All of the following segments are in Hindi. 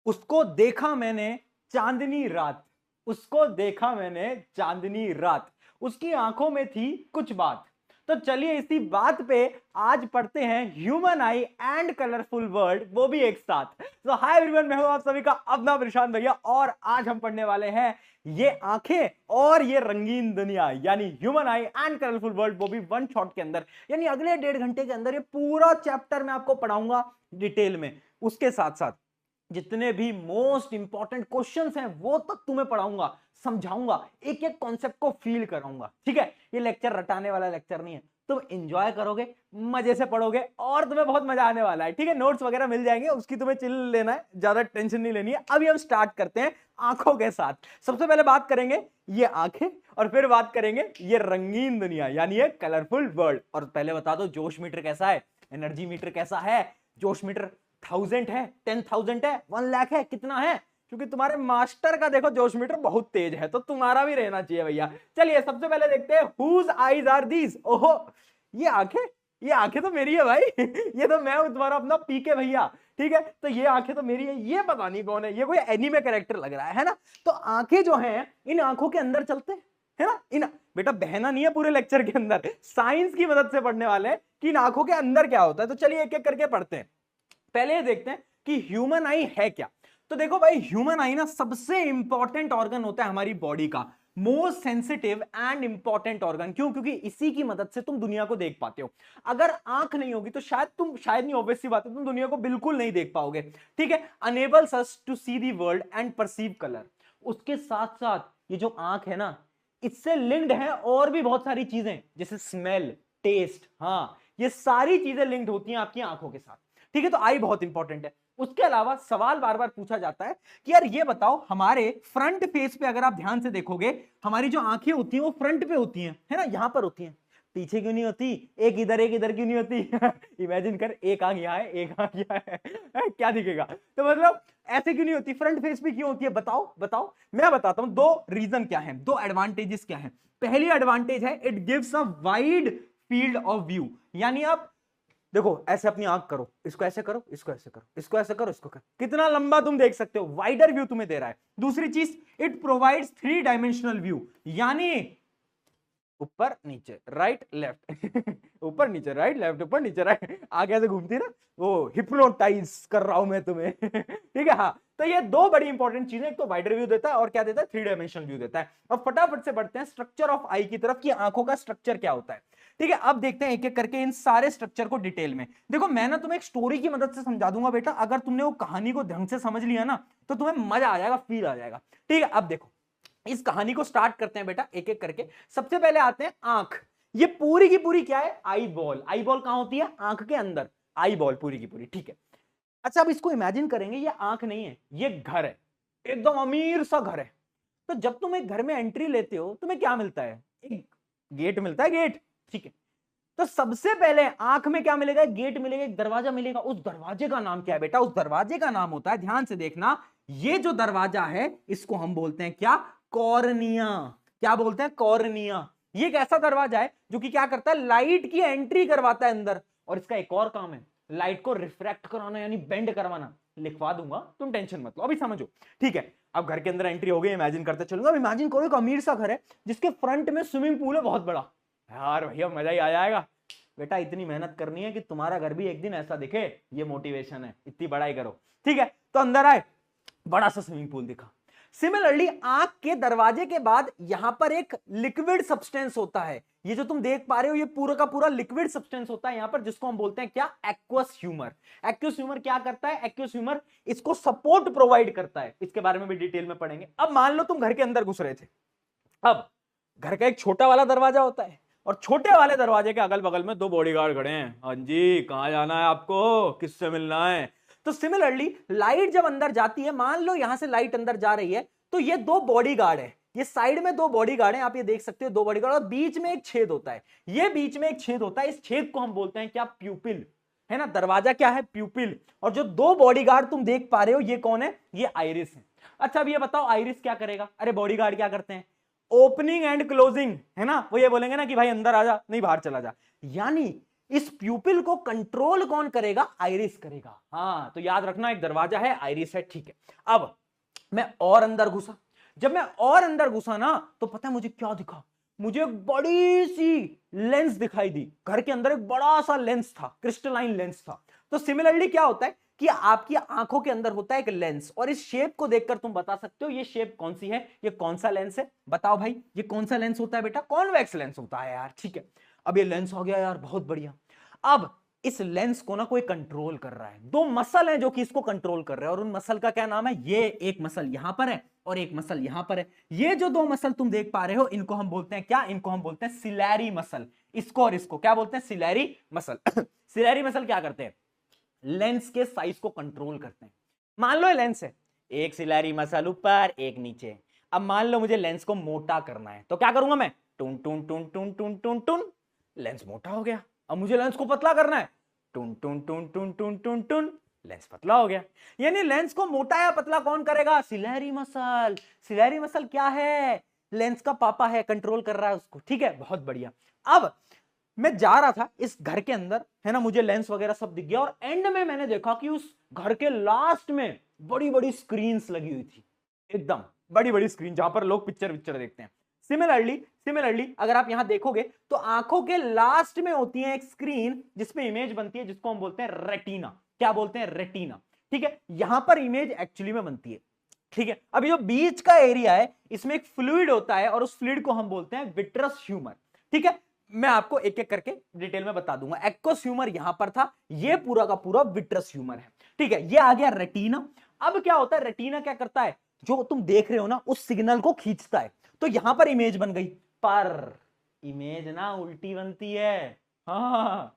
उसको देखा मैंने चांदनी रात, उसको देखा मैंने चांदनी रात, उसकी आंखों में थी कुछ बात। तो चलिए इसी बात पे आज पढ़ते हैं human I and colourful world, वो भी एक साथ। तो हाय एवरीवन, मैं हूं आप सभी का अपना प्रशांत भैया, और आज हम पढ़ने वाले हैं ये आंखें और ये रंगीन दुनिया, यानी human I and colourful world, वो भी वन शॉट के अंदर, यानी अगले 1.5 घंटे के अंदर ये पूरा चैप्टर मैं आपको पढ़ाऊंगा डिटेल में। उसके साथ साथ जितने भी मोस्ट इंपॉर्टेंट क्वेश्चंस हैं वो तक तुम्हें पढ़ाऊंगा, समझाऊंगा, एक एक कॉन्सेप्ट को फील कराऊंगा। ठीक है, ये लेक्चर रटाने वाला लेक्चर नहीं है, तुम एंजॉय करोगे, मजे से पढ़ोगे और तुम्हें बहुत मजा आने वाला है। ठीक है, नोट्स वगैरह मिल जाएंगे, उसकी तुम्हें चिल लेना है, ज्यादा टेंशन नहीं लेनी है। अभी हम स्टार्ट करते हैं आंखों के साथ। सबसे पहले बात करेंगे ये आंखें, और फिर बात करेंगे ये रंगीन दुनिया, यानी ये कलरफुल वर्ल्ड। और पहले बता दो जोश मीटर कैसा है, एनर्जी मीटर कैसा है। जोश मीटर 1000 है, 10,000 है, 1 लाख है, कितना है? क्योंकि तुम्हारे मास्टर का देखो जोश मीटर बहुत तेज है, तो तुम्हारा भी रहना चाहिए भैया। चलिए सबसे पहले देखते हैं हुज आईज आर दीज। ओहो, ये आंखें, ये आंखें तो मेरी है भाई ये तो मैं हूं तुम्हारा अपना पीके भैया। ठीक है, तो ये आंखें तो मेरी है, ये पता नहीं कौन है, ये कोई एनीमे कैरेक्टर लग रहा है ना। तो आंखें जो हैं, इन आंखों के अंदर चलते हैं, है ना। इन बेटा बहना नहीं है पूरे लेक्चर के अंदर, साइंस की मदद से पढ़ने वाले हैं कि इन आंखों के अंदर क्या होता है। तो चलिए एक एक करके पढ़ते हैं। पहले ये देखते हैं कि ह्यूमन आई है क्या। तो देखो भाई, ह्यूमन आई ना सबसे इंपॉर्टेंट ऑर्गन होता है हमारी बॉडी का, most sensitive and important organ. क्यों? क्योंकि इसी की मदद से तुम दुनिया को देख पाते हो। अगर आंख नहीं होगी तो शायद नहीं, ऑब्वियस सी बात है, तुम दुनिया को बिल्कुल नहीं देख पाओगे। ठीक है, enables us to see the world and perceive colour. उसके साथ साथ ये जो आंख है ना, इससे लिंक्ड है और भी बहुत सारी चीजें, जैसे स्मेल, टेस्ट, हाँ, ये सारी चीजें लिंक्ड होती हैं आपकी आंखों के साथ। ठीक है, तो आई बहुत इंपॉर्टेंट है। उसके अलावा सवाल बार बार पूछा जाता है कि यार ये बताओ, हमारे फ्रंट फेस पे अगर आप ध्यान से देखोगे, हमारी जो आंखें होती हैं वो फ्रंट पे होती हैं, है ना, यहां पर होती हैं, पीछे क्यों नहीं होती? एक इधर क्यों नहीं होती इमेजिन कर, एक आंख यहाँ है, एक आंख यहाँ है क्या दिखेगा? तो मतलब ऐसे क्यों नहीं होती, फ्रंट फेस पे क्यों होती है? बताओ बताओ। मैं बताता हूं दो रीजन क्या है, दो एडवांटेजेस क्या है। पहली एडवांटेज है, it gives a wide field of view. यानी आप देखो, ऐसे अपनी आंख करो, इसको ऐसे करो, इसको ऐसे करो, इसको ऐसे करो, इसको करो, कितना लंबा तुम देख सकते हो, वाइडर व्यू तुम्हें दे रहा है। दूसरी चीज, इट प्रोवाइड्स 3 डायमेंशनल व्यू, यानी ऊपर नीचे राइट लेफ्ट ऊपर नीचे राइट लेफ्ट, ऊपर नीचे राइट, आगे ऐसे घूमती है ना, वो हिप्नोटाइज कर रहा हूं मैं तुम्हें ठीक है, हाँ। तो ये दो बड़ी इंपॉर्टेंट चीजें, एक तो वाइडर व्यू देता है और क्या देता है, 3 डायमेंशनल व्यू देता है। अब फटाफट से बढ़ते हैं स्ट्रक्चर ऑफ आई की तरफ, कि आंखों का स्ट्रक्चर क्या होता है। ठीक है, अब देखते हैं एक एक करके इन सारे स्ट्रक्चर को डिटेल में। देखो मैं ना तुम्हें एक स्टोरी की मदद से समझा दूंगा बेटा, अगर तुमने वो कहानी को ढंग से समझ लिया ना, तो तुम्हें मजा आ जाएगा, फील आ जाएगा। ठीक है, अब देखो इस कहानी को स्टार्ट करते हैं बेटा एक एक करके। सबसे पहले आते हैं आंख। ये पूरी की पूरी क्या है, आई बॉल। आई बॉल कहां होती है, आंख के अंदर, आई बॉल पूरी की पूरी। ठीक है, अच्छा अब इसको इमेजिन करेंगे, ये आंख नहीं है, ये घर है, एकदम अमीर सा घर है। तो जब तुम एक घर में एंट्री लेते हो, तुम्हें क्या मिलता है, एक गेट मिलता है, गेट। ठीक है, तो सबसे पहले आंख में क्या मिलेगा, गेट मिलेगा, एक दरवाजा मिलेगा। उस दरवाजे का नाम क्या है बेटा, उस दरवाजे का नाम होता है, ध्यान से देखना, ये जो दरवाजा है इसको हम बोलते हैं क्या, कॉर्निया। क्या बोलते हैं, कॉर्निया। ये एक ऐसा दरवाजा है जो कि क्या करता है, लाइट की एंट्री करवाता है अंदर। और इसका एक और काम है, लाइट को रिफ्रैक्ट कराना, यानी बेंड करवाना। लिखवा दूंगा, तुम टेंशन मत लो, अभी समझो। ठीक है, अब घर के अंदर एंट्री हो गई, इमेजिन करते चलूंगा। इमेजिन करो एक अमीर सा घर है जिसके फ्रंट में स्विमिंग पूल है बहुत बड़ा। यार भैया मजा ही आ जाएगा। बेटा इतनी मेहनत करनी है कि तुम्हारा घर भी एक दिन ऐसा दिखे, ये मोटिवेशन है, इतनी बड़ाई करो। ठीक है, तो अंदर आए, बड़ा सा स्विमिंग पूल दिखा। सिमिलरली आंख के दरवाजे के बाद यहां पर एक लिक्विड सब्सटेंस होता है, ये जो तुम देख पा रहे हो ये पूरा का पूरा लिक्विड सब्सटेंस होता है यहां पर, जिसको हम बोलते हैं क्या, एक्वस ह्यूमर। एक्वस ह्यूमर क्या करता है, एक्वस ह्यूमर इसको सपोर्ट प्रोवाइड करता है, इसके बारे में भी डिटेल में पढ़ेंगे। अब मान लो तुम घर के अंदर घुस रहे थे, अब घर का एक छोटा वाला दरवाजा होता है, और छोटे वाले दरवाजे के अगल बगल में दो बॉडीगार्ड खड़े हैं। हाँ जी, कहां जाना है आपको, किससे मिलना है? तो सिमिलरली लाइट जब अंदर जाती है, मान लो यहां से लाइट अंदर जा रही है, तो ये दो बॉडीगार्ड है, ये साइड में दो बॉडीगार्ड हैं, आप ये देख सकते हो, दो बॉडीगार्ड, और बीच में एक छेद होता है। ये बीच में एक छेद होता है, इस छेद को हम बोलते हैं क्या, प्यूपिल, है ना। दरवाजा क्या है, प्यूपिल। और जो दो बॉडीगार्ड तुम देख पा रहे हो ये कौन है, ये आइरिस है। अच्छा अब ये बताओ आइरिस क्या करेगा, अरे बॉडीगार्ड क्या करते हैं, ओपनिंग एंड क्लोजिंग, है ना। वो ये बोलेंगे ना कि भाई अंदर आ जा, नहीं बाहर चला जा। यानी इस प्यूपिल को कंट्रोल कौन करेगा? आइरिस करेगा। हाँ, तो याद रखना एक दरवाजा है, आइरिस है, ठीक है। अब मैं और अंदर घुसा, जब मैं और अंदर घुसा ना तो पता है मुझे क्या दिखा? मुझे एक बड़ी सी लेंस दिखाई दी। घर के अंदर एक बड़ा सा लेंस था, क्रिस्टलाइन लेंस था। तो सिमिलरली क्या होता है कि आपकी आंखों के अंदर होता है एक लेंस, और इस शेप को देखकर तुम बता सकते हो ये शेप कौन सी है, ये कौन सा लेंस है। बताओ भाई, ये कौन सा लेंस होता है बेटा? कॉन्वेक्स लेंस होता है यार, ठीक है। अब ये लेंस हो गया यार, बहुत बढ़िया। अब इस लेंस को ना कोई कंट्रोल कर रहा है, दो मसल हैं जो कि इसको कंट्रोल कर रहे हैं, और उन मसल का क्या नाम है? ये एक मसल यहां पर है और एक मसल यहां पर है। ये जो दो मसल तुम देख पा रहे हो, इनको हम बोलते हैं क्या? इनको हम बोलते हैं सिलेरी मसल। इसको और इसको क्या बोलते हैं? Ciliary muscle. सिलेरी मसल क्या करते हैं? लेंस के साइज को कंट्रोल करते हैं। मान लो ये लेंस है, एक सिलेरी मसल ऊपर, एक नीचे। अब मान लो मुझे लेंस को मोटा करना है, तो क्या करूंगा मैं? टून टून टून टून टून टून टून, लेंस मोटा हो गया। अब मुझे लेंस को पतला करना है, टून टून टून टून टून टून टून, लेंस पतला हो गया। यानी लेंस को मोटा या पतला कौन करेगा? Ciliary muscle. सिलेरी मसल क्या है? लेंस का पापा है, कंट्रोल कर रहा है उसको, ठीक है, बहुत बढ़िया। अब मैं जा रहा था इस घर के अंदर, है ना, मुझे लेंस वगैरह सब दिख गया, और एंड में मैंने देखा कि उस घर के लास्ट में बड़ी बड़ी स्क्रीन्स लगी हुई थी, एकदम बड़ी बड़ी स्क्रीन जहां पर लोग पिक्चर देखते हैं। सिमिलरली अगर आप यहां देखोगे तो आंखों के लास्ट में होती है एक स्क्रीन जिसमें इमेज बनती है, जिसको हम बोलते हैं रेटिना। क्या बोलते हैं? रेटिना, ठीक है। यहां पर इमेज एक्चुअली में बनती है, ठीक है। अभी जो बीच का एरिया है, इसमें एक फ्लूइड होता है, और उस फ्लूइड को हम बोलते हैं विट्रस ह्यूमर, ठीक है। मैं आपको एक एक करके डिटेल में बता दूंगा। एक्वस ह्यूमर यहां पर था, ये पूरा का पूरा विट्रस ह्यूमर है, ठीक है। ये आ गया रेटिना। अब क्या होता है? रेटिना क्या करता है? जो तुम देख रहे हो ना, उस सिग्नल को खींचता है। तो यहां पर इमेज बन गई, पर इमेज ना उल्टी बनती है। हाँ,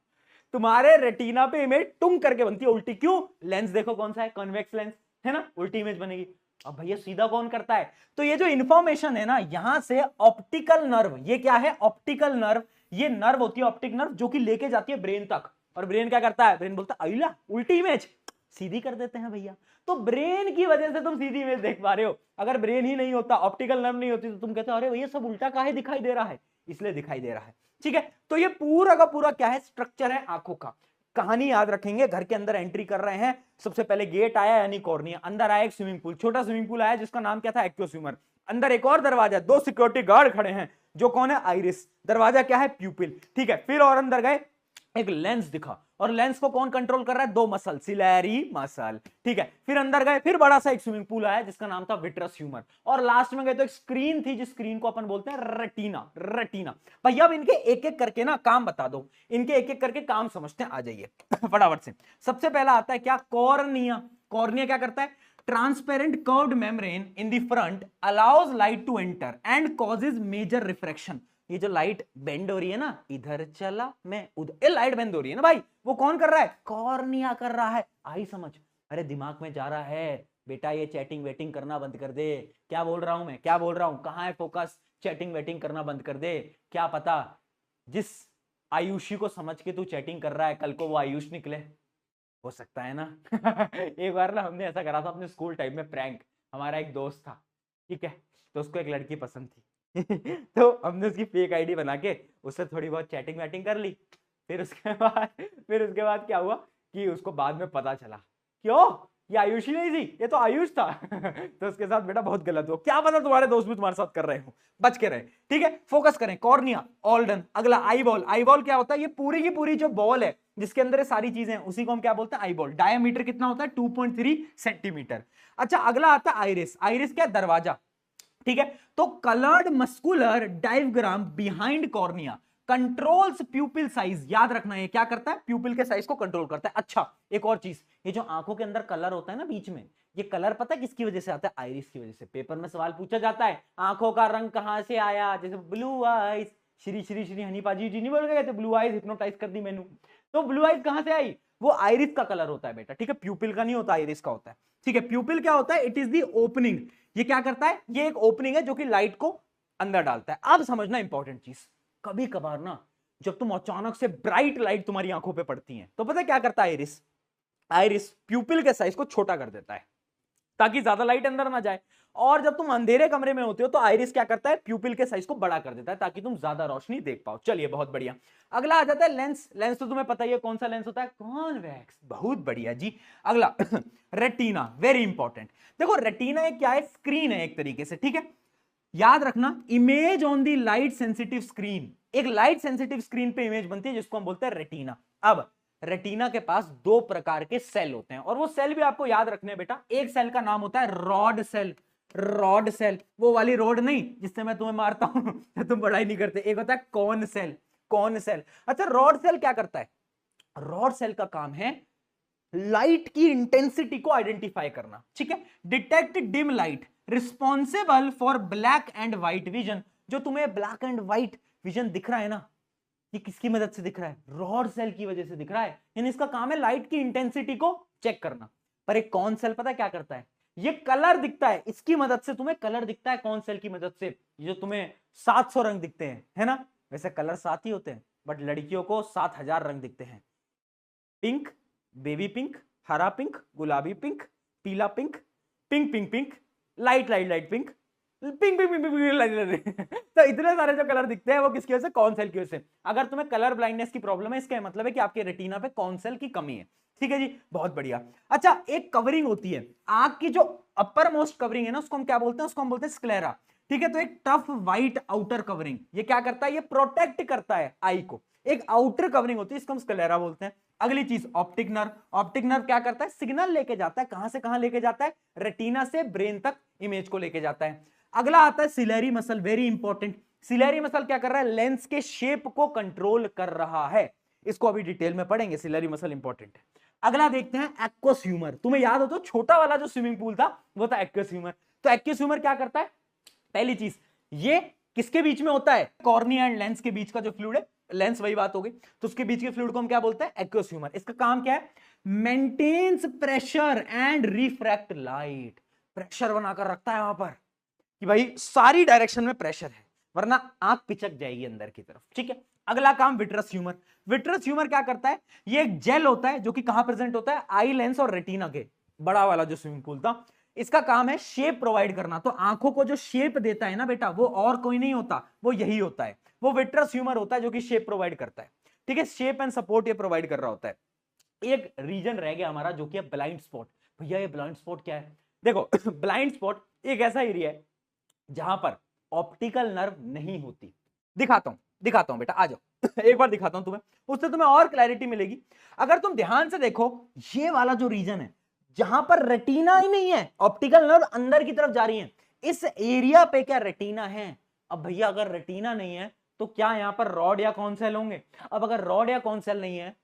तुम्हारे रेटिना पे इमेज टुंग करके बनती है, उल्टी। क्यों? लेंस देखो कौन सा है, कॉन्वेक्स लेंस है ना, उल्टी इमेज बनेगी। अब भैया सीधा कौन करता है? तो ये जो इंफॉर्मेशन है ना, यहां से ऑप्टिकल नर्व, ये क्या है? Optical nerve. ये नर्व होती है ऑप्टिक नर्व, जो कि लेके जाती है ब्रेन तक, और ब्रेन क्या करता है? ब्रेन बोलता है अइला उल्टी इमेज, सीधी कर देते हैं भैया। तो ब्रेन की वजह से तुम सीधी इमेज देख पा रहे हो। अगर ब्रेन ही नहीं होता, ऑप्टिकल नर्व नहीं होती, तो तुम कहते हो अरे भैया सब उल्टा काहे दिखाई दे रहा है? इसलिए दिखाई दे रहा है, ठीक है। तो ये पूरा का पूरा क्या है? स्ट्रक्चर है आंखों का। कहानी याद रखेंगे, घर के अंदर एंट्री कर रहे हैं, सबसे पहले गेट आया यानी कॉर्निया, अंदर आया एक स्विमिंग पूल, छोटा स्विमिंग पूल आया जिसका नाम क्या था? Aqueous humour. अंदर एक और दरवाजा, दो सिक्योरिटी गार्ड खड़े हैं, जो कौन है? आइरिस। दरवाजा क्या है? प्यूपिल, ठीक है। फिर और अंदर गए, एक लेंस दिखा, और लेंस को कौन कंट्रोल कर रहा है? दो मसल, सिलेरी मसल, ठीक है। फिर अंदर गए, फिर बड़ा सा एक स्विमिंग पूल आया जिसका नाम था विट्रस ह्यूमर, और लास्ट में गए तो एक स्क्रीन थी, जिस स्क्रीन को अपन बोलते हैं रेटिना। रेटिना भैया, अब इनके एक एक करके ना काम बता दो, इनके एक एक करके काम समझते हैं, आ जाइए फटाफट से। सबसे पहला आता है क्या? कॉर्निया। कॉर्निया क्या करता है? Transparent curved membrane in the front allows light to enter and causes major refraction. ये जो लाइट बेंड हो रही है ना, इधर चला मैं उधर, ये लाइट बेंड हो रही है ना भाई, वो कौन कर रहा है? कॉर्निया कर रहा है। आई समझ? अरे दिमाग में जा रहा है बेटा, ये चैटिंग वेटिंग करना बंद कर दे। क्या बोल रहा हूं मैं? क्या बोल रहा हूं? कहां है फोकस? चैटिंग वेटिंग करना बंद कर दे। क्या पता जिस आयुषी को समझ के तू चैटिंग कर रहा है, कल को वो आयुष निकले, हो सकता है ना। एक बार ना हमने ऐसा करा था अपने स्कूल टाइम में प्रैंक। हमारा एक दोस्त था, ठीक है, तो उसको एक लड़की पसंद थी। तो हमने उसकी फेक आईडी बना के उससे थोड़ी बहुत चैटिंग वैटिंग कर ली। फिर उसके बाद क्या हुआ कि उसको बाद में पता चला, क्यों ये आयुषी नहीं थी, ये तो आयुष था। तो उसके साथ बेटा बहुत गलत हुआ। क्या पता तुम्हारे दोस्त भी तुम्हारे साथ कर रहे हो, बच के रहे, ठीक है। फोकस करें, कॉर्निया ऑल डन। अगला आई बॉल। आई बॉल क्या होता है? ये पूरी की पूरी जो बॉल है जिसके अंदर ये सारी चीजें हैं, उसी को हम क्या बोलते हैं? Eye ball. डायमीटर कितना होता है? 2.3 सेंटीमीटर। अच्छा, अगला आता है आइरिस। आइरिस क्या? दरवाजा, ठीक है। तो coloured muscular diagram behind cornea controls प्यूपिल size. याद रखना है क्या करता है? प्यूपिल के साइज को कंट्रोल करता है। अच्छा, एक और चीज, ये जो आंखों के अंदर कलर होता है ना बीच में, ये कलर पता है किसकी वजह से आता है? आइरिस की वजह से। पेपर में सवाल पूछा जाता है, आंखों का रंग कहां से आया? जैसे ब्लू आइज, श्री श्री श्री हनी पाजी जी नहीं बोल गए थे, ब्लू आइज हिप्नोटाइज कर दी मैंने। तो ब्लू आइज कहां से आई? वो आइरिस का कलर होता है बेटा, ठीक है, प्यूपिल का नहीं होता, आइरिस का होता है, ठीक है। प्यूपिल क्या होता है? It is the opening. ये क्या करता है? ये एक ओपनिंग है जो कि लाइट को अंदर डालता है। अब समझना इंपॉर्टेंट चीज, कभी कभार ना जब तुम अचानक से ब्राइट लाइट तुम्हारी आंखों पे पड़ती है, तो पता है क्या करता है आइरिस? आइरिस प्यूपिल के साइज को छोटा कर देता है, ताकि ज्यादा लाइट अंदर ना जाए। और जब तुम अंधेरे कमरे में होते हो तो आइरिस क्या करता है, प्यूपिल के साइज को बड़ा कर देता है ताकि तुम ज्यादा रोशनी देख पाओ। चलिए बहुत बढ़िया। अगला आ जाता है लेंस। लेंस तो तुम्हें पता ही है कौन सा लेंस होता है, कॉन्वेक्स। बहुत बढ़िया जी। अगला रेटिना, वेरी इंपॉर्टेंट। देखो रेटिना एक क्या है, स्क्रीन है एक तरीके से, ठीक है। याद रखना, image on the light sensitive screen, एक लाइट सेंसिटिव स्क्रीन पे इमेज बनती है जिसको हम बोलते हैं रेटिना। अब रेटिना के पास दो प्रकार के सेल होते हैं और वो सेल भी आपको याद रखने हैं बेटा। एक सेल का नाम होता है रॉड सेल, रॉड सेल, वो वाली रॉड नहीं जिससे मैं तुम्हें मारता हूं तुम पढ़ाई नहीं करते। एक होता है कॉन सेल, कॉन सेल। अच्छा रॉड सेल क्या करता है, रॉड सेल का काम है लाइट की इंटेंसिटी को आइडेंटिफाई करना, ठीक है। Detect dim light, responsible for black and white vision. जो तुम्हें ब्लैक एंड व्हाइट विजन दिख रहा है ना, ये किसकी मदद से दिख रहा है, रॉड सेल की वजह से दिख रहा है। यानी इसका काम है लाइट की इंटेंसिटी को चेक करना। पर एक कॉन सेल पता है क्या करता है, ये कलर दिखता है, इसकी मदद से तुम्हें कलर दिखता है कॉन सेल की मदद से। जो तुम्हें 700 रंग दिखते हैं, है ना, वैसे कलर 7 ही होते हैं, बट लड़कियों को 7000 रंग दिखते हैं। पिंक, बेबी पिंक, हरा पिंक, गुलाबी पिंक, पीला pink, pink pink pink, light light light pink, pink pink pink pink light. तो इतने सारे जो कलर दिखते हैं वो किसकी वजह से, कौन सेल की वजह से। अगर तुम्हें कलर ब्लाइंडनेस की प्रॉब्लम है, इसका मतलब है कि आपके रेटिना पे कौन सेल की कमी है, ठीक है जी, बहुत बढ़िया। अच्छा एक कवरिंग होती है आंख की, जो अपर मोस्ट कवरिंग है ना, उसको हम क्या बोलते हैं, उसको हम बोलते हैं स्क्लेरा, ठीक है। तो एक टफ व्हाइट आउटर कवरिंग, ये क्या करता है, ये प्रोटेक्ट करता है आई को। एक आउटर कवरिंग होती है, इसको हम स्क्लेरा बोलते हैं। अगली चीज ऑप्टिक नर्व। ऑप्टिक नर्व क्या करता है, सिग्नल लेके जाता है, कहां से कहां लेके जाता है, रेटिना से ब्रेन तक इमेज को लेके जाता है। अगला आता है ciliary muscle, very important. Ciliary muscle क्या कर रहा है, लेंस के शेप को कंट्रोल कर रहा है। इसको अभी डिटेल में पढ़ेंगे, सिलेरी मसल इंपॉर्टेंट है। अगला देखते हैं एक्वस ह्यूमर। तुम्हें याद हो तो छोटा वाला जो स्विमिंग पूल था वो था एक्वस ह्यूमर। तो एक्वस ह्यूमर क्या करता है, पहली चीज ये किसके बीच में होता है, कॉर्निया एंड लेंस के बीच का जो फ्लूइड है, लेंस वही बात हो गई, तो उसके बीच के फ्लूइड को हम क्या बोलते हैं, एक्वस ह्यूमर। इसका काम क्या है, maintains pressure and refract light. Pressure बनाकर रखता है वहां पर कि भाई सारी डायरेक्शन में प्रेशर है, वरना आंख पिचक जाएगी अंदर की तरफ, ठीक है। अगला काम विट्रस ह्यूमर। विट्रस ह्यूमर क्या करता है, ये एक जेल होता है जो कि कहां प्रेजेंट होता है, आई लेंस और रेटिना के, बड़ा वाला जो स्विमिंग पूल था। इसका काम है शेप प्रोवाइड करना। तो आंखों को जो शेप देता है ना बेटा, वो और कोई नहीं होता, वो यही होता है, वो विट्रस ह्यूमर होता है जो कि शेप प्रोवाइड करता है, ठीक है। शेप एंड सपोर्ट ये प्रोवाइड कर रहा होता है। एक रीजन रह गया हमारा जो कि है ब्लाइंड स्पॉट। भैया ये ब्लाइंड स्पॉट क्या है, देखो ब्लाइंड स्पॉट एक ऐसा एरिया है जहां पर ऑप्टिकल नर्व नहीं होती। दिखाता हूं बेटा, आ जाओ एक बार दिखाता हूं तुम्हें, उससे तुम्हें और क्लैरिटी मिलेगी। अगर तुम ध्यान से देखो, ये वाला जो रीजन है जहां पर रेटिना ही नहीं है, ऑप्टिकल नर्व अंदर की तरफ जा रही है, इस एरिया पे क्या रेटिना है। अब भैया अगर रेटिना नहीं है तो क्या यहां पर रॉड या कौन सेल होंगे। अब अगर रॉड या कौन सेल नहीं है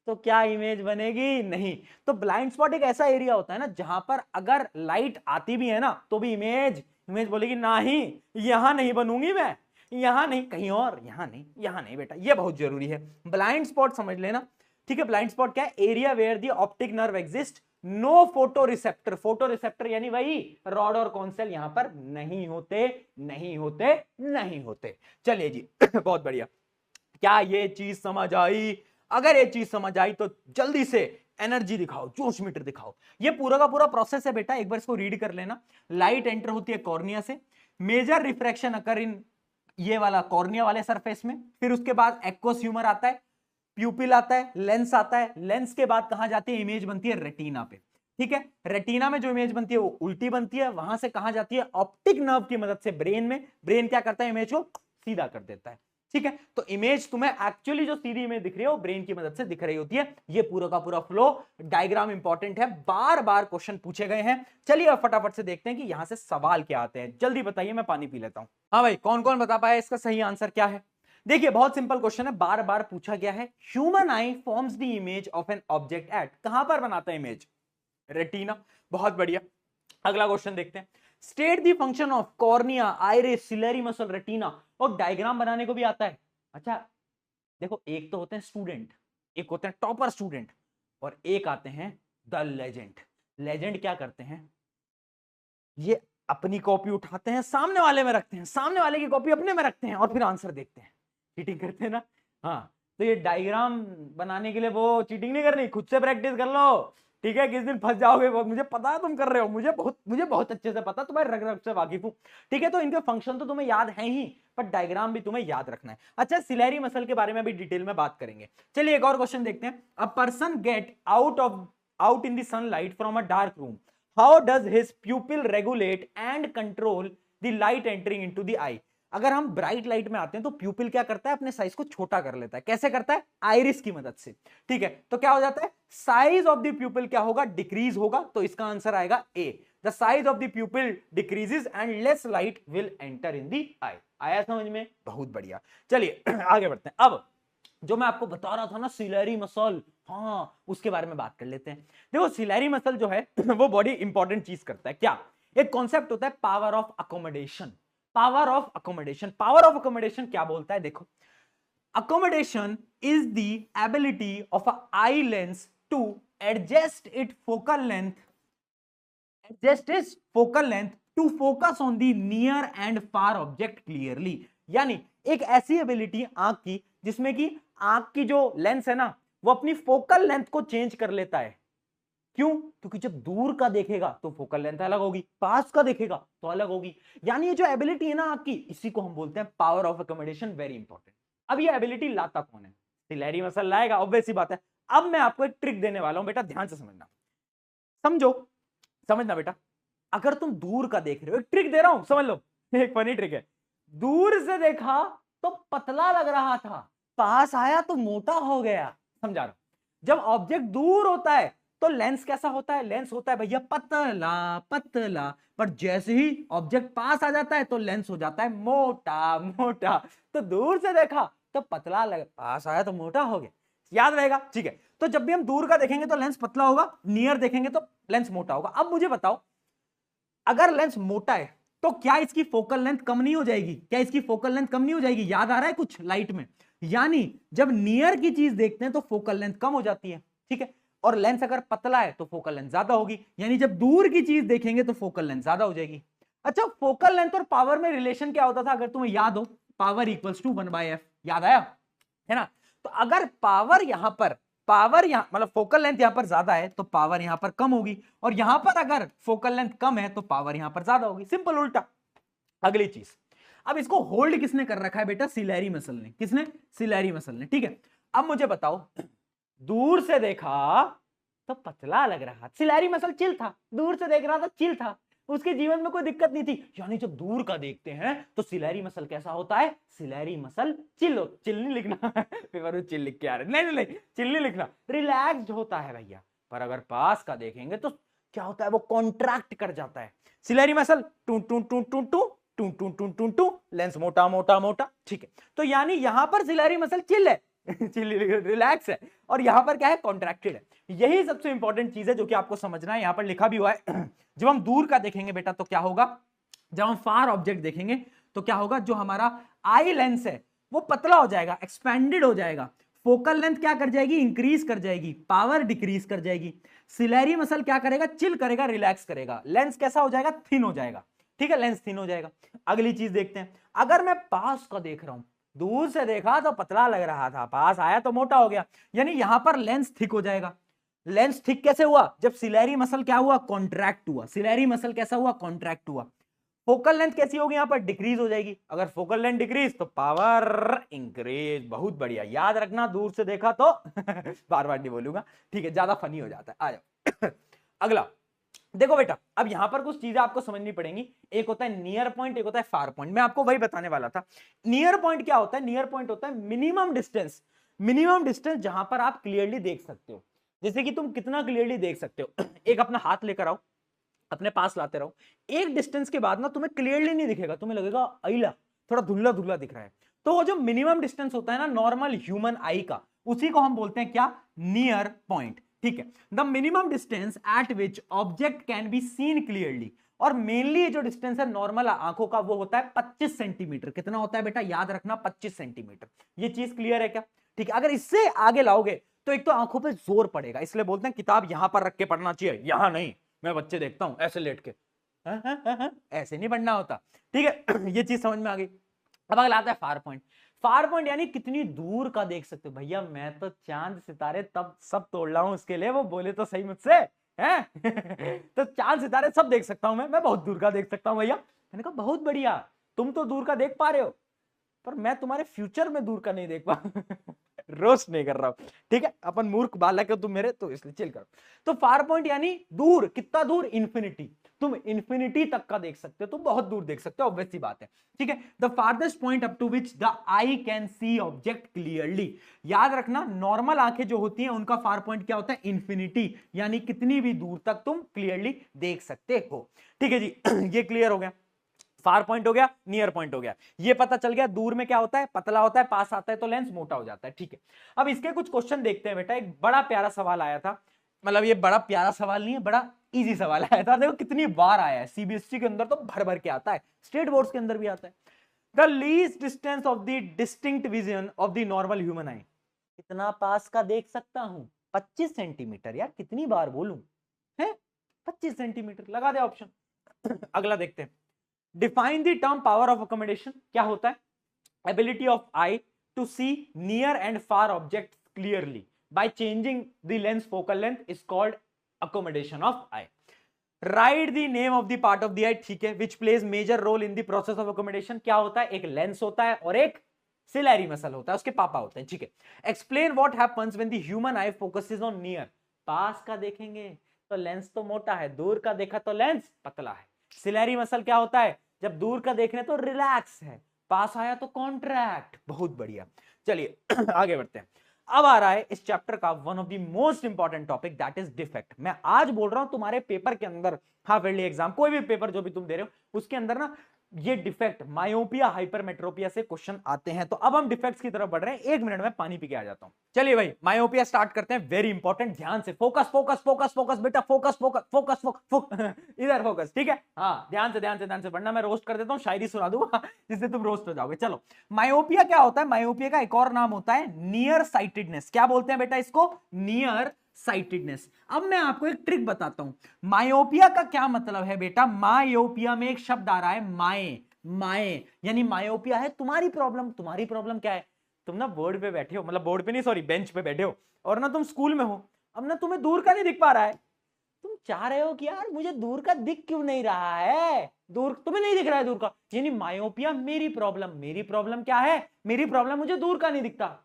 तो क्या इमेज बनेगी, नहीं। तो ब्लाइंड स्पॉट एक ऐसा एरिया होता है ना जहां पर अगर लाइट आती भी है ना तो भी इमेज बोलेगी नहीं, यहां नहीं बनूंगी मैं, यहां नहीं, कहीं और, यहां नहीं, यहां नहीं बेटा। ये बहुत जरूरी है, ब्लाइंड स्पॉट समझ लेना, ठीक है। ब्लाइंड स्पॉट क्या है, area where the optic nerve exist, no photoreceptor. Photoreceptor यानी वही रॉड और कॉन सेल यहां पर नहीं होते, नहीं होते, नहीं होते। चलिए जी बहुत बढ़िया। क्या ये चीज समझ आई, अगर ये चीज समझ आई तो जल्दी से एनर्जी दिखाओ, जोश मीटर दिखाओ। ये पूरा का पूरा प्रोसेस है बेटा, एक बार इसको रीड कर लेना। लाइट एंटर होती है कॉर्निया से, मेजर रिफ्रैक्शन अकर इन ये वाला कॉर्निया वाले सरफेस में, फिर उसके बाद एक्वस ह्यूमर आता है, प्यूपिल आता है, लेंस आता है, लेंस के बाद कहां जाती है, इमेज बनती है रेटिना पे, ठीक है। रेटिना में जो इमेज बनती है वो उल्टी बनती है, वहां से कहां जाती है, ऑप्टिक नर्व की मदद से ब्रेन में। ब्रेन क्या करता है, इमेज को सीधा कर देता है, ठीक है। तो इमेज तुम्हें एक्चुअली जो सीधी इमेज दिख रही है वो ब्रेन की मदद से दिख रही होती है। ये पूरा का पूरा फ्लो डायग्राम इंपॉर्टेंट है, बार बार क्वेश्चन पूछे गए हैं। चलिए अब फटाफट से देखते हैं कि यहां से सवाल क्या आते हैं। जल्दी बताइए, मैं पानी पी लेता हूं। हाँ भाई, कौन कौन बता पाया इसका सही आंसर क्या है। देखिए बहुत सिंपल क्वेश्चन है, बार बार पूछा गया है। Human I forms the image of an object at, कहां पर बनाता है इमेज, रेटिना। बहुत बढ़िया। अगला क्वेश्चन देखते हैं, state the function of cornea, iris, ciliary muscle, retina. और डायग्राम बनाने को भी आता है। अच्छा देखो, एक तो होते हैं स्टूडेंट, एक होते हैं टॉपर स्टूडेंट, और एक आते हैं द लेजेंड। लेजेंड क्या करते हैं, ये अपनी कॉपी उठाते हैं, सामने वाले में रखते हैं, सामने वाले की कॉपी अपने में रखते हैं और फिर आंसर देखते हैं। चीटिंग करते हैं ना, हाँ। तो ये डायग्राम बनाने के लिए वो चीटिंग नहीं करनी, खुद से प्रैक्टिस कर लो, ठीक है, किस दिन फंस जाओगे बहुत मुझे पता है, तुम कर रहे हो, मुझे बहुत अच्छे से पता, तुम्हारे रग रग से वाकिफ हूं। ठीक है, तो इनके फंक्शन तो तुम्हें याद है ही, पर डायग्राम भी तुम्हें याद रखना है। अच्छा, सिलेरी मसल के बारे में भी डिटेल में बात करेंगे। चलिए एक और क्वेश्चन देखते हैं। A person get out in the sunlight from a dark room, how does his pupil regulate and control the light entering into the eye. अगर हम ब्राइट लाइट में आते हैं तो प्यूपिल क्या करता है, अपने साइज को छोटा कर लेता है। कैसे करता है? आइरिस की मदद से। ठीक है, तो क्या हो जाता है, साइज ऑफ द प्यूपिल क्या होगा, डिक्रीज होगा। तो इसका आंसर आएगा A, the size of the pupil decreases and less light will enter in the eye. आया समझ में? बहुत बढ़िया। चलिए आगे बढ़ते हैं। अब जो मैं आपको बता रहा था ना सिलेरी मसल, हाँ उसके बारे में बात कर लेते हैं। देखो सिलेरी मसल जो है वो बॉडी इंपॉर्टेंट चीज करता है। क्या? एक कॉन्सेप्ट होता है power of accommodation. Power of accommodation, power of accommodation क्या बोलता है? देखो, accommodation is the ability of a eye lens to adjust it focal length, adjust its focal length to focus on the near and far object clearly. यानी एक ऐसी एबिलिटी आंख की जिसमें कि आंख की जो लेंस है ना वो अपनी फोकल लेंथ को चेंज कर लेता है। क्यों? क्योंकि जब दूर का देखेगा तो फोकल लेंथ अलग होगी, पास का देखेगा तो अलग होगी। यानी ये जो एबिलिटी है ना आपकी, इसी को हम बोलते हैं power of accommodation. Very important. अब ये एबिलिटी लाता कौन है? सिलेरी मसल लाएगा, ऑब्वियस सी बात है। अब मैं आपको एक ट्रिक देने वाला हूं बेटा, ध्यान से समझना। समझना बेटा, अगर तुम दूर का देख रहे हो, एक ट्रिक दे रहा हूं समझ लो, एक फनी ट्रिक है। दूर से देखा तो पतला लग रहा था, पास आया तो मोटा हो गया। समझा रहा हूं? जब ऑब्जेक्ट दूर होता है तो लेंस कैसा होता है? लेंस होता है भैया पतला पतला, पर जैसे ही ऑब्जेक्ट पास आ जाता है तो लेंस हो जाता है मोटा मोटा। तो दूर से देखा तो पतला लगा, पास आया तो मोटा हो गया। याद रहेगा? ठीक है, तो जब भी हम दूर का देखेंगे तो लेंस पतला होगा, नियर देखेंगे तो लेंस मोटा होगा। अब मुझे बताओ, अगर लेंस मोटा है तो क्या इसकी फोकल लेंथ कम नहीं हो जाएगी? क्या इसकी फोकल लेंथ कम नहीं हो जाएगी? याद आ रहा है कुछ लाइट में? यानी जब नियर की चीज देखते हैं तो फोकल लेंथ कम हो जाती है। ठीक है, और लेंस अगर पतला है तो फोकल लेंथ ज्यादा होगी। यानी जब दूर की चीज देखेंगे तो फोकल लेंथ ज्यादा हो जाएगी। अच्छा, फोकल लेंथ और पावर में रिलेशन क्या होता था? अगर तुम्हें याद हो, पावर इक्वल्स टू 1/f। याद आया है ना? तो अगर पावर यहां मतलब फोकल लेंथ यहां पर ज्यादा है तो पावर यहां पर कम होगी, और यहां पर अगर फोकल लेंथ कम है तो पावर यहां पर ज्यादा होगी। सिंपल उल्टा। अगली चीज, अब इसको होल्ड किसने कर रखा है बेटा? सिलेरी मसल ने। किसने? सिलेरी मसल ने। ठीक है, अब मुझे बताओ, दूर से देखा तो पतला लग रहा, सिलेरी मसल चिल था, दूर से देख रहा था चिल था, उसके जीवन में कोई दिक्कत नहीं थी। यानी जब दूर का देखते हैं तो सिलेरी मसल कैसा होता है? सिलेरी मसल चिल नहीं लिखना पेपर में चिल लिख के आ रहे, नहीं चिल नहीं लिखना, रिलैक्स्ड होता है भैया। पर अगर पास का देखेंगे तो क्या होता है? वो कॉन्ट्रैक्ट कर जाता है। सिलेरी मसल टू टू टू टू टू टू टू टू टू टू, लेंस मोटा मोटा मोटा। ठीक है, तो यानी यहां पर सिलेरी मसल चिल है रिलैक्स है, और यहां पर क्या है? कॉन्ट्रैक्टेड है। यही सबसे इंपॉर्टेंट चीज है जो कि आपको समझना है। यहां पर लिखा भी हुआ है जब हम दूर का देखेंगे बेटा तो क्या होगा, जब हम फार ऑब्जेक्ट देखेंगे तो क्या होगा, जो हमारा आई लेंस है वो पतला हो जाएगा, एक्सपेंडेड हो जाएगा। फोकल लेंथ क्या कर जाएगी? इंक्रीज कर जाएगी, पावर डिक्रीज कर जाएगी। सिलेरी मसल क्या करेगा? चिल करेगा, रिलैक्स करेगा। लेंस कैसा हो जाएगा? थिन हो जाएगा। ठीक है, लेंस थिन हो जाएगा। अगली चीज देखते हैं, अगर मैं पास का देख रहा हूं, दूर से देखा तो पतला लग रहा था, पास आया तो मोटा हो गया। यानी यहां पर लेंस थिक हो जाएगा। लेंस थिक कैसे हुआ? जब सिलेरी मसल क्या हुआ? कॉन्ट्रैक्ट हुआ। सिलेरी मसल कैसा हुआ? कॉन्ट्रैक्ट हुआ। फोकल लेंथ कैसी होगी? यहां पर डिक्रीज हो जाएगी। अगर फोकल लेंथ डिक्रीज तो पावर इंक्रीज। बहुत बढ़िया, याद रखना, दूर से देखा तो बार बार नहीं बोलूंगा, ठीक है, ज्यादा फनी हो जाता है। आ जाओ अगला देखो बेटा, अब यहां पर कुछ चीजें आपको समझनी पड़ेंगी। एक होता है नियर पॉइंट, एक होता है फार पॉइंट। मैं आपको वही बताने वाला था। नियर पॉइंट क्या होता है? नियर पॉइंट होता है मिनिमम डिस्टेंस। मिनिमम डिस्टेंस जहां पर आप क्लियरली देख सकते हो। जैसे कि तुम कितना क्लियरली देख सकते हो, एक अपना हाथ लेकर आओ, अपने पास लाते रहो, एक डिस्टेंस के बाद ना तुम्हें क्लियरली नहीं दिखेगा, तुम्हें लगेगा अइला थोड़ा धुंधला धुंधला दिख रहा है। तो वो जो मिनिमम डिस्टेंस होता है ना नॉर्मल ह्यूमन आई का, उसी को हम बोलते हैं क्या? Near point. ठीक है, the minimum distance eight which object can be seen clearly. और मेनली जो डिस्टेंस है नॉर्मल आंखों का वो होता है 25 सेंटीमीटर। कितना होता है बेटा? याद रखना, 25 सेंटीमीटर। ये चीज क्लियर है क्या? ठीक है, अगर इससे आगे लाओगे तो एक तो आंखों पे जोर पड़ेगा, इसलिए बोलते हैं किताब यहां पर रख के पढ़ना चाहिए, यहां नहीं। मैं बच्चे देखता हूं ऐसे लेट के, ऐसे नहीं पढ़ना होता। ठीक है ये चीज समझ में आ गई। अब अगला आता है फार पॉइंट। फार पॉइंट यानी कितनी दूर का देख सकते हो। भैया मैं तो चांद सितारे तब सब तोड़ रहा हूं उसके लिए, वो बोले तो सही मुझसे है तो चांद सितारे सब देख सकता हूं मैं बहुत दूर का देख सकता हूं भैया। मैंने कहा बहुत बढ़िया, तुम तो दूर का देख पा रहे हो, पर मैं तुम्हारे फ्यूचर में दूर का नहीं देख पा रोस्ट नहीं कर रहा हूं, ठीक है, अपन मूर्ख बालक है तुम मेरे, तो इसलिए चिल करो। तो फार पॉइंट यानी दूर, कितना दूर, इन्फिनिटी, तुम इन्फिनिटी तक का देख सकते हो, तुम बहुत दूर देख सकते हो, ऑब्वियस सी बात है, ठीक है। The farthest point up to which the eye can see object clearly, याद रखना नॉर्मल आंखें जो होती हैं उनका फार पॉइंट क्या होता है, इन्फिनिटी, यानी कितनी भी दूर तक तुम क्लियरली देख सकते हो, ठीक है जी ये क्लियर हो गया। फार पॉइंट हो गया, नियर पॉइंट हो गया, ये पता चल गया दूर में क्या होता है, पतला होता है, पास आता है तो लेंस मोटा हो जाता है, ठीक है। अब इसके कुछ क्वेश्चन देखते हैं बेटा। एक बड़ा प्यारा सवाल आया था, मतलब ये बड़ा प्यारा सवाल नहीं है, बड़ा इजी सवाल आया था, देखो कितनी बार आया है, सीबीएसई के अंदर तो भर भर के आता है, स्टेट बोर्ड्स के अंदर भी आता है। The least distance of the distinct vision of the normal human आई, कितना पास का देख सकता हूं, 25 सेंटीमीटर, यार कितनी बार बोलूं, है 25 सेंटीमीटर, लगा दे ऑप्शन अगला देखते हैं। Define the term power of accommodation, क्या होता है, ability of eye to see near and far object clearly by changing the lens focal length is called accommodation of eye. Write the name of the part of the eye, ठीक है, which plays major role in the process of accommodation, क्या होता है, एक लेंस होता है और एक सिलेरी मसल होता है, उसके पापा होते हैं, ठीक है। Explain what happens when the human eye focuses on near, पास का देखेंगे तो लेंस तो मोटा है, दूर का देखा तो लेंस पतला है। सिलेरी मसल क्या होता है, जब दूर का देख रहे तो रिलैक्स है, पास आया तो कॉन्ट्रैक्ट, बहुत बढ़िया। चलिए आगे बढ़ते हैं। अब आ रहा है इस चैप्टर का one of the most important topic, that is defect. मैं आज बोल रहा हूं तुम्हारे पेपर के अंदर, हाफ ईयरली एग्जाम, कोई भी पेपर जो भी तुम दे रहे हो उसके अंदर ना ये डिफेक्ट, मायोपिया, हाइपरमेट्रोपिया से क्वेश्चन आते हैं। तो अब हम डिफेक्ट्स की तरफ बढ़ रहे हैं, एक मिनट में पानी पी के आ जाता हूं। चलिए भाई मायोपिया स्टार्ट करते हैं, वेरी इंपॉर्टेंट, ध्यान से फोकस फोकस फोकस फोकस बेटा, फोकस फोकस फोकस फोकस इधर फोकस, ठीक है, हाँ ध्यान से ध्यान से ध्यान से पढ़ना, मैं रोस्ट कर देता हूँ, शायरी सुना दूंगा जिससे तुम रोस्ट हो जाओगे। चलो, मायोपिया क्या होता है, मायोपिया का एक और नाम होता है नियर साइटेडनेस, क्या बोलते हैं बेटा इसको, नियर साइटेडनेस। अब मैं आपको एक ट्रिक बताता हूं, मायोपिया का क्या मतलब है बेटा, मायोपिया में एक शब्द आ रहा है माए, माए यानी मायोपिया है तुम्हारी प्रॉब्लम। तुम्हारी प्रॉब्लम क्या है, तुम ना बोर्ड पे बैठे हो, मतलब बोर्ड पे नहीं सॉरी बेंच पे बैठे हो, और ना तुम स्कूल में हो, अब ना तुम्हें दूर का नहीं दिख पा रहा है, तुम चाह रहे हो कि यार मुझे दूर का दिख क्यों नहीं रहा है, दूर तुम्हें नहीं दिख रहा है दूर का, यानी मायोपिया मेरी प्रॉब्लम। मेरी प्रॉब्लम क्या है, मेरी प्रॉब्लम मुझे दूर का नहीं दिखता।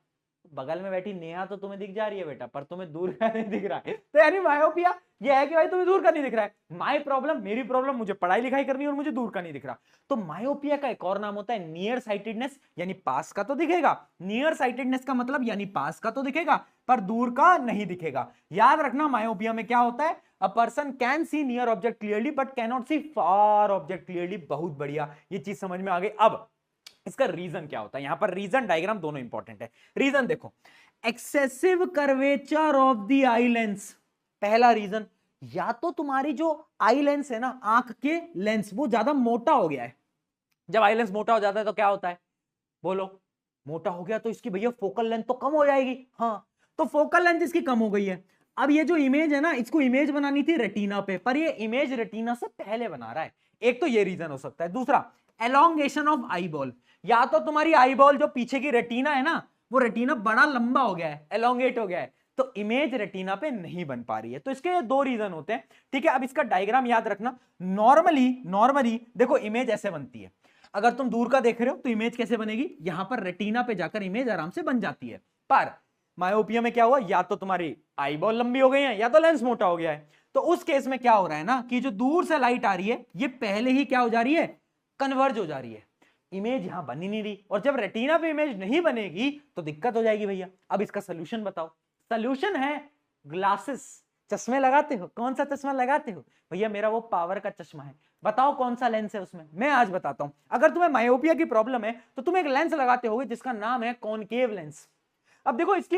बगल में बैठी नेहा तो तुम्हें दिख जा रही है बेटा, पर तुम्हें दूर का नहीं दिख रहा है, तो यानी मायोपिया ये है कि भाई तुम्हें दूर का नहीं दिख रहा है। माय प्रॉब्लम, मेरी प्रॉब्लम, मुझे पढ़ाई लिखाई करनी है और मुझे दूर का नहीं दिख रहा। तो मायोपिया का एक और नाम होता है नियर साइटेडनेस, यानी पास का तो दिखेगा, नियर साइटेडनेस का मतलब यानी पास का तो दिखेगा पर दूर का नहीं दिखेगा। याद रखना मायोपिया में क्या होता है, a person can see near object clearly but can not see far object clearly. बहुत बढ़िया, ये चीज समझ में आ गई। अब इसका रीजन क्या होता है, यहां पर रीजन डायग्राम दोनों इंपॉर्टेंट है। रीजन देखो, excessive curvature of the eye lens. पहला रीजन, या तो तुम्हारी जो आई लेंस है ना, आंख के लेंस, वो ज्यादा मोटा हो गया है। जब आई लेंस मोटा हो जाता है तो क्या होता है, बोलो, मोटा हो गया तो इसकी भैया फोकल लेंथ तो कम हो जाएगी, हाँ, तो फोकल लेंथ इसकी कम हो गई है। अब ये जो इमेज है ना, इसको इमेज बनानी थी रेटिना पे, पर ये इमेज रेटिना से पहले बना रहा है। एक तो ये रीजन हो सकता है। दूसरा, एलोंगेशन ऑफ आई बॉल, या तो तुम्हारी आई बॉल जो पीछे की रेटिना है ना, वो रेटिना बड़ा लंबा हो गया है, एलोंगेट हो गया है, तो इमेज रेटिना पे नहीं बन पा रही है। तो इसके दो रीजन होते हैं, ठीक है। अब इसका डायग्राम याद रखना, नॉर्मली देखो इमेज ऐसे बनती है, अगर तुम दूर का देख रहे हो तो इमेज कैसे बनेगी, यहां पर रेटिना पे जाकर इमेज आराम से बन जाती है। पर मायोपिया में क्या हुआ, या तो तुम्हारी आई बॉल लंबी हो गई है या तो लेंस मोटा हो गया है। तो उस केस में क्या हो रहा है ना, कि जो दूर से लाइट आ रही है ये पहले ही क्या हो जा रही है, कन्वर्ज हो जा रही है, इमेज यहां बन ही नहीं रही। और जब रेटिना पे इमेज नहीं बनेगी तो दिक्कत हो जाएगी भैया। अब इसका सोल्यूशन बताओ। सोल्यूशन है ग्लासेस, चश्मे लगाते हो, कौन सा चश्मा लगाते हो भैया, मेरा वो पावर का चश्मा है। बताओ कौन सा लेंस है उसमें, मैं आज बताता हूं। अगर तुम्हें मायोपिया की प्रॉब्लम है तो तुम एक लेंस लगाते होगे जिसका नाम है कॉनकेव लेंस। अब देखो इसकी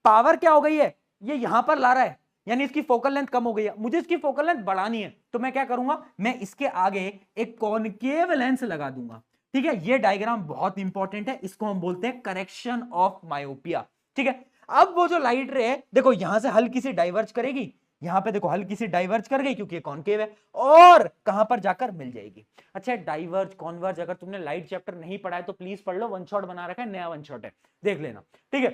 पावर क्या हो गई है, ये यहां पर ला रहा है, यानी इसकी फोकल लेंथ कम हो गई है। मुझे इसकी फोकल लेंथ बढ़ानी है, तो मैं क्या करूंगा, मैं इसके आगे एक कॉनकेव लेंस लगा दूंगा, ठीक है। ये डायग्राम बहुत इंपॉर्टेंट है, इसको हम बोलते हैं करेक्शन ऑफ मायोपिया, ठीक है। अब वो जो लाइट रे है देखो यहां से हल्की सी डाइवर्ज करेगी, यहां पे देखो हल्की सी डाइवर्ज कर गई क्योंकि ये कॉनकेव है, और कहां पर जाकर मिल जाएगी। अच्छा, डाइवर्ज कॉन्वर्ज अगर तुमने लाइट चैप्टर नहीं पढ़ा है तो प्लीज पढ़ लो, वन शॉट बना रखा है, नया वन शॉट है, देख लेना, ठीक है।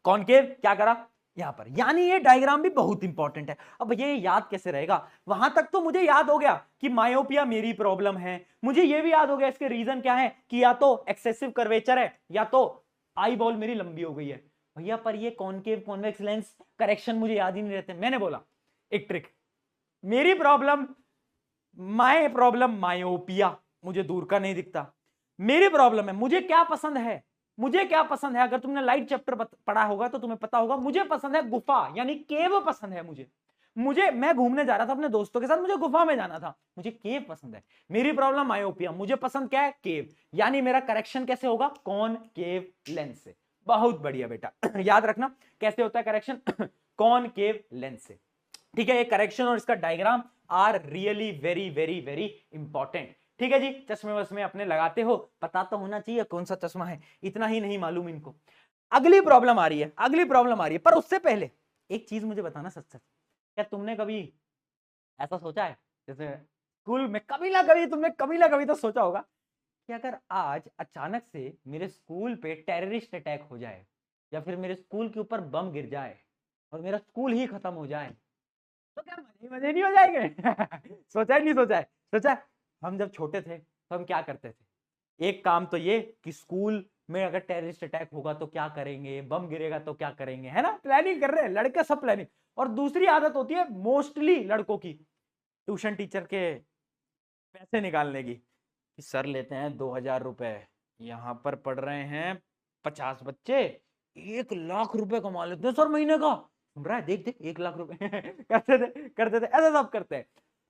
कॉनकेव क्या करा यहां पर, यानी ये डायग्राम भी बहुत इंपॉर्टेंट है। अब ये याद कैसे रहेगा, वहां तक तो मुझे याद हो गया कि मायोपिया मेरी प्रॉब्लम है, मुझे ये भी याद हो गया इसके रीजन क्या है कि या तो एक्सेसिव कर्वेचर है या तो आई बॉल मेरी लंबी हो गई है। भैया पर ये कॉनकेव कॉन्वेक्स लेंस करेक्शन मुझे याद ही नहीं रहते। मैंने बोला एक ट्रिक, मेरी प्रॉब्लम मायोपिया, मुझे दूर का नहीं दिखता, मेरी प्रॉब्लम है मुझे क्या पसंद है, मुझे क्या पसंद है। अगर तुमने लाइट चैप्टर पढ़ा होगा तो तुम्हें पता होगा, मुझे पसंद है गुफा यानी केव पसंद है मुझे मैं घूमने जा रहा था अपने दोस्तों के साथ, मुझे गुफा में जाना था, मुझे केव पसंद है। मेरी प्रॉब्लम मायोपिया, मुझे पसंद क्या है केव, यानी मेरा करेक्शन कैसे होगा कॉन केव लेंस से। बहुत बढ़िया बेटा याद रखना कैसे होता है करेक्शन कॉन केव लेंस से, ठीक है। ये करेक्शन और इसका diagram are really very very very important, ठीक है जी। चश्मे वश्मे अपने लगाते हो, पता तो होना चाहिए कौन सा चश्मा है, इतना ही नहीं मालूम इनको। अगली प्रॉब्लम आ रही है, पर उससे पहले एक चीज मुझे बताना सच सच, क्या तुमने कभी ऐसा सोचा है, जैसे स्कूल में कभी ना कभी तो सोचा होगा कि अगर आज अचानक से मेरे स्कूल पे टेररिस्ट अटैक हो जाए या फिर मेरे स्कूल के ऊपर बम गिर जाए और मेरा स्कूल ही खत्म हो जाए तो क्या मजे नहीं हो जाएंगे सोचा है नहीं सोचा है, सोचा है। हम जब छोटे थे तो हम क्या करते थे, एक काम तो ये कि स्कूल में अगर टेररिस्ट अटैक होगा तो क्या करेंगे, बम गिरेगा तो क्या करेंगे, है ना, प्लानिंग कर रहे हैं लड़के सब प्लानिंग। और दूसरी आदत होती है मोस्टली लड़कों की, ट्यूशन टीचर के पैसे निकालने की, कि सर लेते हैं 2,000 रुपए, यहां पर पढ़ रहे हैं 50 बच्चे, 1 लाख रुपए कमा लेते हैं सर महीने का, सुन रहा है, देख देख 1 लाख रुपए करते थे ऐसा सब करते हैं,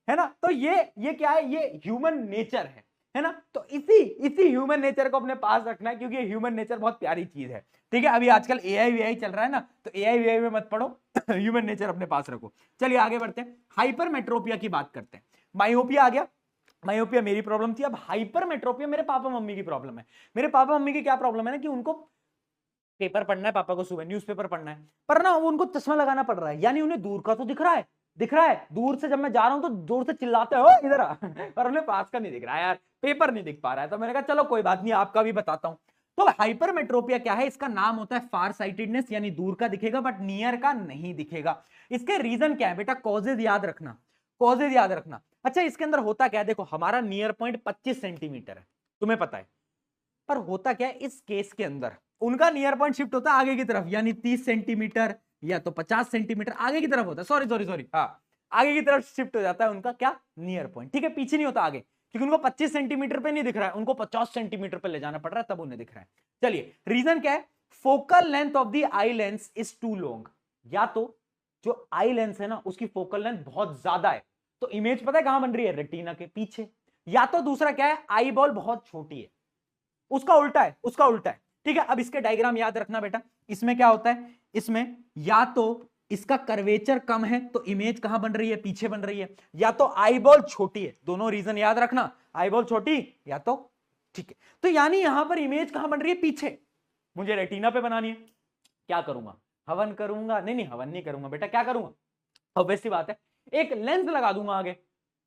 है ना। तो ये क्या है, ये ह्यूमन नेचर है ना। तो इसी ह्यूमन नेचर को अपने पास रखना है क्योंकि ह्यूमन नेचर बहुत प्यारी चीज है, ठीक है। अभी आजकल एआई वीआई चल रहा है ना, तो एआई वीआई में मत पढ़ो ह्यूमन नेचर अपने पास रखो। चलिए आगे बढ़ते हैं, हाइपरमेट्रोपिया की बात करते हैं। मायोपिया आ गया, मायोपिया मेरी प्रॉब्लम थी, अब हाइपरमेट्रोपिया मेरे पापा मम्मी की प्रॉब्लम है। मेरे पापा मम्मी की क्या प्रॉब्लम है ना कि उनको पेपर पढ़ना है, पापा को सुबह न्यूज़पेपर पढ़ना है, पर ना उनको चश्मा लगाना पड़ रहा है, यानी उन्हें दूर का तो दिख रहा है दूर से, जब मैं जा रहा हूं तो दूर से चिल्लाते हो इधर आ पर उन्हें पास का नहीं दिख रहा है यार, पेपर नहीं दिख पा रहा है। तो मैंने कहा चलो कोई बात नहीं, आपका भी बताता हूं। तो हाइपरमेट्रोपिया क्या है, इसका नाम होता है फार साइटेडनेस, यानी दूर का दिखेगा बट नियर का नहीं दिखेगा। इसके रीजन क्या है बेटा, कॉजेज याद रखना, कॉजेज याद रखना। अच्छा इसके अंदर होता क्या है, देखो हमारा नियर पॉइंट 25 सेंटीमीटर है, तुम्हें पता है, पर होता क्या है इस केस के अंदर उनका नियर पॉइंट शिफ्ट होता है आगे की तरफ, यानी 30 सेंटीमीटर या तो 50 सेंटीमीटर आगे की तरफ होता है, सॉरी हाँ, आगे की तरफ शिफ्ट हो जाता है उनका क्या नियर पॉइंट, ठीक है, पीछे नहीं होता आगे, क्योंकि उनको 25 सेंटीमीटर पे नहीं दिख रहा है, उनको 50 सेंटीमीटर पे ले जाना पड़ रहा है, तब उन्हें दिख रहा है। चलिए रीजन क्या है, focal length of the eye lens is too long, या तो जो आई लेंस है ना उसकी फोकल लेंथ बहुत ज्यादा है, तो इमेज पता है कहां बन रही है, रेटिना के पीछे, या तो दूसरा क्या है, आई बॉल बहुत छोटी है, उसका उल्टा है, ठीक है। अब इसके डायग्राम याद रखना बेटा, इसमें क्या होता है, इसमें या तो इसका कर्वेचर कम है तो इमेज कहां बन रही है, पीछे बन रही है, या तो आईबॉल छोटी है, दोनों रीजन याद रखना, आईबॉल छोटी या तो, ठीक है। तो यानी यहां पर इमेज कहां बन रही है, पीछे, मुझे रेटिना पे बनानी है, क्या करूंगा, हवन करूंगा, नहीं हवन नहीं करूंगा बेटा, क्या करूंगा, ऑब्वियस सी बात है, एक लेंस लगा दूंगा आगे।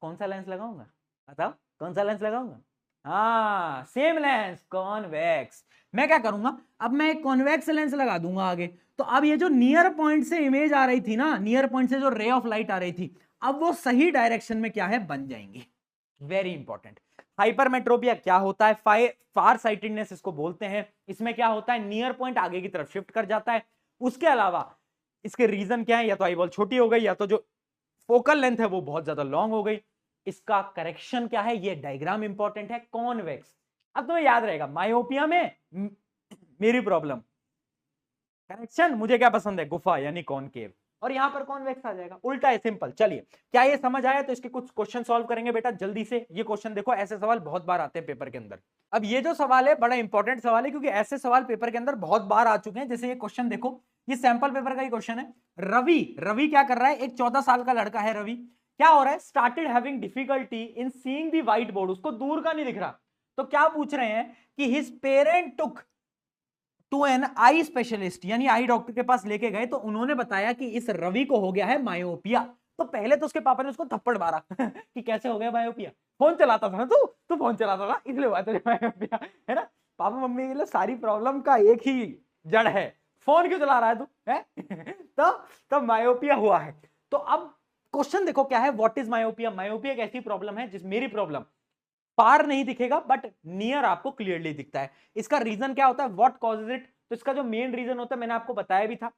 कौन सा लेंस लगाऊंगा बताओ, कौन सा लेंस लगाऊंगा, हाँ सेम लेंस कॉन्वेक्स। मैं क्या करूंगा, अब मैं एक कॉन्वेक्स लेंस लगा दूंगा आगे, तो अब ये जो नियर पॉइंट से इमेज आ रही थी ना, नियर पॉइंट से जो रे ऑफ लाइट आ रही थी, अब वो सही डायरेक्शन में क्या है, बन जाएंगे। Very important. हाइपरमेट्रोपिया क्या होता है, फार साइटेडनेस इसको बोलते हैं। इसमें क्या होता है, नियर पॉइंट आगे की तरफ शिफ्ट कर जाता है। उसके अलावा इसके रीजन क्या है, या तो आईबॉल छोटी हो गई, या तो जो फोकल लेंथ है वो बहुत ज्यादा लॉन्ग हो गई। इसका करेक्शन क्या है, ये डायग्राम इंपॉर्टेंट है, कॉन्वेक्स। अब तुम्हें याद रहेगा मायोपिया में मेरी प्रॉब्लम, करेक्शन मुझे क्या पसंद है, गुफा यानी कॉनकेव, और यहां पर कॉन्वेक्स आ जाएगा, उल्टा है, सिंपल। चलिए क्या ये समझ आया, तो इसके कुछ क्वेश्चन सॉल्व करेंगे बेटा जल्दी से। ये क्वेश्चन देखो, ऐसे सवाल बहुत बार आते हैं पेपर के अंदर। अब ये जो सवाल है बड़ा इंपॉर्टेंट सवाल है, क्योंकि ऐसे सवाल पेपर के अंदर बहुत बार आ चुके हैं। जैसे ये क्वेश्चन देखो, ये सैंपल पेपर का ही क्वेश्चन है। रवि क्या कर रहा है, एक 14 साल का लड़का है रवि, क्या हो रहा है, started having difficulty in seeing the white board, उसको दूर का नहीं दिख रहा। तो क्या पूछ रहे हैं कि his parent to an eye specialist, यानी आई डॉक्टर के पास लेके गए, तो उन्होंने बताया कि इस रवि को हो गया है मायोपिया। तो पहले तो उसके पापा ने उसको थप्पड़ मारा कि कैसे हो गया मायोपिया, फोन चलाता था ना तू फोन चलाता था इसलिए हुआ तुझे मायोपिया, है ना। पापा मम्मी के लिए सारी प्रॉब्लम का एक ही जड़ है, फोन क्यों चला रहा है तू, है तो मायोपिया हुआ है। तो अब क्वेश्चन देखो क्या है, व्हाट इज मायोपिया। मायोपिया एक ऐसी प्रॉब्लम है जिस मेरी प्रॉब्लम पार नहीं दिखेगा बट नियर आपको क्लियरली दिखता है। इसका रीजन क्या होता है, व्हाट कॉजेज इट। तो इसका जो मेन रीजन होता है मैंने आपको बताया भी था,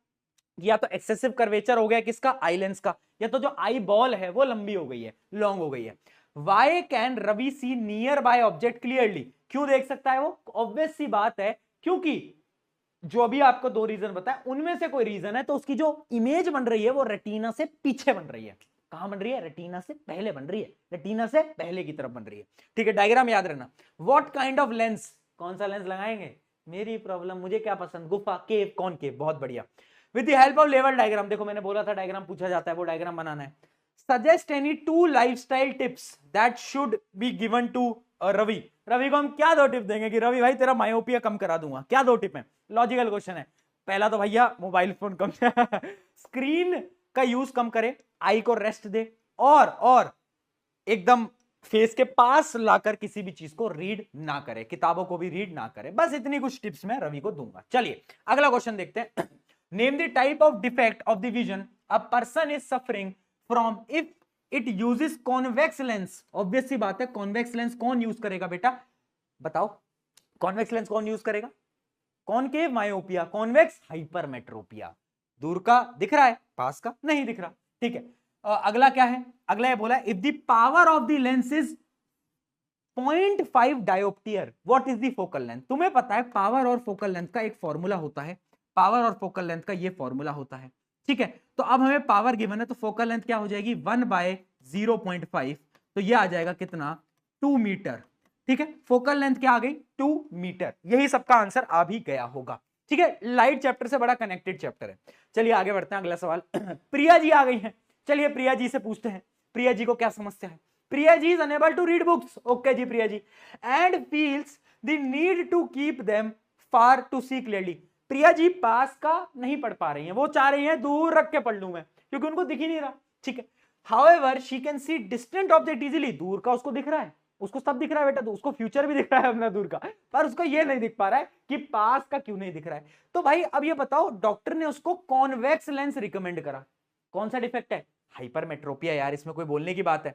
या तो एक्सेसिव कर्वेचर हो गया किसका, आई लेंस का, या तो जो आई बॉल है वो लंबी हो गई है, लॉन्ग हो गई है। Why can Ravi see nearby object clearly, क्यों देख सकता है वो, ऑब्वियस सी बात है क्योंकि जो अभी आपको दो रीजन बताया उनमें से कोई रीजन है तो उसकी जो इमेज बन रही है वो रेटिना से पीछे बन रही है। कहां बन रही है, रेटिना से पहले बन रही है, रेटिना से पहले की तरफ बन रही है। ठीक है, डायग्राम याद रखना। व्हाट काइंड ऑफ लेंस, कौन सा लेंस लगाएंगे, मेरी प्रॉब्लम, मुझे क्या पसंद, गुफा, केव, कॉनकेव, बहुत बढ़िया। With the help of level diagram, देखो मैंने बोला था डायग्राम पूछा जाता है, वो डायग्राम बनाना है। Suggest any 2 lifestyle tips that should be given to Ravi. Ravi को हम क्या 2 टिप देंगे कि रवि भाई तेरा मायोपिया कम करा दूंगा, क्या 2 टिप है। लॉजिकल क्वेश्चन है। पहला तो भैया मोबाइल फोन कम स्क्रीन का यूज कम करे, आई को रेस्ट दे, और एकदम फेस के पास लाकर किसी भी चीज को रीड ना करे, किताबों को भी रीड ना करे। बस इतनी कुछ टिप्स मैं रवि को दूंगा। चलिए अगला क्वेश्चन देखते हैं। Name the type of defect of the vision a person is suffering from if it uses convex lens. Obvious सी बात है, कॉन्वेक्स लेंस कौन यूज करेगा बेटा, बताओ कॉन्वेक्स लेंस कौन यूज करेगा। Concave myopia, convex hypermetropia. दूर का दिख रहा है, पास का नहीं दिख रहा। ठीक है, अगला क्या है, अगला ये बोला if the power of the lens is 0.5 dioptre what is the focal length. तुम्हें पता है पावर और फोकल लेंथ का एक फॉर्मूला होता है, पावर और फोकल लेंथ का ये फॉर्मूला होता है। ठीक है, तो अब हमें पावर गिवन है तो फोकल लेंथ क्या हो जाएगी 1/0.5, तो ये आ जाएगा कितना 2 मीटर। ठीक है, फोकल लेंथ क्या आ गई 2 मीटर। यही सबका आंसर आ भी गया होगा। ठीक है, लाइट चैप्टर से बड़ा कनेक्टेड चैप्टर है। चलिए आगे बढ़ते हैं, अगला सवाल प्रिया जी आ गई हैं, चलिए प्रिया जी से पूछते हैं प्रिया जी को क्या समस्या है। Priya ji is unable to read books, okay ji Priya ji, and feels the need to keep them far to see clearly. Priya ji पास का नहीं पढ़ पा रही हैं, वो चाह रही हैं दूर रख के पढ़ लूं मैं क्योंकि उनको दिख ही नहीं रहा। ठीक है, however she can see distant object easily, दूर का उसको दिख रहा है, उसको सब दिख रहा है बेटा, तो उसको फ्यूचर भी दिख रहा है अपना दूर का, पर उसको ये नहीं दिख पा रहा है कि पास का क्यों नहीं दिख रहा है। तो भाई अब ये बताओ डॉक्टर ने उसको कॉन्वेक्स लेंस रिकमेंड करा, कौन सा डिफेक्ट है, हाइपरमेट्रोपिया यार, इसमें कोई बोलने की बात है।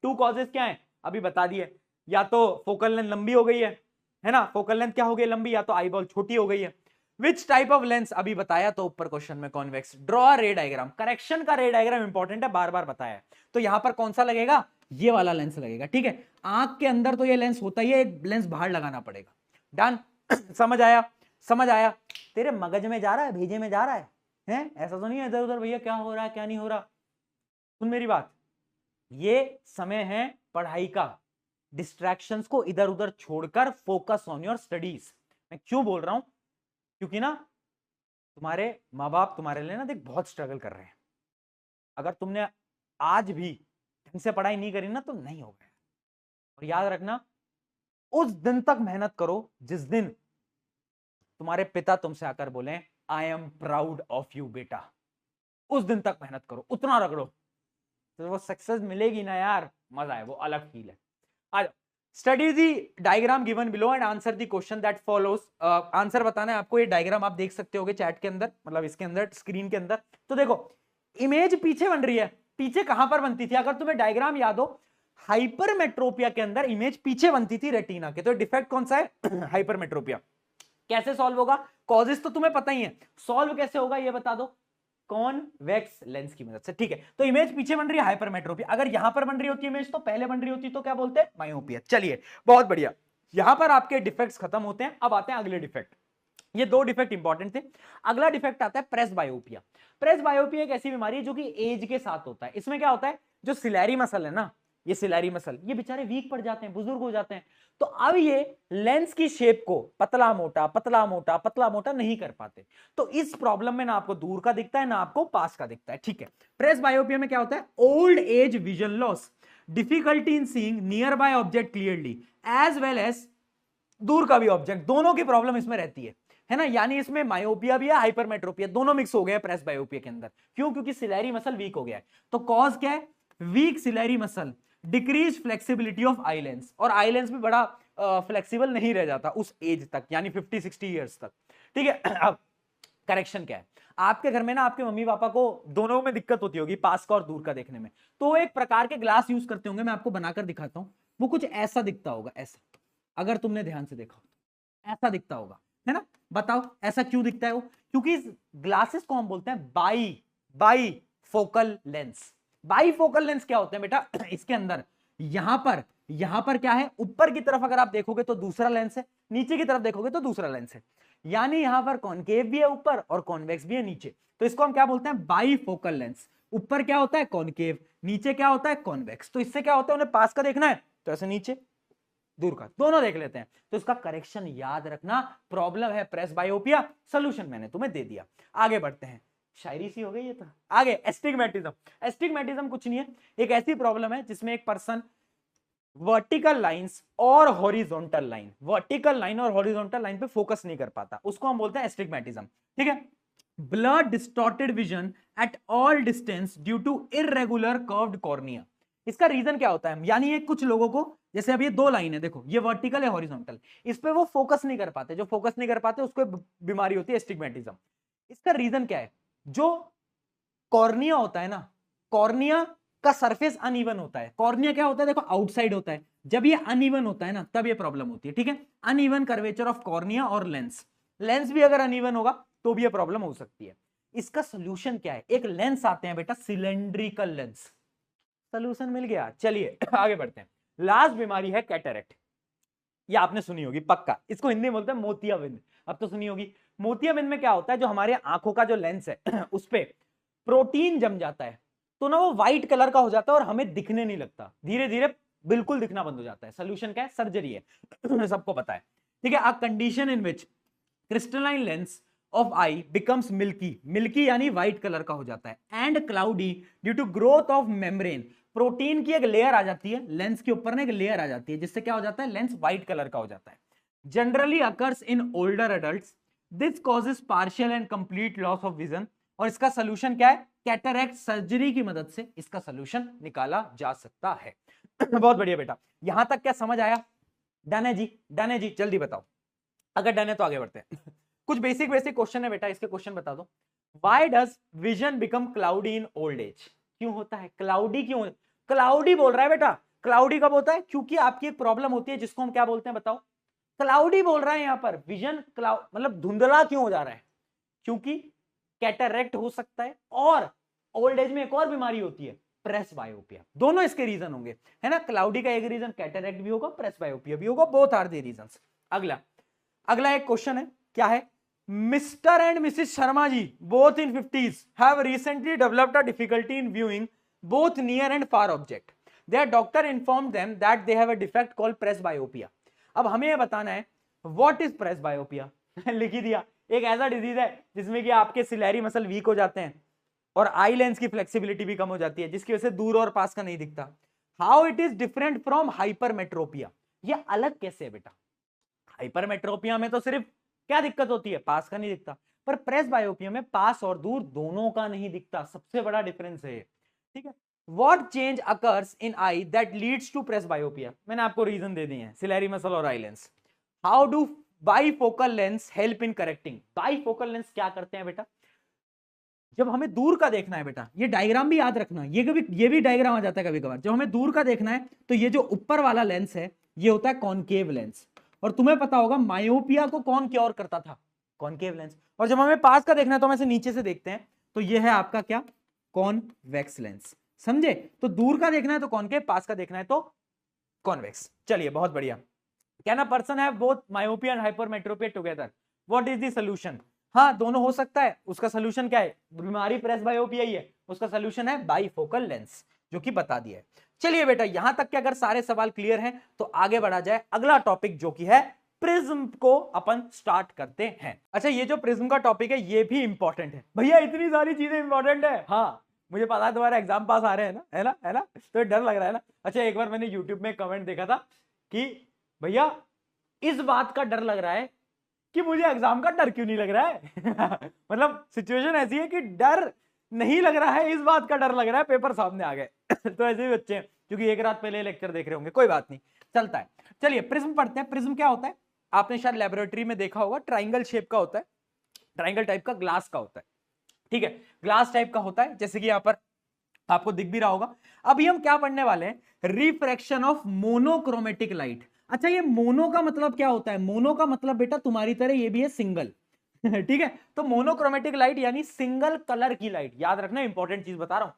2 कॉजेस क्या है अभी बता दिए, या तो फोकल लेंथ लंबी हो गई है ना, फोकल लेंथ क्या हो गई लंबी, या तो आई बॉल छोटी हो गई है। विच टाइप ऑफ लेंस अभी बताया, तो ऊपर क्वेश्चन में कॉन्वेक्स। ड्रॉ रे डायग्राम, करेक्शन का रे डायग्राम इंपॉर्टेंट है, बार बार बताया है। तो यहां पर कौन सा लगेगा, ये वाला लेंस लगेगा। ठीक है, आंख के अंदर तो ये लेंस होता ही है, एक लेंस बाहर लगाना पड़ेगा। डन समझ आया, समझ आया। तेरे मगज में जा रहा है, भेजे में जा रहा है ऐसा तो नहीं है इधर उधर भैया क्या हो रहा है क्या नहीं हो रहा। सुन मेरी बात, ये समय है पढ़ाई का, डिस्ट्रैक्शंस को इधर उधर छोड़कर फोकस ऑन योर स्टडीज। मैं क्यों बोल रहा हूं, क्योंकि ना तुम्हारे माँ बाप तुम्हारे लिए ना देख बहुत स्ट्रगल कर रहे हैं। अगर तुमने आज भी ढंग से पढ़ाई नहीं करी ना तो नहीं होगा। और याद रखना उस दिन तक मेहनत करो जिस दिन तुम्हारे पिता तुमसे आकर बोले I am proud of you बेटा, उस दिन तक मेहनत करो, उतना रगड़ो तो वो सक्सेस मिलेगी ना यार, मजा है, वो अलग फील है। आज study the diagram given below and answer the question that follows. Answer बताना है आपको, ये डायग्राम आप देक सकते होगे चैट के अंदर, मतलब इसके अंदर स्क्रीन के अंदर। तो देखो इमेज पीछे बन रही है, पीछे कहां पर बनती थी, अगर तुम्हें डायग्राम याद हो हाइपरमेट्रोपिया के अंदर इमेज पीछे बनती थी रेटिना के। तो डिफेक्ट कौन सा है हाइपरमेट्रोपिया। कैसे सॉल्व होगा, कॉजेस तो तुम्हें पता ही है, सॉल्व कैसे होगा ये बता दो, कॉन्वेक्स लेंस की मदद से। ठीक है, तो इमेज पीछे बन रही है हाइपरमेट्रोपिया, अगर यहां पर बन रही होती इमेज तो पहले बन रही होती तो क्या बोलते हैं मायोपिया। चलिए बहुत बढ़िया, यहां पर आपके डिफेक्ट्स खत्म होते हैं। अब आते हैं अगले डिफेक्ट, ये 2 डिफेक्ट इंपॉर्टेंट थे। अगला डिफेक्ट आता है प्रेस बायोपिया। प्रेस बायोपिया एक ऐसी बीमारी है जो कि एज के साथ होता है। इसमें क्या होता है, जो सिलेरी मसल है ना, ये सिलेरी मसल, ये बेचारे वीक पड़ जाते हैं, बुजुर्ग हो जाते हैं। तो अब ये लेंस की शेप को पतला मोटा पतला मोटा पतला मोटा नहीं कर पाते। तो इस प्रॉब्लम में ना आपको दूर का दिखता है ना आपको पास का दिखता है। ठीक है, प्रेस बायोपिया में क्या होता है, old age vision loss, difficulty in seeing nearby object clearly as well as दूर का भी ऑब्जेक्ट, दोनों की प्रॉब्लम इसमें रहती है। है ना, यानी इसमें मायोपिया भी है, हाइपरमेट्रोपिया दोनों मिक्स हो गए प्रेस बायोपिया के अंदर। क्यों? क्योंकि सिलेरी मसल वीक हो गया है। तो कॉज क्या है? Weak ciliary muscle, decrease flexibility of eye lens, और आई लेंस भी बड़ा फ्लेक्सिबल नहीं रह जाता उस एज तक, यानी 50-60 ईयर्स तक। ठीक है। अब करेक्शन क्या है? आपके घर में ना आपके मम्मी पापा को दोनों में दिक्कत होती होगी, पास का और दूर का देखने में, तो एक प्रकार के ग्लास यूज करते होंगे, मैं आपको बनाकर दिखाता हूं। वो कुछ ऐसा दिखता होगा, ऐसा, अगर तुमने ध्यान से देखा हो तो ऐसा दिखता होगा, है ना। बताओ ऐसा क्यों दिखता है वो? क्योंकि इस ग्लासेस को हम बोलते हैं by focal lens. By focal lens क्या होते हैं बेटा? इसके अंदर यहां पर क्या है, ऊपर की तरफ अगर आप देखोगे तो दूसरा लेंस है, नीचे की तरफ देखोगे तो दूसरा लेंस है, यानी यहां पर कॉनकेव भी है ऊपर और कॉन्वेक्स भी है नीचे। तो इसको हम क्या बोलते हैं? By focal lens. ऊपर क्या होता है? कॉनकेव, नीचे क्या होता है? कॉन्वेक्स। तो इससे क्या होता है, उन्हें पास का देखना है तो ऐसे नीचे, दूर का, दोनों देख लेते हैं। तो इसका करेक्शन याद रखना, प्रॉब्लम है प्रेस बायोपिया, सोल्यूशन मैंने तुम्हें दे दिया। आगे बढ़ते हैं, शायरी सी हो गई ये तो। आगे एस्टिग्मेटिज्म। एस्टिग्मेटिज्म कुछ नहीं है, एक ऐसी प्रॉब्लम है जिसमें एक पर्सन वर्टिकल लाइंस और हॉरिजॉन्टल लाइन, वर्टिकल लाइन और हॉरिजॉन्टल लाइन पे फोकस नहीं कर पाता, उसको हम बोलते हैं एस्टिग्मेटिज्म। ठीक है। Blurred distorted vision at all distance due to irregular curved cornea. इसका रीजन क्या होता है? यानी ये कुछ लोगों को, जैसे अब ये दो लाइन है, देखो ये वर्टिकल है हॉरिजॉन्टल, इस पे वो फोकस नहीं कर पाते, जो फोकस नहीं कर पाते उसको बीमारी होती है एस्टिग्मेटिज्म। इसका रीजन क्या है? जो कॉर्निया होता है ना, कॉर्निया का सरफेस अनइवन होता है। कॉर्निया क्या होता है? देखो आउटसाइड होता है, जब ये अनइवन होता है ना तब ये प्रॉब्लम होती है। ठीक है। अनइवन कर्वेचर ऑफ कॉर्निया और लेंस, लेंस भी अगर अनइवन होगा तो भी ये प्रॉब्लम हो सकती है। इसका सोल्यूशन क्या है? एक लेंस आते हैं बेटा, सिलेंड्रिकल लेंस। सोल्यूशन मिल गया। चलिए आगे बढ़ते हैं। लास्ट बीमारी है कैटरेक्ट। ये आपने सुनी होगी पक्का, इसको हिंदी में बोलते हैं मोतियाबिंद, अब तो सुनी होगी। मोतियाबिंद में क्या होता है? जो हमारे आंखों का जो लेंस है उस पे प्रोटीन जम जाता है, तो ना वो व्हाइट कलर का हो जाता है और हमें दिखने नहीं लगता, धीरे धीरे बिल्कुल दिखना बंद हो जाता है। सोल्यूशन क्या है? सर्जरी है। सबको पता है। ठीक है। A condition in which crystalline lens of eye becomes milky, milky यानी व्हाइट कलर का हो जाता है, and cloudy due to growth of membrane, protein की एक लेयर आ जाती है लेंस के ऊपर ना, एक लेयर आ जाती है जिससे क्या हो जाता है? लेंस व्हाइट कलर का हो जाता है। Generally occurs in older adults, this causes partial and complete loss of vision. और इसका सोल्यूशन क्या है? कैटरैक्ट सर्जरी की मदद से इसका सोल्यूशन निकाला जा सकता है। बहुत बढ़िया बेटा, यहां तक क्या समझ आया? डन है जी, डन है जी, जल्दी बताओ। अगर डन है तो आगे बढ़ते हैं। कुछ बेसिक क्वेश्चन है बेटा, इसके क्वेश्चन बता दो। Why does vision become cloudy in old age? क्यों होता है क्लाउडी? क्यों क्लाउडी बोल रहा है बेटा? क्लाउडी कब होता है? क्योंकि आपकी एक प्रॉब्लम होती है जिसको हम क्या बोलते हैं बताओ? क्लाउडी बोल रहा है यहां पर। विजन क्लाउड मतलब धुंधला क्यों हो जा रहा है? क्योंकि कैटरेक्ट हो सकता है, और ओल्ड एज में एक और बीमारी होती है प्रेस बायोपिया। दोनों इसके रीजन होंगे, है ना। क्लाउडी का एक रीजन कैटरेक्ट भी होगा, प्रेस बायोपिया भी होगा, बोथ आर द रीजंस। अगला एक क्वेश्चन है, क्या है? Mr and Mrs Sharma ji both in 50s have recently developed a difficulty in viewing both near and far object. Their doctor informed them that they have a defect called presbyopia. अब हमें यह बताना है व्हाट इज प्रेस बायोपिया। लिख ही दिया, एक ऐसा डिजीज है जिसमें कि आपके सिलेरी मसल वीक हो जाते हैं और आई लेंस की फ्लेक्सिबिलिटी भी कम हो जाती है, जिसकी वजह से दूर और पास का नहीं दिखता। How it is different from hypermetropia? ये अलग कैसे है बेटा? हाइपरमेट्रोपिया में तो सिर्फ क्या दिक्कत होती है? पास का नहीं दिखता, पर प्रेस बायोपिया में पास और दूर दोनों का नहीं दिखता, सबसे बड़ा डिफरेंस है। ठीक है। What change occurs in eye that leads to presbyopia? मैंने आपको रीजन दे दिए हैं, सिलेरी मसल और eye lens. How do bifocal lens help in correcting? Bifocal lens क्या करते हैं बेटा? जब हमें दूर का देखना है बेटा, ये डायग्राम भी याद रखना, ये भी डायग्राम आ जाता है कभी कभार। जब हमें दूर का देखना है तो ये जो ऊपर वाला लेंस है ये होता है कॉनकेव लेंस, और तुम्हें पता होगा मायोपिया को कौन क्योर करता था? Concave lens. और जब हमें पास का देखना है तो हम ऐसे नीचे से देखते हैं, तो ये है आपका क्या? Convex lens. समझे? तो दूर का देखना है तो कॉनकेव, पास का देखना है तो कॉन्वेक्स। चलिए बहुत बढ़िया। Can a person have both myopia and hypermetropia together? What is the solution? हाँ दोनों हो सकता है। उसका सोल्यूशन क्या है? बीमारी प्रेस बायोपिया ही है, उसका सोल्यूशन है बाईफोकल लेंस, जो कि बता दिया है। चलिए बेटा, यहां तक के अगर सारे सवाल क्लियर हैं तो आगे बढ़ा जाए अगला टॉपिक, जो कि है प्रिज्म को अपन स्टार्ट करते हैं। अच्छा, ये जो प्रिज्म का टॉपिक है ये भी इंपॉर्टेंट है। भैया इतनी सारी चीजें इंपॉर्टेंट है। हाँ मुझे पता है तुम्हारा एग्जाम पास आ रहे हैं ना, है ना, है ना, तो डर लग रहा है ना। अच्छा, एक बार मैंने यूट्यूब में कमेंट देखा था कि भैया इस बात का डर लग रहा है कि मुझे एग्जाम का डर क्यों नहीं लग रहा है। मतलब सिचुएशन ऐसी है कि डर नहीं लग रहा है, इस बात का डर लग रहा है पेपर सामने आ गए। तो ऐसे भी बच्चे हैं क्योंकि एक रात पहले लेक्चर देख रहे होंगे, कोई बात नहीं, चलता है। चलिए प्रिज्म पढ़ते हैं। प्रिज्म क्या होता है, आपने शायद लेबोरेटरी में देखा होगा, ट्राइंगल शेप का होता है, ट्राइंगल टाइप का ग्लास का होता है, ठीक है, ग्लास टाइप का होता है, जैसे कि यहां पर आपको दिख भी रहा होगा। अभी हम क्या पढ़ने वाले हैं, रिफ्रैक्शन ऑफ मोनोक्रोमेटिक लाइट। अच्छा ये मोनो का मतलब क्या होता है, मोनो का मतलब बेटा तुम्हारी तरह ये भी है सिंगल। ठीक है, तो मोनोक्रोमेटिक लाइट यानी सिंगल कलर की लाइट, याद रखना इंपॉर्टेंट चीज बता रहा हूं,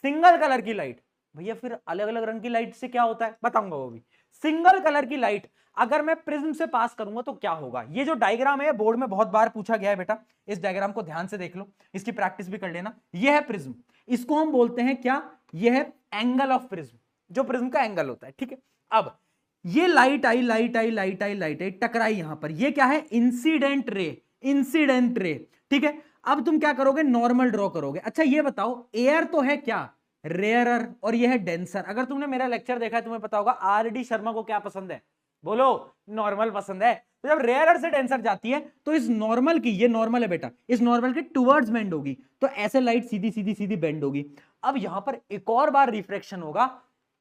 सिंगल कलर की लाइट। भैया फिर अलग अलग रंग की लाइट से क्या होता है बताऊंगा वो भी। सिंगल कलर की लाइट अगर मैं प्रिज्म से पास करूंगा तो क्या होगा, ये जो डायग्राम है बोर्ड में बहुत बार पूछा गया है बेटा, इस डायग्राम को ध्यान से देख लो, इसकी प्रैक्टिस भी कर लेना। ये है प्रिज्म, इसको हम बोलते हैं क्या, ये है एंगल ऑफ प्रिज्म, जो प्रिज्म का एंगल होता है, ठीक है। अब ये लाइट आई लाइट आई लाइट आई लाइट आई टकराई यहां पर, ये क्या है, इंसिडेंट रे, इंसिडेंट रे, ठीक है। अब तुम क्या करोगे, नॉर्मल ड्रॉ करोगे। अच्छा ये बताओ, एयर तो है क्या, रेयरर, और ये है डेंसर। अगर तुमने मेरा लेक्चर देखा है तुम्हें पता होगा आर.डी. शर्मा को क्या पसंद है, बोलो, नॉर्मल पसंद है। तो जब रेयरर से डेंसर जाती है तो इस नॉर्मल की, ये नॉर्मल है बेटा, इस नॉर्मल के टुवर्ड्स बेंड होगी, तो ऐसे लाइट सीधी सीधी सीधी बेंड होगी। अब यहां पर एक और बार रिफ्रैक्शन होगा,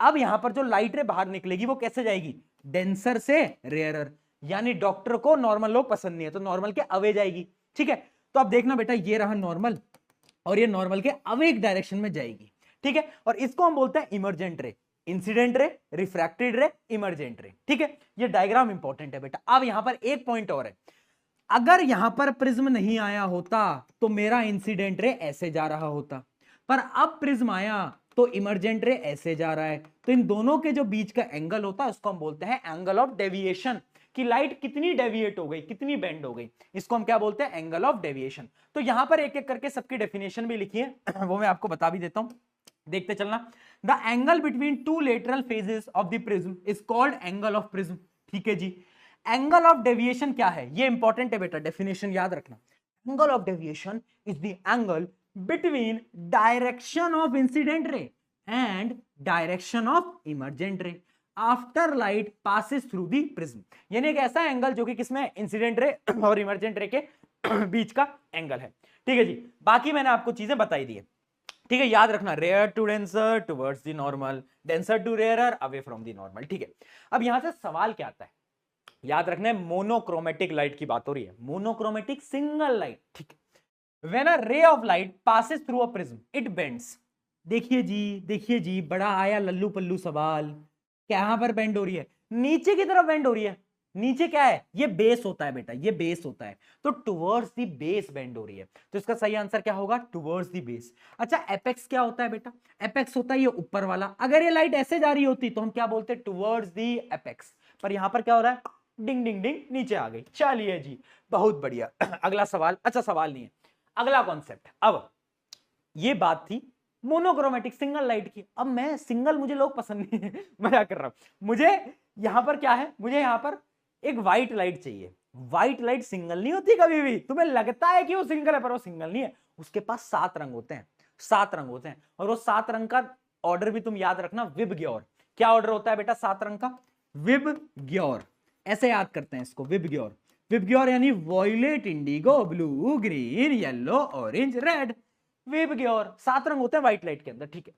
अब यहां पर जो लाइट रे बाहर निकलेगी वो कैसे जाएगी, डेंसर से रेयरर, यानी डॉक्टर को नॉर्मल लोग पसंद नहीं है तो नॉर्मल के अवे जाएगी, ठीक है। तो अब देखना बेटा, ये रहा नॉर्मल और ये नॉर्मल के अवे एक डायरेक्शन में जाएगी, ठीक है। और इसको हम बोलते हैं इमर्जेंट रे, इंसिडेंट रे, रिफ्रैक्टेड रे, इमर्जेंट रे, ठीक है। ये डायग्राम इंपॉर्टेंट है बेटा। अब यहां पर एक पॉइंट और है, अगर यहां पर प्रिज्म नहीं आया होता तो मेरा इंसिडेंट रे ऐसे जा रहा होता, पर अब प्रिज्म आया तो इमर्जेंट रे ऐसे जा रहा है, तो इन दोनों के जो बीच का एंगल होता है उसको हम बोलते हैं एंगल ऑफ डेविएशन, कि लाइट कितनी डेविएट हो गई, कितनी बेंड हो गई, इसको हम क्या बोलते हैं, एंगल ऑफ डेविएशन। तो यहां पर एक एक करके सबकी डेफिनेशन भी लिखी है, वो मैं आपको बता भी देता हूं, देखते चलना। The angle between two lateral phases of the prism is called angle of prism, ठीक है जी। एंगल ऑफ डेविएशन क्या है, ये इंपॉर्टेंट है बेटा, डेफिनेशन याद रखना। Angle of deviation is the angle between direction of incident ray and direction of emergent रे after light passes through the prism, यानी एक ऐसा एंगल जो कि किसमें, इंसिडेंट रे और इमर्जेंट रे के बीच का एंगल है, ठीक है जी। बाकी मैंने आपको चीजें बताई दी है, ठीक है, याद रखना, rare to denser towards the normal, denser to rarer away from the normal, ठीक है। अब यहां से सवाल क्या आता है, याद रखना है मोनोक्रोमेटिक लाइट की बात हो रही है, मोनोक्रोमेटिक सिंगल लाइट, ठीक है। When a ray of light passes through a prism it bends, देखिए जी बड़ा आया लल्लू पल्लू सवाल, कहां पर बेंड हो रही है, नीचे की तरफ बेंड हो रही है। नीचे क्या है, ये बेस होता है बेटा, ये बेस होता है, तो टुवर्ड्स द बेस बेंड हो रही है, तो इसका सही आंसर क्या होगा, टुवर्ड्स द बेस। अच्छा एपेक्स क्या होता है बेटा, एपेक्स होता है ये ऊपर वाला, अगर ये लाइट ऐसे जा रही होती तो हम क्या बोलते, टुवर्ड्स द एपेक्स, पर यहां पर क्या हो रहा है, डिंग डिंग डिंग नीचे आ गई। चलिए जी बहुत बढ़िया। अगला सवाल, अच्छा सवाल नहीं है, अगला कॉन्सेप्ट। अब ये बात थी मोनोक्रोमेटिक सिंगल लाइट की, अब मैं सिंगल, मुझे लोग पसंद नहीं है, मजाक कर रहा हूं, मुझे यहां पर क्या है, मुझे यहां पर एक व्हाइट लाइट चाहिए। व्हाइट लाइट सिंगल नहीं होती कभी भी, तुम्हें लगता है कि वो सिंगल है पर वो सिंगल नहीं है, उसके पास 7 रंग होते हैं, 7 रंग होते हैं, और वो 7 रंग का ऑर्डर भी तुम याद रखना, विबग्योर। क्या ऑर्डर होता है बेटा 7 रंग का, विबग्योर, ऐसे याद करते हैं इसको, विबग्योर। विबग्योर यानी violet, indigo, blue, green, yellow, orange, red, VIBGYOR. 7 रंग होते हैं व्हाइट लाइट के अंदर, ठीक है।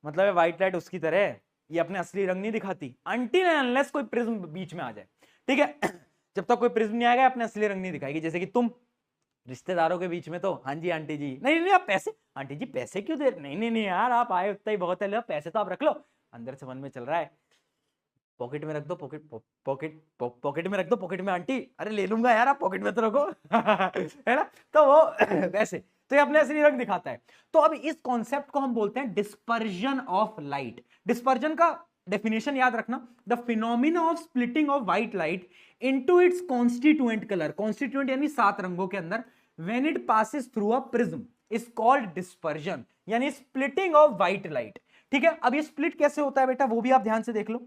मतलब व्हाइट लाइट उसकी तरह ये अपने असली रंग नहीं दिखाती, अनटिल एंड अनलेस कोई प्रिज्म बीच में आ जाए, ठीक है। जब तक कोई प्रिज्म नहीं आएगा अपने असली रंग नहीं दिखाएगी, जैसे कि तुम रिश्तेदारों के बीच में तो हाँ जी आंटी जी, नहीं नहीं आप पैसे, आंटी जी पैसे क्यों दे, नहीं नहीं नहीं यार आप आए उतना ही बहुत है, लो पैसे तो आप रख लो, अंदर से मन में चल रहा है पॉकेट में रख दो, पॉकेट में रख दो, पॉकेट में आंटी, अरे ले लूंगा यार आप पॉकेट में तो रखो। है ना, तो वो वैसे तो ये अपने असली रंग दिखाता है। तो अब इस कॉन्सेप्ट को हम बोलते हैं डिस्पर्जन ऑफ लाइट। डिस्पर्जन का डेफिनेशन याद रखना, the phenomena of splitting of white light into its constituent colour, constituent यानी 7 रंगों के अंदर, when it passes through a prism is called dispersion, यानी स्प्लिटिंग ऑफ व्हाइट लाइट, ठीक है। अब ये स्प्लिट कैसे होता है बेटा वो भी आप ध्यान से देख लो।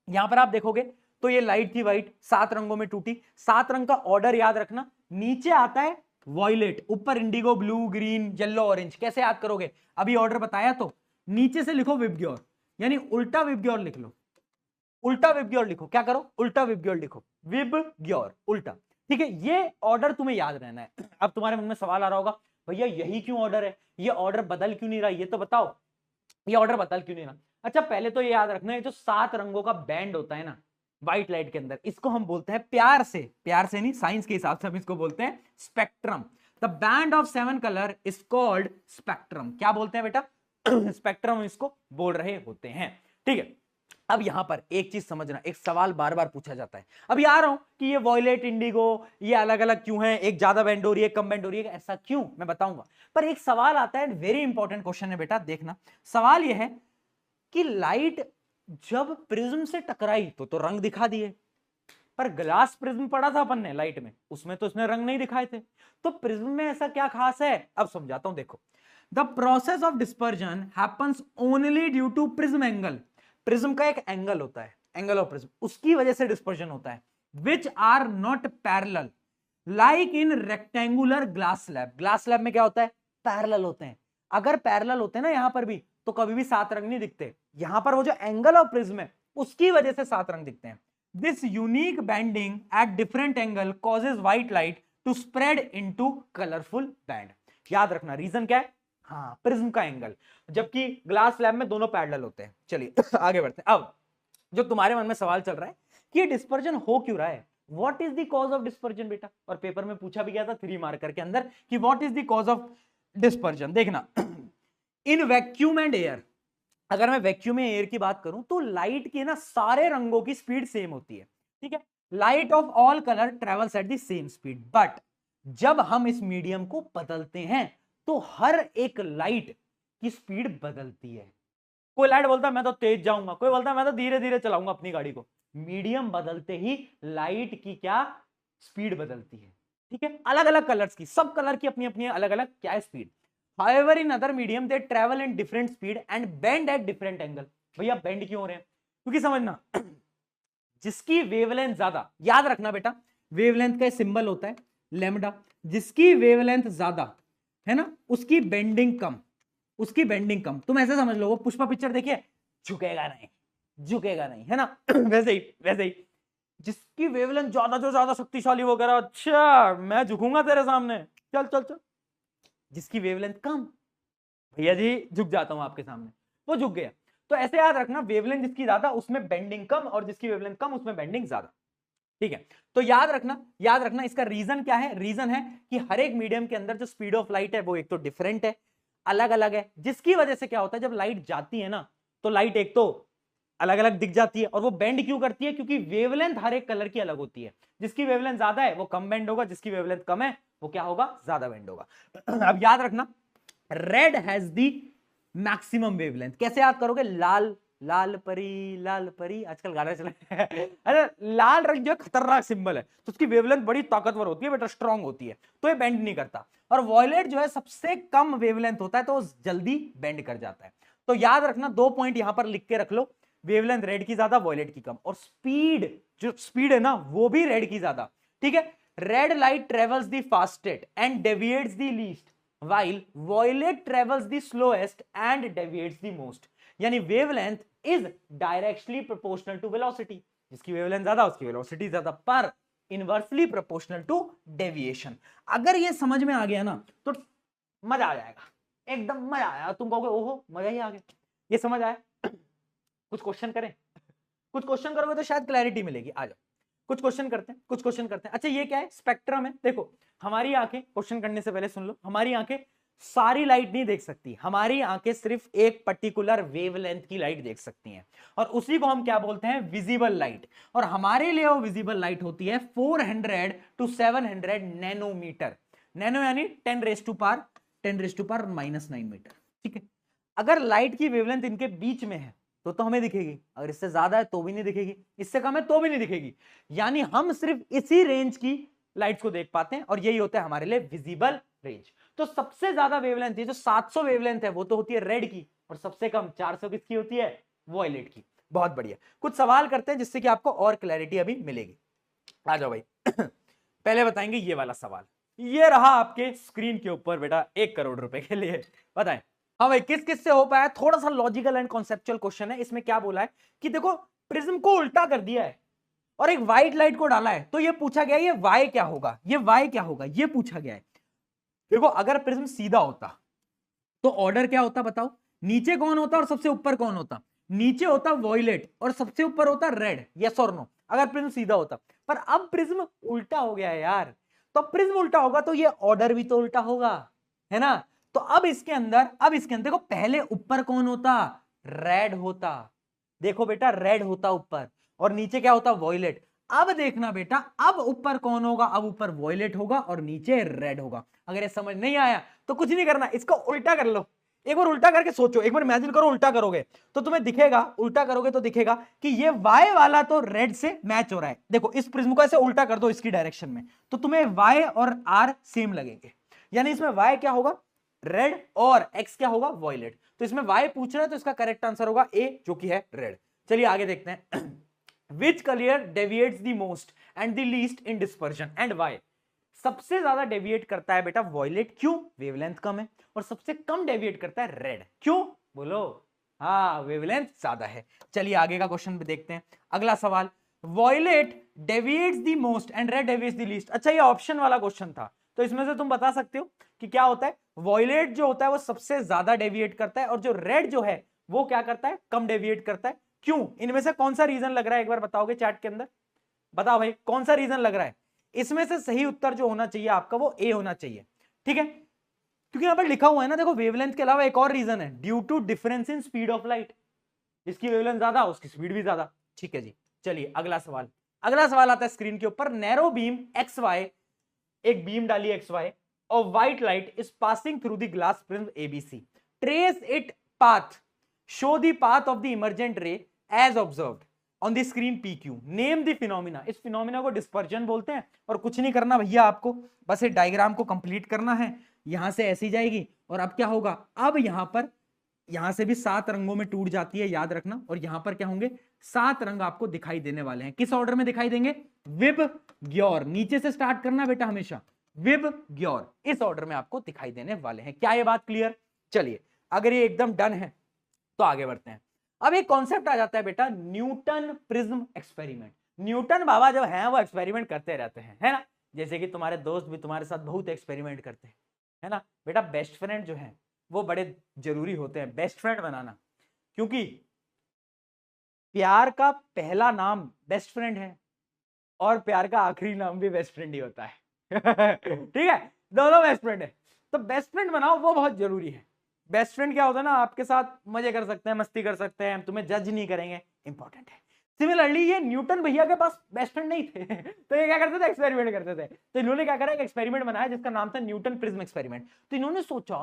यहां पर आप देखोगे तो ये लाइट थी व्हाइट, 7 रंगों में टूटी, 7 रंग का ऑर्डर याद रखना, नीचे आता है वॉयलेट, ऊपर Indigo, blue, green, yellow, orange. कैसे याद करोगे, अभी ऑर्डर बताया तो नीचे से लिखो विबग्योर, यानी उल्टा विबग्योर लिख लो, उल्टा विबग्योर लिखो, क्या करो उल्टा विबग्योर लिखो, विबग्योर उल्टा, ठीक है, ये ऑर्डर तुम्हें याद रहना है। अब तुम्हारे मन में सवाल आ रहा होगा, भैया यही क्यों ऑर्डर है, ये ऑर्डर बदल क्यों नहीं रहा, ये तो बताओ, ये ऑर्डर बदल क्यों नहीं रहा। अच्छा, पहले तो ये याद रखना है, जो 7 रंगों का बैंड होता है ना व्हाइट लाइट के अंदर, इसको हम बोलते हैं प्यार से नहीं, साइंस के हिसाब से हम इसको बोलते हैं spectrum. The band of 7 colour is called spectrum. क्या बोलते हैं बेटा? स्पेक्ट्रम इसको बोल रहे होते हैं। ठीक है, अब यहां पर एक चीज समझना, एक सवाल बार बार पूछा जाता है, अभी आ रहा हूं कि ये वॉयलेट इंडिगो ये अलग अलग क्यों है, एक ज्यादा बैंड हो रही है कम बैंड हो रही है, ऐसा क्यों, मैं बताऊंगा। पर एक सवाल आता है, वेरी इंपॉर्टेंट क्वेश्चन है बेटा, देखना। सवाल यह है कि लाइट जब प्रिज्म से टकराई तो रंग दिखा दिए, पर ग्लास प्रिज्म पड़ा था अपन ने लाइट में, उसमें तो उसने रंग नहीं दिखाए थे। तो प्रिज्म में ऐसा क्या खास है, अब समझाता हूं, देखो। The process of dispersion happens only due to prism angle. Prism का एक एंगल होता है, एंगल ऑफ प्रिज्म, उसकी वजह से डिस्पर्जन होता है, which are not parallel like in rectangular glass slab. Glass slab में क्या होता है, पैरेलल होते हैं। अगर पैरेलल होते हैं ना यहां पर भी, तो कभी भी 7 रंग नहीं दिखते। यहां पर वो जो एंगल ऑफ प्रिज्म है उसकी वजह से 7 रंग दिखते हैं। This unique bending at different angle causes white light to spread into colourful band. याद रखना रीजन क्या है, हाँ, प्रिज्म का एंगल, जबकि ग्लास स्लैब में दोनों पैरेलल होते हैं। चलिए आगे बढ़ते हैं। अब जो तुम्हारे मन में सवाल चल रहा है कि ये डिस्पर्जन हो क्यों रहा है, what is the cause of dispersion बेटा, और पेपर में पूछा भी गया था 3 मार्कर के अंदर कि what is the cause of dispersion. देखना, इन वैक्यूम एंड एयर, अगर मैं वैक्यूम में एयर की बात करूं तो लाइट के ना सारे रंगों की स्पीड सेम होती है। ठीक है, light of all colour travels at the same speed, but जब हम इस मीडियम को बदलते हैं तो हर एक लाइट की स्पीड बदलती है। कोई लाइट बोलता है मैं तो तेज जाऊंगा, कोई बोलता है मैं तो धीरे धीरे चलाऊंगा अपनी गाड़ी को। मीडियम बदलते ही लाइट की क्या स्पीड बदलती है। ठीक है, अलग अलग कलर्स की, सब कलर की अपनी अपनी अलग अलग क्या है speed. However, in other medium they travel in different speed and bend at different angle। भैया बेंड क्यों हो रहे हैं, क्योंकि समझना, जिसकी वेवलेंथ ज्यादा, याद रखना बेटा, वेवलेंथ का सिंबल होता है लैम्डा, जिसकी वेवलेंथ ज्यादा है ना उसकी बेंडिंग कम, उसकी बेंडिंग कम। तुम ऐसे समझ लो, वो पुष्पा पिक्चर देखिए, झुकेगा नहीं, झुकेगा नहीं, है ना। वैसे ही जिसकी वेवलेंथ ज्यादा, जो ज्यादा शक्तिशाली वगैरह, अच्छा मैं झुकूंगा तेरे सामने, चल चल चल। जिसकी वेवलेंथ कम, भैया जी झुक जाता हूं आपके सामने, वो झुक गया। तो ऐसे याद रखना, वेवलेंथ जिसकी ज्यादा उसमें बेंडिंग कम, और जिसकी वेवलेंथ कम उसमें बेंडिंग ज्यादा। ठीक है, तो याद रखना इसका रीजन क्या है, रीजन है कि हर एक मीडियम के अंदर जो स्पीड ऑफ लाइट है वो एक तो डिफरेंट है, अलग अलग है, जिसकी वजह से क्या होता है, जब लाइट जाती है ना तो लाइट एक तो अलग अलग दिख जाती है, और वो बेंड क्यों करती है, क्योंकि वेवलेंथ हर एक कलर की अलग होती है। जिसकी वेवलेंथ ज्यादा है वो कम बेंड होगा, जिसकी वेवलेंथ कम है वो क्या होगा, ज्यादा बेंड होगा। अब याद रखना, red has the maximum wavelength. कैसे याद करोगे, लाल लाल परी आजकल गाना चला है। अरे लाल रंग जो खतरनाक सिंबल है, तो उसकी वेवलेंथ बड़ी ताकतवर होती है बेटा, स्ट्रांग होती है, तो ये बेंड नहीं करता। और वॉयलेट जो है सबसे कम वेवलेंथ होता है, तो जल्दी बेंड कर जाता है। तो याद रखना, 2 पॉइंट यहां पर लिख के रख लो, वेवलेंथ रेड की ज्यादा, वॉयलेट की कम, और स्पीड, जो स्पीड है ना वो भी रेड की ज्यादा। ठीक है, red light travels the fastest and deviates the least, while violet travels the slowest and deviates the most। यानी wavelength is directly proportional to velocity, जिसकी वेवलेंथ ज्यादा उसकी वेलोसिटी ज्यादा, पर इनवर्सली प्रोपोर्शनल टू डेविएशन। अगर ये समझ में आ गया ना तो मजा आ जाएगा, एकदम मजा आया, तुम कहोगे ओहो मजा ही आ गया, ये समझ आया। कुछ क्वेश्चन करें, कुछ क्वेश्चन करोगे तो शायद क्लैरिटी मिलेगी। आ जाओ कुछ क्वेश्चन करते हैं, कुछ क्वेश्चन करते हैं। अच्छा ये क्या है, स्पेक्ट्रम है। देखो हमारी आंखें, क्वेश्चन करने से पहले सुन लो, हमारी आंखें सारी लाइट नहीं देख सकती, हमारी आंखें सिर्फ एक पर्टिकुलर वेवलेंथ की लाइट देख सकती हैं, और उसी को हम क्या बोलते हैं, विजिबल लाइट। और हमारे लिए वो विजिबल लाइट होती है 400 to 700 नैनोमीटर। नैनो यानी 10⁻⁻⁹ मीटर। ठीक है, अगर लाइट की वेवलेंथ इनके बीच में है तो हमें दिखेगी, अगर इससे ज्यादा है तो भी नहीं दिखेगी, इससे कम है तो भी नहीं दिखेगी। यानी हम सिर्फ इसी रेंज की लाइट्स को देख पाते हैं, और यही होता है हमारे लिए विजिबल रेंज। तो सबसे ज्यादा वेवलेंथ, ये जो 700 वेवलेंथ है वो तो होती है रेड की, और सबसे कम 400 किसकी होती है, वॉयलेट की। बहुत बढ़िया, कुछ सवाल करते हैं जिससे कि आपको और क्लैरिटी अभी मिलेगी। आ जाओ भाई। पहले बताएंगे ये वाला सवाल, ये रहा आपके स्क्रीन के ऊपर बेटा, 1 करोड़ रुपए के लिए। बताएं हाँ भाई, किस किस से हो पाया, थोड़ा सा लॉजिकल एंड कॉन्सेप्चुअल क्वेश्चन है। इसमें क्या बोला है कि देखो प्रिज्म को उल्टा कर दिया है, और एक व्हाइट लाइट को डाला है, तो ये पूछा गया ये वाई क्या होगा, ये वाई क्या होगा, ये पूछा गया है। देखो अगर प्रिज्म सीधा होता तो ऑर्डर क्या होता बताओ, नीचे कौन होता और सबसे ऊपर कौन होता, नीचे होता वॉयलेट और सबसे ऊपर होता रेड, यस और नो, अगर प्रिज्म सीधा होता। पर अब प्रिज्म उल्टा हो गया है यार, तो प्रिज्म उल्टा होगा तो ये ऑर्डर भी तो उल्टा होगा, है ना। तो अब इसके अंदर देखो पहले ऊपर कौन होता, रेड होता, देखो बेटा रेड होता ऊपर, और नीचे क्या होता वॉयलेट। अब देखना बेटा अब ऊपर कौन होगा, अब ऊपर वॉयलेट होगा और नीचे रेड होगा। अगर ये समझ नहीं आया तो कुछ नहीं करना, इसको उल्टा कर लो, एक बार उल्टा करके सोचो, एक बार इमेजिन करो उल्टा करोगे तो तुम्हें दिखेगा, उल्टा करोगे तो दिखेगा कि ये वाई वाला तो रेड से मैच हो रहा है। देखो इस प्रिज्म को ऐसे उल्टा कर दो इसकी डायरेक्शन में, तो तुम्हें वाई और आर सेम लगेंगे, यानी इसमें वाई क्या होगा रेड और एक्स क्या होगा वॉयलेट। तो इसमें वाई पूछ रहा है तो इसका करेक्ट आंसर होगा ए, जो कि है रेड। चलिए आगे देखते हैं। Which color deviates the most and the least in dispersion and why? सबसे ज्यादा डेविएट करता है बेटा वॉयलेट, क्यों, वेवलेंथ कम है, और सबसे कम डेविएट करता है रेड, क्यों बोलो, हाँ वेवलेंथ ज्यादा है। चलिए आगे का क्वेश्चन देखते हैं, अगला सवाल, violet deviates the most and red deviates the least. अच्छा ये ऑप्शन वाला क्वेश्चन था, तो इसमें से तुम बता सकते हो कि क्या होता है, वॉयलेट जो होता है वो सबसे ज्यादा डेविएट करता है, और जो रेड जो है वो क्या करता है, कम डेविएट करता है, क्यों, इनमें से कौन सा रीजन लग रहा है, एक बार बताओगे चैट के अंदर, बताओ भाई कौन सा रीजन लग रहा है। इसमें से सही उत्तर जो होना चाहिए आपका वो ए होना चाहिए, ठीक है, क्योंकि यहां पर लिखा हुआ है ना, देखो वेवलेंथ के अलावा एक और रीजन है, due to difference in speed of light, इसकी वेवलेंथ ज्यादा उसकी स्पीड भी ज्यादा, ठीक है जी। चलिए अगला सवाल, आता है स्क्रीन के ऊपर, नैरो बीम एक्स वाई, एक बीम डाली एक्स वाई और white light is passing through the glass prism ABC, trace it path, show the path of the emergent ray as observed on the screen PQ, name the phenomena. इस फिनोमिना को डिस्पर्जन बोलते हैं, और कुछ नहीं करना भैया आपको, बस ये डायग्राम को कंप्लीट करना है, यहां से ऐसी जाएगी और अब क्या होगा, अब यहां से भी 7 रंगों में टूट जाती है, याद रखना, और यहां पर क्या होंगे 7 रंग आपको दिखाई देने वाले हैं, किस ऑर्डर में दिखाई देंगे, विब ग्योर, नीचे से स्टार्ट करना बेटा हमेशा, विब ग्योर, इस ऑर्डर में आपको दिखाई देने वाले हैं। क्या ये बात क्लियर, चलिए अगर ये एकदम डन है तो आगे बढ़ते हैं। अब एक कॉन्सेप्ट आ जाता है बेटा, न्यूटन प्रिज्म एक्सपेरिमेंट। न्यूटन बाबा जो है वो एक्सपेरिमेंट करते रहते हैं, है ना, जैसे कि तुम्हारे दोस्त भी तुम्हारे साथ बहुत एक्सपेरिमेंट करते हैं, है ना बेटा। बेस्ट फ्रेंड जो है वो बड़े जरूरी होते हैं, बेस्ट फ्रेंड बनाना, क्योंकि प्यार का पहला नाम बेस्ट फ्रेंड है और प्यार का आखिरी नाम भी बेस्ट फ्रेंड ही होता है। ठीक है, दोनों बेस्ट फ्रेंड है, तो बेस्ट फ्रेंड बनाओ, वो बहुत जरूरी है। बेस्ट फ्रेंड क्या होता है ना, आपके साथ मजे कर सकते हैं, मस्ती कर सकते हैं, तुम्हें जज नहीं करेंगे, इंपॉर्टेंट है। सिमिलरली ये न्यूटन भैया के पास बेस्ट फ्रेंड नहीं थे, तो ये क्या करते थे, एक्सपेरिमेंट करते थे। तो इन्होंने क्या करा, एक एक्सपेरिमेंट बनाया जिसका नाम था न्यूटन प्रिज्म एक्सपेरिमेंट। तो इन्होंने सोचा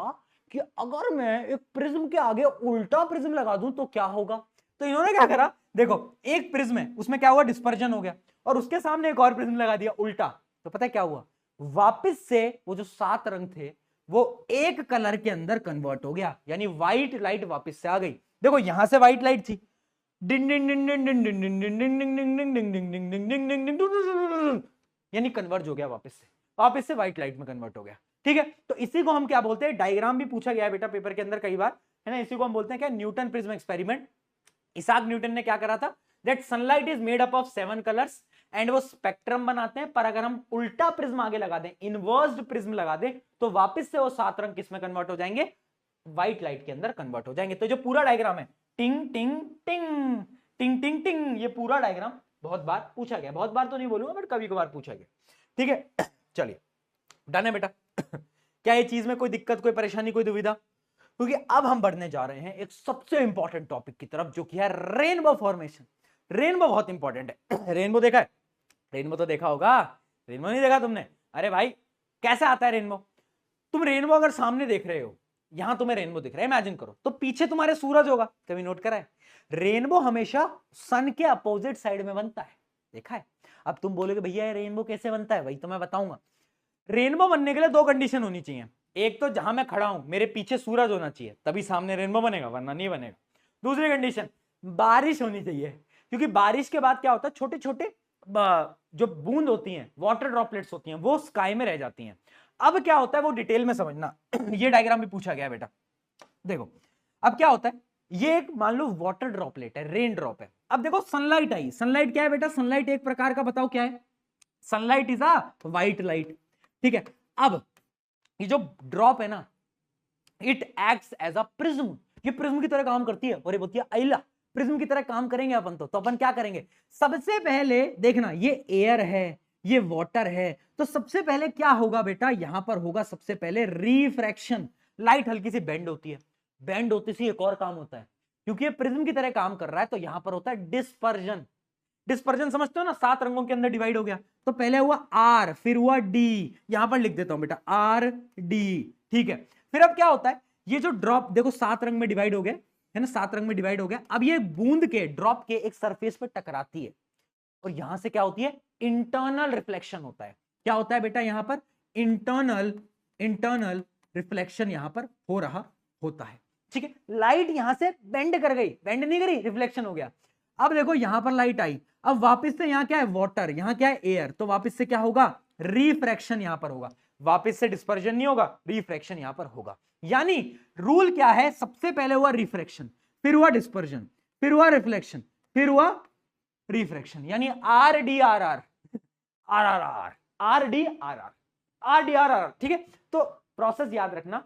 कि अगर मैं एक प्रिज्म के आगे उल्टा प्रिज्म लगा दूं तो क्या होगा। तो इन्होंने क्या करा, देखो एक प्रिज्म है उसमें क्या हुआ, डिस्पर्जन हो गया, और उसके सामने एक और प्रिज्म लगा दिया उल्टा, तो पता है क्या हुआ, वापस से वो जो 7 रंग थे वो एक कलर के अंदर कन्वर्ट हो गया, यानी व्हाइट लाइट वापस से आ गई। देखो यहां से व्हाइट लाइट थी, यानी कन्वर्ट हो गया, वापस से व्हाइट लाइट में कन्वर्ट हो गया, ठीक है। तो इसी को हम क्या बोलते हैं, डायग्राम भी पूछा गया है बेटा पेपर के अंदर कई बार, है ना, इसी को हम बोलते हैं क्या, Newton prism experiment. Isaac Newton ने क्या करा था, that sunlight is made up of 7 colours and वो स्पेक्ट्रम बनाते हैं, पर अगर हम उल्टा प्रिज्म आगे लगा दें, इनवर्स्ड प्रिज्म लगा दें, तो वापस से वो 7 रंग किस में कन्वर्ट हो जाएंगे, व्हाइट लाइट के अंदर कन्वर्ट हो जाएंगे। तो जो पूरा डायग्राम है, टिंग टिंग टिंग टिंग टिंग टिंग, ये पूरा डायग्राम बहुत बार पूछा गया, बहुत बार तो नहीं बोलूंगा बट कभी कभार पूछा गया, ठीक है। चलिए डन है बेटा। क्या ये चीज में कोई दिक्कत, कोई परेशानी, कोई दुविधा, क्योंकि अब हम बढ़ने जा रहे हैं एक सबसे इंपॉर्टेंट टॉपिक की तरफ, जो कि है रेनबो फॉर्मेशन। रेनबो बहुत इंपॉर्टेंट है। रेनबो देखा है, रेनबो तो देखा होगा, रेनबो नहीं देखा तुमने, अरे भाई कैसे आता है रेनबो, तुम रेनबो अगर सामने देख रहे हो, यहां तुम्हें रेनबो दिख रहा है, इमेजिन करो, तो पीछे तुम्हारे सूरज होगा, कभी नोट करा है, रेनबो हमेशा सन के अपोजिट साइड में बनता है, देखा है। अब तुम बोलोगे भैया रेनबो कैसे बनता है, वही तो मैं बताऊंगा। रेनबो बनने के लिए 2 कंडीशन होनी चाहिए, एक तो जहां मैं खड़ा हूं मेरे पीछे सूरज होना चाहिए, तभी सामने रेनबो बनेगा, वरना नहीं बनेगा। दूसरी कंडीशन, बारिश होनी चाहिए, क्योंकि बारिश के बाद क्या होता है, छोटे छोटे जो बूंद होती हैं, वाटर ड्रॉपलेट्स होती हैं, वो स्काई में रह जाती हैं। अब क्या होता है वो डिटेल में समझना। ये डायग्राम भी पूछा गया बेटा, देखो अब क्या होता है, ये एक मान लो वाटर ड्रॉपलेट है, रेन ड्रॉप है। अब देखो सनलाइट आई, सनलाइट क्या है बेटा, सनलाइट एक प्रकार का, बताओ क्या है, sunlight is a white light, ठीक है। अब ये जो ड्रॉप है ना, it acts as a prism, ये प्रिज्म की तरह काम करती है, और ये बोलती है आइला प्रिज्म की तरह काम करेंगे अपन तो अपन क्या करेंगे, सबसे पहले देखना ये एयर है, ये वाटर है, तो सबसे पहले क्या होगा बेटा, यहां पर होगा सबसे पहले रिफ्रैक्शन, लाइट हल्की सी बेंड होती है, बेंड होती सी एक और काम होता है, क्योंकि ये प्रिज्म की तरह काम कर रहा है, तो यहां पर होता है डिस्पर्जन। डिस्पर्जन समझते हो ना, 7 रंगों के अंदर डिवाइड हो गया, तो पहले हुआ आर, फिर हुआ डी, यहां पर लिख देता हूं बेटा आर डी, ठीक है। फिर अब क्या होता है, ये जो ड्रॉप देखो 7 रंग में डिवाइड हो गया है ना, 7 रंग में डिवाइड हो गया। अब ये बूंद के ड्रॉप के एक सरफेस पर टकराती है, और यहां से क्या होती है, इंटरनल रिफ्लेक्शन होता है। क्या होता है बेटा, यहां पर इंटरनल रिफ्लेक्शन यहां पर हो रहा होता है, ठीक है। लाइट यहां से बेंड कर गई, बेंड नहीं करी, रिफ्लेक्शन हो गया। अब देखो यहां पर लाइट आई, अब वापस से यहां क्या है, वाटर, यहां क्या है, एयर, तो वापस से क्या होगा, रिफ्रैक्शन यहां पर होगा, वापस से डिस्पर्जन नहीं होगा, रिफ्रैक्शन यहां पर होगा। यानी रूल क्या है, सबसे पहले हुआ रिफ्रैक्शन, फिर हुआ डिस्पर्जन, फिर हुआ रिफ्लेक्शन, फिर हुआ रिफ्रैक्शन, यानी R D R R R R R R D R R R D R R, ठीक है। तो प्रोसेस याद रखना,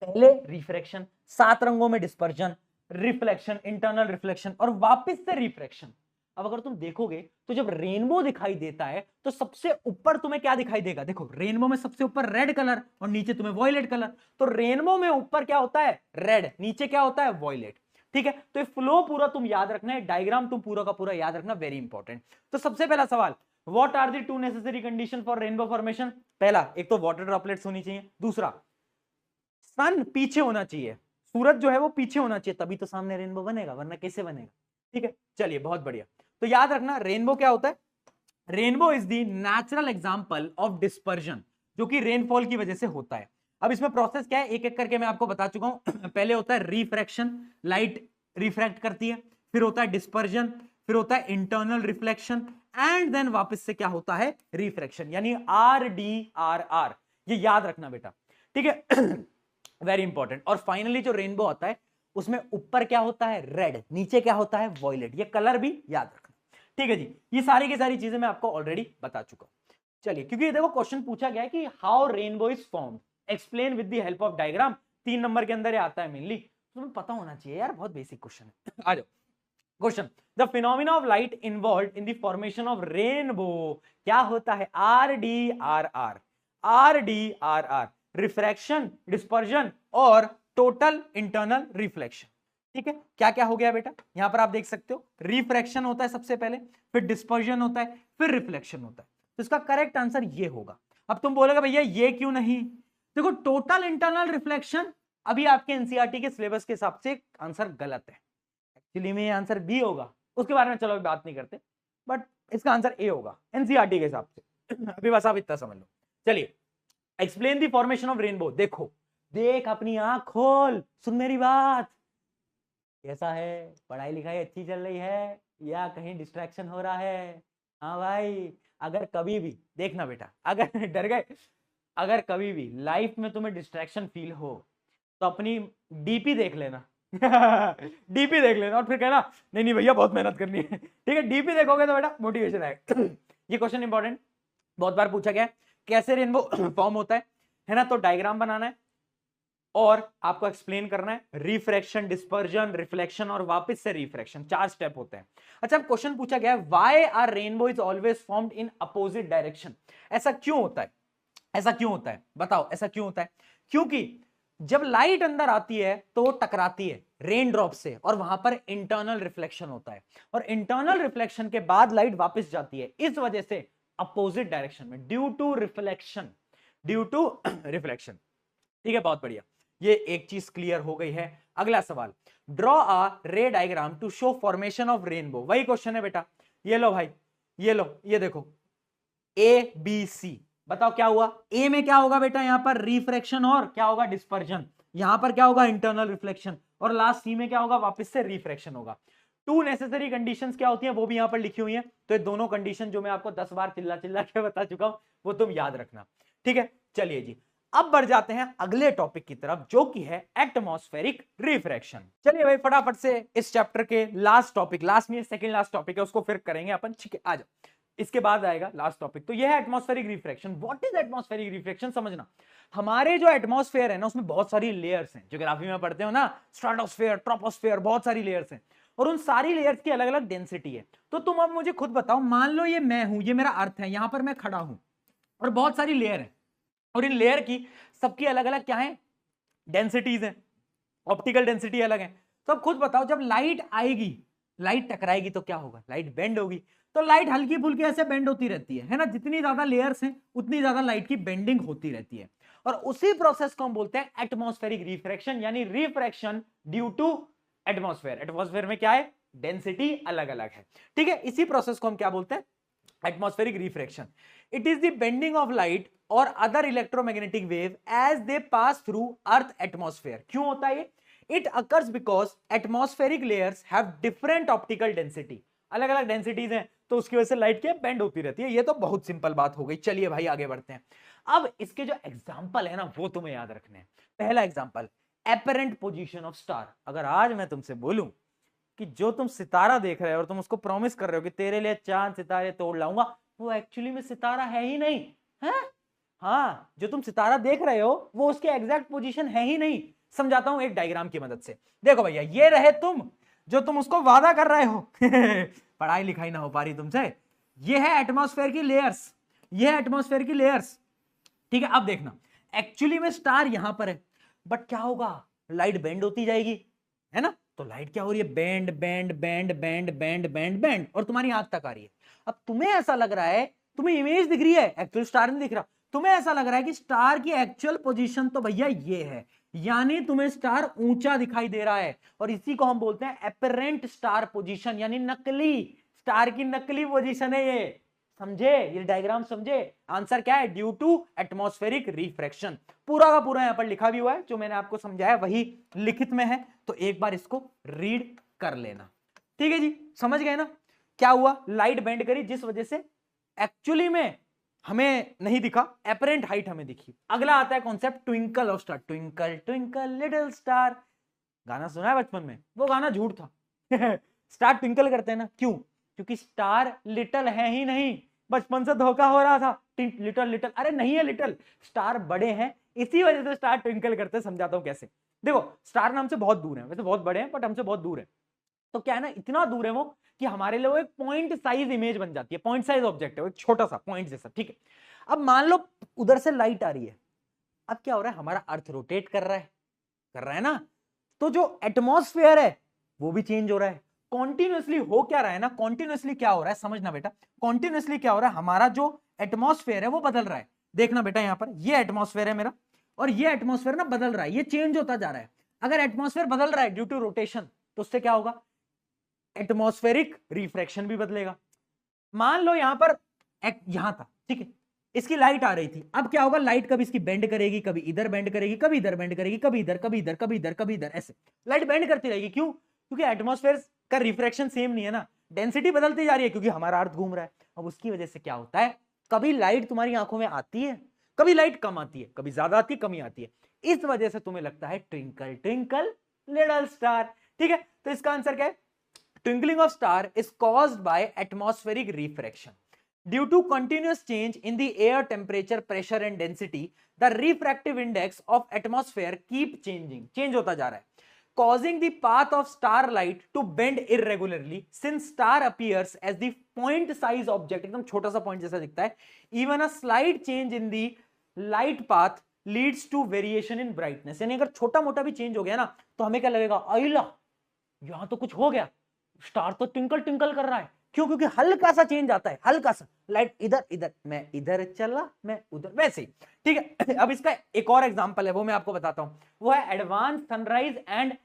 पहले रिफ्रैक्शन, 7 रंगों में डिस्पर्जन, रिफ्लेक्शन, इंटरनल रिफ्लेक्शन, और वापस से रिफ्रैक्शन। अब अगर तुम देखोगे तो जब रेनबो दिखाई देता है तो सबसे ऊपर तुम्हें क्या दिखाई देगा, देखो रेनबो में सबसे ऊपर रेड कलर और नीचे तुम्हें वॉयलेट कलर, तो रेनबो में ऊपर क्या होता है, रेड, नीचे क्या होता है, वॉयलेट, ठीक है। तो ये फ्लो पूरा तुम याद रखना है, डायग्राम तुम पूरा का पूरा याद रखना, वेरी इंपॉर्टेंट। तो सबसे पहला सवाल, what are the 2 necessary condition for rainbow formation, पहला एक तो वाटर ड्रॉपलेट्स होनी चाहिए, दूसरा सन पीछे होना चाहिए, सूरज जो है वो पीछे होना चाहिए, तभी तो सामने रेनबो बनेगा, वरना कैसे बनेगा, ठीक है। चलिए बहुत बढ़िया, तो याद रखना रेनबो क्या होता है, rainbow is the natural example of dispersion, जो कि रेनफॉल की वजह से होता है। अब इसमें प्रोसेस क्या है, एक एक करके मैं आपको बता चुका हूं। पहले होता है रिफ्रैक्शन, लाइट रिफ्रैक्ट करती है, फिर होता है डिस्पर्जन, फिर होता है इंटरनल रिफ्लेक्शन, एंड देन वापस से क्या होता है, रिफ्रैक्शन, यानी आर डी आर आर, ये याद रखना बेटा, ठीक है। Very important. और फाइनली जो रेनबो आता है उसमें ऊपर क्या होता है, रेड, नीचे क्या होता है, वॉयलेट, ये कलर भी याद रखना, ठीक है जी। ये सारी की सारी चीजें मैं आपको ऑलरेडी बता चुका हूं। चलिए, क्योंकि ये देखो क्वेश्चन पूछा गया है कि how rainbow is formed, explain with the help of diagram, 3 number के अंदर ये आता है मेनली, तुम्हें पता होना चाहिए यार, बहुत बेसिक क्वेश्चन है। आ जाओ question, the phenomena of light involved in the formation of rainbow क्या होता है, R D R R, R D R R, refraction, dispersion और टोटल इंटरनल रिफ्लेक्शन, ठीक है। क्या क्या हो गया बेटा, यहां पर आप देख सकते हो, रिफ्रैक्शन होता है सबसे पहले, फिर डिस्पर्जन होता है, फिर रिफ्लेक्शन होता है, तो इसका करेक्ट आंसर ये होगा। अब तुम बोलोगे भैया ये क्यों नहीं, देखो टोटल इंटरनल रिफ्लेक्शन अभी आपके एनसीईआरटी के सिलेबस के हिसाब से आंसर गलत है, एक्चुअली में आंसर बी होगा, उसके बारे में चलो बात नहीं करते, बट इसका आंसर ए होगा एनसीईआरटी के हिसाब से। अभी बस आप इतना समझ लो। चलिए, explain the formation of rainbow, देखो देख अपनी आंख खोल, सुन मेरी बात, कैसा है, पढ़ाई लिखाई अच्छी चल रही है या कहीं डिस्ट्रैक्शन हो रहा है, हाँ भाई। अगर कभी भी देखना बेटा, अगर डर गए, अगर कभी भी लाइफ में तुम्हें डिस्ट्रैक्शन फील हो तो अपनी डीपी देख लेना। डीपी देख लेना और फिर कहना नहीं नहीं भैया बहुत मेहनत करनी है, ठीक है। डीपी देखोगे तो बेटा मोटिवेशन आएगा। ये क्वेश्चन इंपॉर्टेंट, बहुत बार पूछा गया है, कैसे रेनबो फॉर्म होता है ना, तो डायग्राम बनाना है और आपको एक्सप्लेन करना है, रिफ्रैक्शन, डिस्पर्जन, रिफ्लेक्शन और वापस से रिफ्रैक्शन, 4 स्टेप होते हैं। अच्छा, अब क्वेश्चन पूछा गया है, why are rainbow is always formed in opposite direction, ऐसा क्यों होता है, ऐसा क्यों होता है, बताओ ऐसा क्यों होता है। क्योंकि जब लाइट अंदर आती है तो वो टकराती है रेन ड्रॉप से, और वहां पर इंटरनल रिफ्लेक्शन होता है, और इंटरनल रिफ्लेक्शन के बाद लाइट वापस जाती है, इस वजह से अपोजिट डायरेक्शन में, due to reflection, due to reflection, ठीक है। बहुत बढ़िया, ये एक चीज क्लियर हो गई है। अगला सवाल, draw a ray diagram to show formation of rainbow, वही क्वेश्चन है बेटा, ये लो भाई, ये लो, ये देखो ए बी सी, बताओ क्या हुआ, ए में क्या होगा बेटा, यहां पर रिफ्रैक्शन और क्या होगा, डिस्पर्जन, यहां पर क्या होगा, इंटरनल रिफ्लेक्शन, और लास्ट सी में क्या होगा, वापस से रिफ्रैक्शन होगा। 2 नेसेसरी कंडीशंस क्या होती हैं वो भी यहां पर लिखी हुई हैं, तो ये दोनों कंडीशन जो मैं आपको 10 बार चिल्ला चिल्ला के बता चुका हूं वो तुम याद रखना, ठीक है। चलिए जी, अब बढ़ जाते हैं अगले टॉपिक की तरफ, जो कि है एटमॉस्फेरिक रिफ्रैक्शन। चलिए भाई फटाफट से इस चैप्टर के लास्ट टॉपिक, लास्ट में सेकंड लास्ट टॉपिक है, उसको फिर करेंगे अपन, ठीक है? आ जाओ, इसके बाद आएगा लास्ट टॉपिक। तो यह है atmospheric refraction. What is atmospheric refraction? समझना, हमारे जो एटमॉस्फेयर है ना, उसमें बहुत सारी लेयर्स हैं। ज्योग्राफी में पढ़ते हो ना, स्ट्रेटोस्फेयर, ट्रोपोस्फेयर, बहुत सारी लेयर्स हैं, और उन सारी लेयर्स की अलग अलग डेंसिटी है। तो तुम अब मुझे खुद बताओ, मान लो ये मैं हूं, ये मेरा अर्थ है, यहां पर मैं खड़ा हूं, और बहुत सारी लेयर है, और इन लेयर की सबकी अलग अलग क्या है, डेंसिटीज है, ऑप्टिकल डेंसिटी अलग है। तो अब खुद बताओ, जब लाइट आएगी, लाइट टकराएगी तो क्या होगा? लाइट बेंड होगी। तो लाइट हल्की फुल्की ऐसे बेंड होती रहती है ना? जितनी ज्यादा लेयर्स हैं उतनी ज्यादा लाइट की बेंडिंग होती रहती है, और उसी प्रोसेस को हम बोलते हैं एटमॉस्फेरिक रिफ्रैक्शन, यानी refraction due to atmosphere. Atmosphere में क्या है, डेंसिटी अलग अलग है, ठीक है? इसी प्रोसेस को हम क्या बोलते हैं, atmospheric refraction. It is the bending of light और other electromagnetic wave as they pass through earth atmosphere. क्यों होता है ये? It occurs because atmospheric layers have different optical density, अलग अलग डेंसिटीज हैं, तो उसकी वजह से लाइट क्या बेंड होती रहती है। ये तो बहुत सिंपल बात हो गई। चलिए भाई आगे बढ़ते हैं। अब इसके जो एग्जाम्पल है ना, वो तुम्हें याद रखने हैं। पहला example, apparent position of star. अगर आज मैं तुमसे बोलूं कि जो तुम सितारा देख रहे हो और तुम उसको प्रॉमिस कर रहे हो कि तेरे लिए चांद सितारे तोड़ लाऊंगा, वो एक्चुअली में सितारा है ही नहीं है। हाँ, जो तुम सितारा देख रहे हो वो उसके एग्जैक्ट पोजीशन है ही नहीं। समझाता हूं एक डायग्राम की मदद से। देखो भैया, ये रहे तुम, जो तुम उसको वादा कर रहे हो पढ़ाई लिखाई ना हो पा रही तुमसे। ये है एटमॉस्फेयर की लेयर्स, ये है एटमॉस्फेयर की लेयर्स, ठीक है? अब देखना, एक्चुअली में स्टार यहां पर है, बट क्या होगा, लाइट बेंड होती जाएगी, है ना? तो लाइट क्या हो रही है, bend bend bend bend bend bend bend, और तुम्हारी आंख तक आ रही है। अब तुम्हें ऐसा लग रहा है, तुम्हें इमेज दिख रही है, एक्चुअल स्टार नहीं दिख रहा, तुम्हें ऐसा लग रहा है कि स्टार की एक्चुअल पोजीशन तो भैया ये है, यानी तुम्हें स्टार ऊंचा दिखाई दे रहा है, और इसी को हम बोलते हैं एपरेंट स्टार पोजीशन, यानी नकली स्टार की नकली पोजीशन है ये। समझे? ये डायग्राम समझे? आंसर क्या है, ड्यू टू एटमॉस्फेरिक रिफ्रैक्शन। पूरा का पूरा यहां पर लिखा भी हुआ है, जो मैंने आपको समझाया वही लिखित में है, तो एक बार इसको रीड कर लेना, ठीक है जी? समझ गए ना क्या हुआ? लाइट बेंड करी, जिस वजह से एक्चुअली में हमें नहीं दिखा, एपरेंट हाइट हमें दिखी। अगला आता है concept twinkle of star. Twinkle twinkle little star, गाना सुना है बचपन में? वो गाना झूठ था स्टार ट्विंकल करते हैं ना, क्यों? क्योंकि स्टार लिटल है ही नहीं, बचपन से धोखा हो रहा था, लिटल लिटल, अरे नहीं है लिटल, स्टार बड़े हैं, इसी वजह से स्टार ट्विंकल करते हैं। समझाता हूं कैसे। देखो, स्टार हमसे बहुत दूर है, वैसे बहुत बड़े हैं बट हमसे बहुत दूर है। तो क्या है ना, इतना दूर है वो कि हमारे लिए वो एक पॉइंट साइज इमेज बन जाती है, पॉइंट साइज ऑब्जेक्ट है वो, एक छोटा सा पॉइंट जैसा, ठीक है? अब मान लो उधर से लाइट आ रही है, अब क्या हो रहा है, हमारा अर्थ रोटेट कर रहा है, कर रहा है ना? तो जो एटमॉस्फेयर है वो भी चेंज हो रहा है। कॉन्टिन्यूसली हो क्या रहा है ना, कॉन्टिन्यूसली क्या हो रहा है, समझना बेटा, कॉन्टिन्यूसली क्या हो रहा है, हमारा जो एटमॉस्फेयर है वो बदल रहा है। देखना बेटा, यहां पर ये एटमॉस्फेयर है मेरा, और ये एटमॉस्फेयर ना बदल रहा है, ये चेंज होता जा रहा है। अगर एटमॉस्फेयर बदल रहा है ड्यू टू रोटेशन, तो उससे क्या होगा, एटमॉस्फेरिक रिफ्रैक्शन भी बदलेगा। मान लो यहां पर यहां था, ठीक है, इसकी लाइट आ रही थी, अब क्या होगा, लाइट कभी इसकी बेंड करेगी, कभी इधर बेंड करेगी, कभी इधर बेंड करेगी, कभी इधर, कभी इधर, कभी इधर, कभी इधर, ऐसे लाइट बेंड करती रहेगी। क्यों? क्योंकि एटमॉस्फेयर का रिफ्रैक्शन सेम नहीं है ना, डेंसिटी बदलती जा रही है, क्योंकि हमारा अर्थ घूम रहा है। अब उसकी वजह से क्या होता है, कभी लाइट तुम्हारी आंखों में आती है, कभी लाइट कम आती है, कभी ज्यादा आती है, कमी आती है। इस वजह से तुम्हें लगता है ट्विंकल ट्विंकल लिटिल स्टार, ठीक है? तो इसका आंसर क्या है, twinkling of star is caused by atmospheric refraction. Due to continuous change in the air temperature, pressure and density, the refractive index of atmosphere keep changing, change hota ja raha hai, causing the path of starlight to bend irregularly. Since star appears as the point size object, एकदम छोटा सा point जैसा दिखता है, even a slight change in the light path leads to variation in brightness. यानी अगर छोटा मोटा भी चेंज हो गया ना, तो हमें क्या लगेगा, आइला यहां तो कुछ हो गया, स्टार तो ट्विंकल ट्विंकल कर रहा है। क्यों? क्योंकि हल्का सा चेंज आता है, हल्का सा, लाइट इधर इधर, मैं इधर चला, मैं उधर, वैसे ही, ठीक है? अब इसका एक और एग्जांपल है, वो मैं आपको बताता हूं, वो है advance sunrise and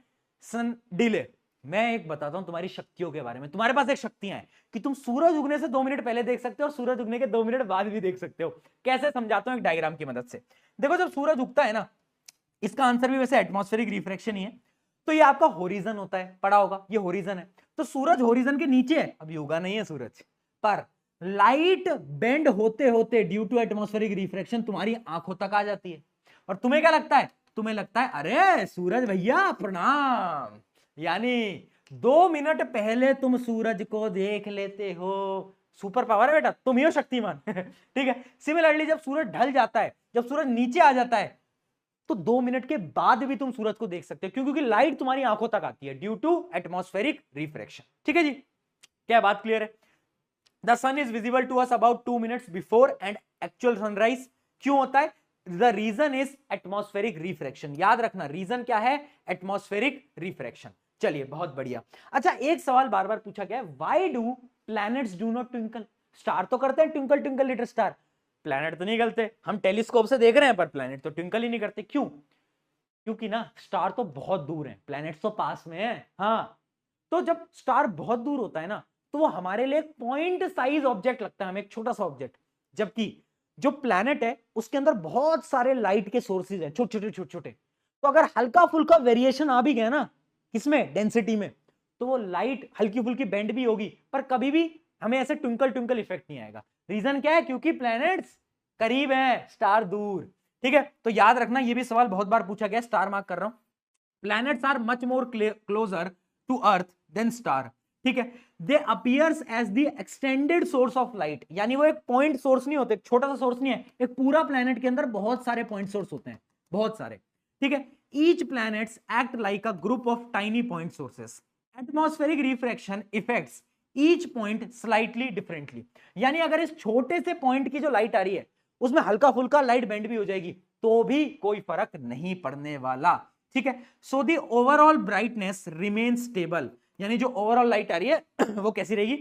sun delay. मैं एक बताता हूं तुम्हारी शक्तियों के बारे में। तुम्हारे पास एक शक्तियां हैं कि तुम सूरज उगने से 2 मिनट पहले देख सकते हो और सूरज उगने के 2 मिनट बाद भी देख सकते हो। कैसे? समझाता हूं एक डायग्राम की मदद से। देखो, जब सूरज उगता है ना, इसका आंसर भी वैसे एटमॉस्फेरिक रिफ्रैक्शन ही है। तो ये आपका होरिजन होता है, पढ़ा होगा, ये होरिजन है। तो सूरज होरिजन के नीचे है, अभी उगा नहीं है सूरज, पर लाइट बेंड होते होते ड्यू टू एटमॉस्फेरिक रिफ्रैक्शन तुम्हारी आंखों तक आ जाती है। और तुम्हें क्या लगता है, तुम्हें लगता है अरे सूरज भैया प्रणाम, यानी 2 मिनट पहले तुम सूरज को देख लेते हो, सुपर पावर है बेटा, तुम ही हो शक्तिमान। ठीक है। सिमिलरली जब सूरज ढल जाता है, जब सूरज नीचे आ जाता है, तो 2 मिनट के बाद भी तुम सूरज को देख सकते हो, क्यों? क्योंकि लाइट तुम्हारी आंखों तक आती है ड्यू टू एटमॉस्फेरिक रिफ्रैक्शन। ठीक है जी, क्या बात क्लियर है? The sun is visible to us about 2 minutes before and actual sunrise. क्यों होता है? The reason is atmospheric refraction. याद रखना, रीजन क्या है? Atmospheric refraction. चलिए, बहुत बढ़िया। अच्छा, एक सवाल बार बार पूछा गया है, why do planets do not twinkle? Star तो करते हैं twinkle twinkle little star, planet तो नहीं करते। हम टेलीस्कोप से देख रहे हैं पर प्लैनेट तो ट्विंकल ही नहीं करते। क्यों? क्योंकि ना स्टार तो बहुत दूर है, प्लैनेट्स तो पास में है। हाँ, तो जब स्टार बहुत दूर होता है ना, तो वो हमारे लिए एक पॉइंट साइज ऑब्जेक्ट लगता है, हमें एक छोटा सा ऑब्जेक्ट। जबकि जो प्लैनेट है उसके अंदर बहुत सारे लाइट के सोर्सेज हैं, छोटे छोटे छोटे छोटे। तो अगर हल्का फुल्का वेरिएशन आ भी गया ना, किसमें? डेंसिटी में, तो वो लाइट हल्की फुल्की बेंड भी होगी, पर कभी भी हमें ऐसे ट्विंकल ट्विंकल इफेक्ट नहीं आएगा। रीजन क्या है? क्योंकि प्लैनेट्स करीब है, स्टार दूर। ठीक है, तो याद रखना, ये भी सवाल बहुत बार पूछा गया, स्टार मार्क कर रहा हूं। Planets are much more closer to earth than star. ठीक है, they appears as the extended source of light, यानी वो एक पॉइंट सोर्स नहीं होते, छोटा सा सोर्स नहीं है, एक पूरा प्लैनेट के अंदर बहुत सारे पॉइंट सोर्स होते हैं, बहुत सारे। ठीक है, each planets act like a group of tiny point sources. Atmospheric refraction effects each point slightly differently, यानी अगर इस छोटे से पॉइंट की जो लाइट आ रही है उसमें हल्का फुल्का लाइट बेंड भी हो जाएगी तो भी कोई फर्क नहीं पड़ने वाला। ठीक है, so the overall brightness remain stable, यानी जो ओवरऑल लाइट आ रही है वो कैसी रहेगी?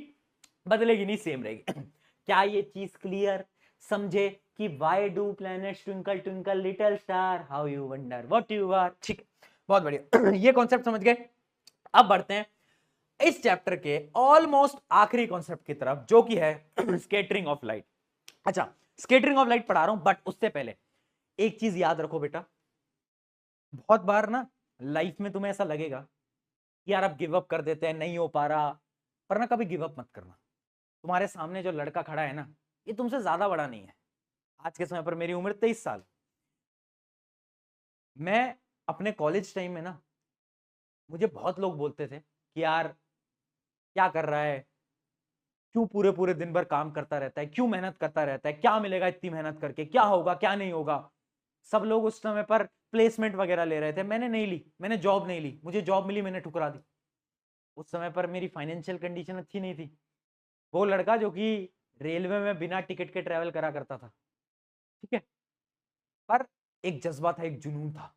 बदलेगी नहीं, सेम रहेगी। क्या ये चीज क्लियर? समझे कि why do planets twinkle twinkle little star, how you wonder what you are. ठीक है, बहुत बढ़िया। ये कॉन्सेप्ट समझ गए। अब बढ़ते हैं इस चैप्टर के ऑलमोस्ट आखिरी कॉन्सेप्ट की तरफ, जो कि है स्कैटरिंग ऑफ लाइट। अच्छा, स्कैटरिंग ऑफ लाइट पढ़ा रहा हूं, बट उससे पहले एक चीज याद रखो बेटा, बहुत बार ना लाइफ में तुम्हें ऐसा लगेगा कि यार अब गिव अप कर देते हैं, नहीं हो पा रहा, पर ना कभी गिव अप मत करना। तुम्हारे सामने जो लड़का खड़ा है ना, ये तुमसे ज्यादा बड़ा नहीं है। आज के समय पर मेरी उम्र 23 साल। मैं अपने कॉलेज टाइम में ना, मुझे बहुत लोग बोलते थे कि यार क्या कर रहा है, क्यों पूरे पूरे दिन भर काम करता रहता है, क्यों मेहनत करता रहता है, क्या मिलेगा इतनी मेहनत करके, क्या होगा क्या नहीं होगा। सब लोग उस समय पर प्लेसमेंट वगैरह ले रहे थे, मैंने नहीं ली, मैंने जॉब नहीं ली, मुझे जॉब मिली मैंने ठुकरा दी। उस समय पर मेरी फाइनेंशियल कंडीशन अच्छी नहीं थी। वो लड़का जो कि रेलवे में बिना टिकट के ट्रेवल करा करता था, ठीक है, पर एक जज्बा था, एक जुनून था,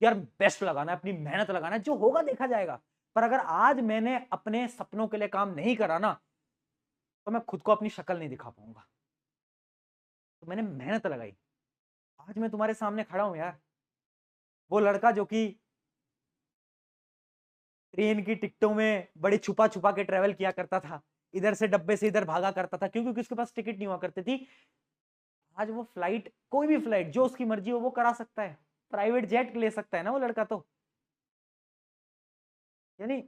यार बेस्ट लगाना है, अपनी मेहनत लगाना है, जो होगा देखा जाएगा। पर अगर आज मैंने अपने सपनों के लिए काम नहीं करा ना, तो मैं खुद को अपनी शक्ल नहीं दिखा पाऊंगा। तो मैंने मेहनत लगाई, आज मैं तुम्हारे सामने खड़ा हूं यार। वो लड़का जो कि ट्रेन की टिकटों में बड़े छुपा छुपा के ट्रेवल किया करता था, इधर से डब्बे से इधर भागा करता था, क्योंकि उसके पास टिकट नहीं हुआ करती थी, आज वो फ्लाइट, कोई भी फ्लाइट जो उसकी मर्जी हो वो करा सकता है, प्राइवेट जेट ले सकता है ना वो लड़का। तो यानी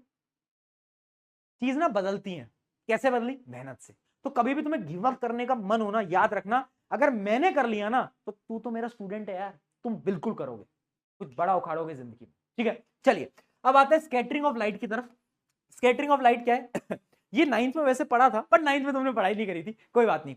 चीज ना बदलती है। कैसे बदली? मेहनत से। तो कभी भी तुम्हें गिव अप करने का मन हो ना, याद रखना, अगर मैंने कर लिया ना, तो तू तो मेरा स्टूडेंट है यार, तुम बिल्कुल करोगे, कुछ बड़ा उखाड़ोगे जिंदगी में। ठीक है, चलिए अब आते हैं स्कैटरिंग ऑफ लाइट की तरफ। स्कैटरिंग ऑफ लाइट क्या है? ये 9th में वैसे पढ़ा था, पर 9th में तुमने पढ़ाई नहीं करी थी, कोई बात नहीं।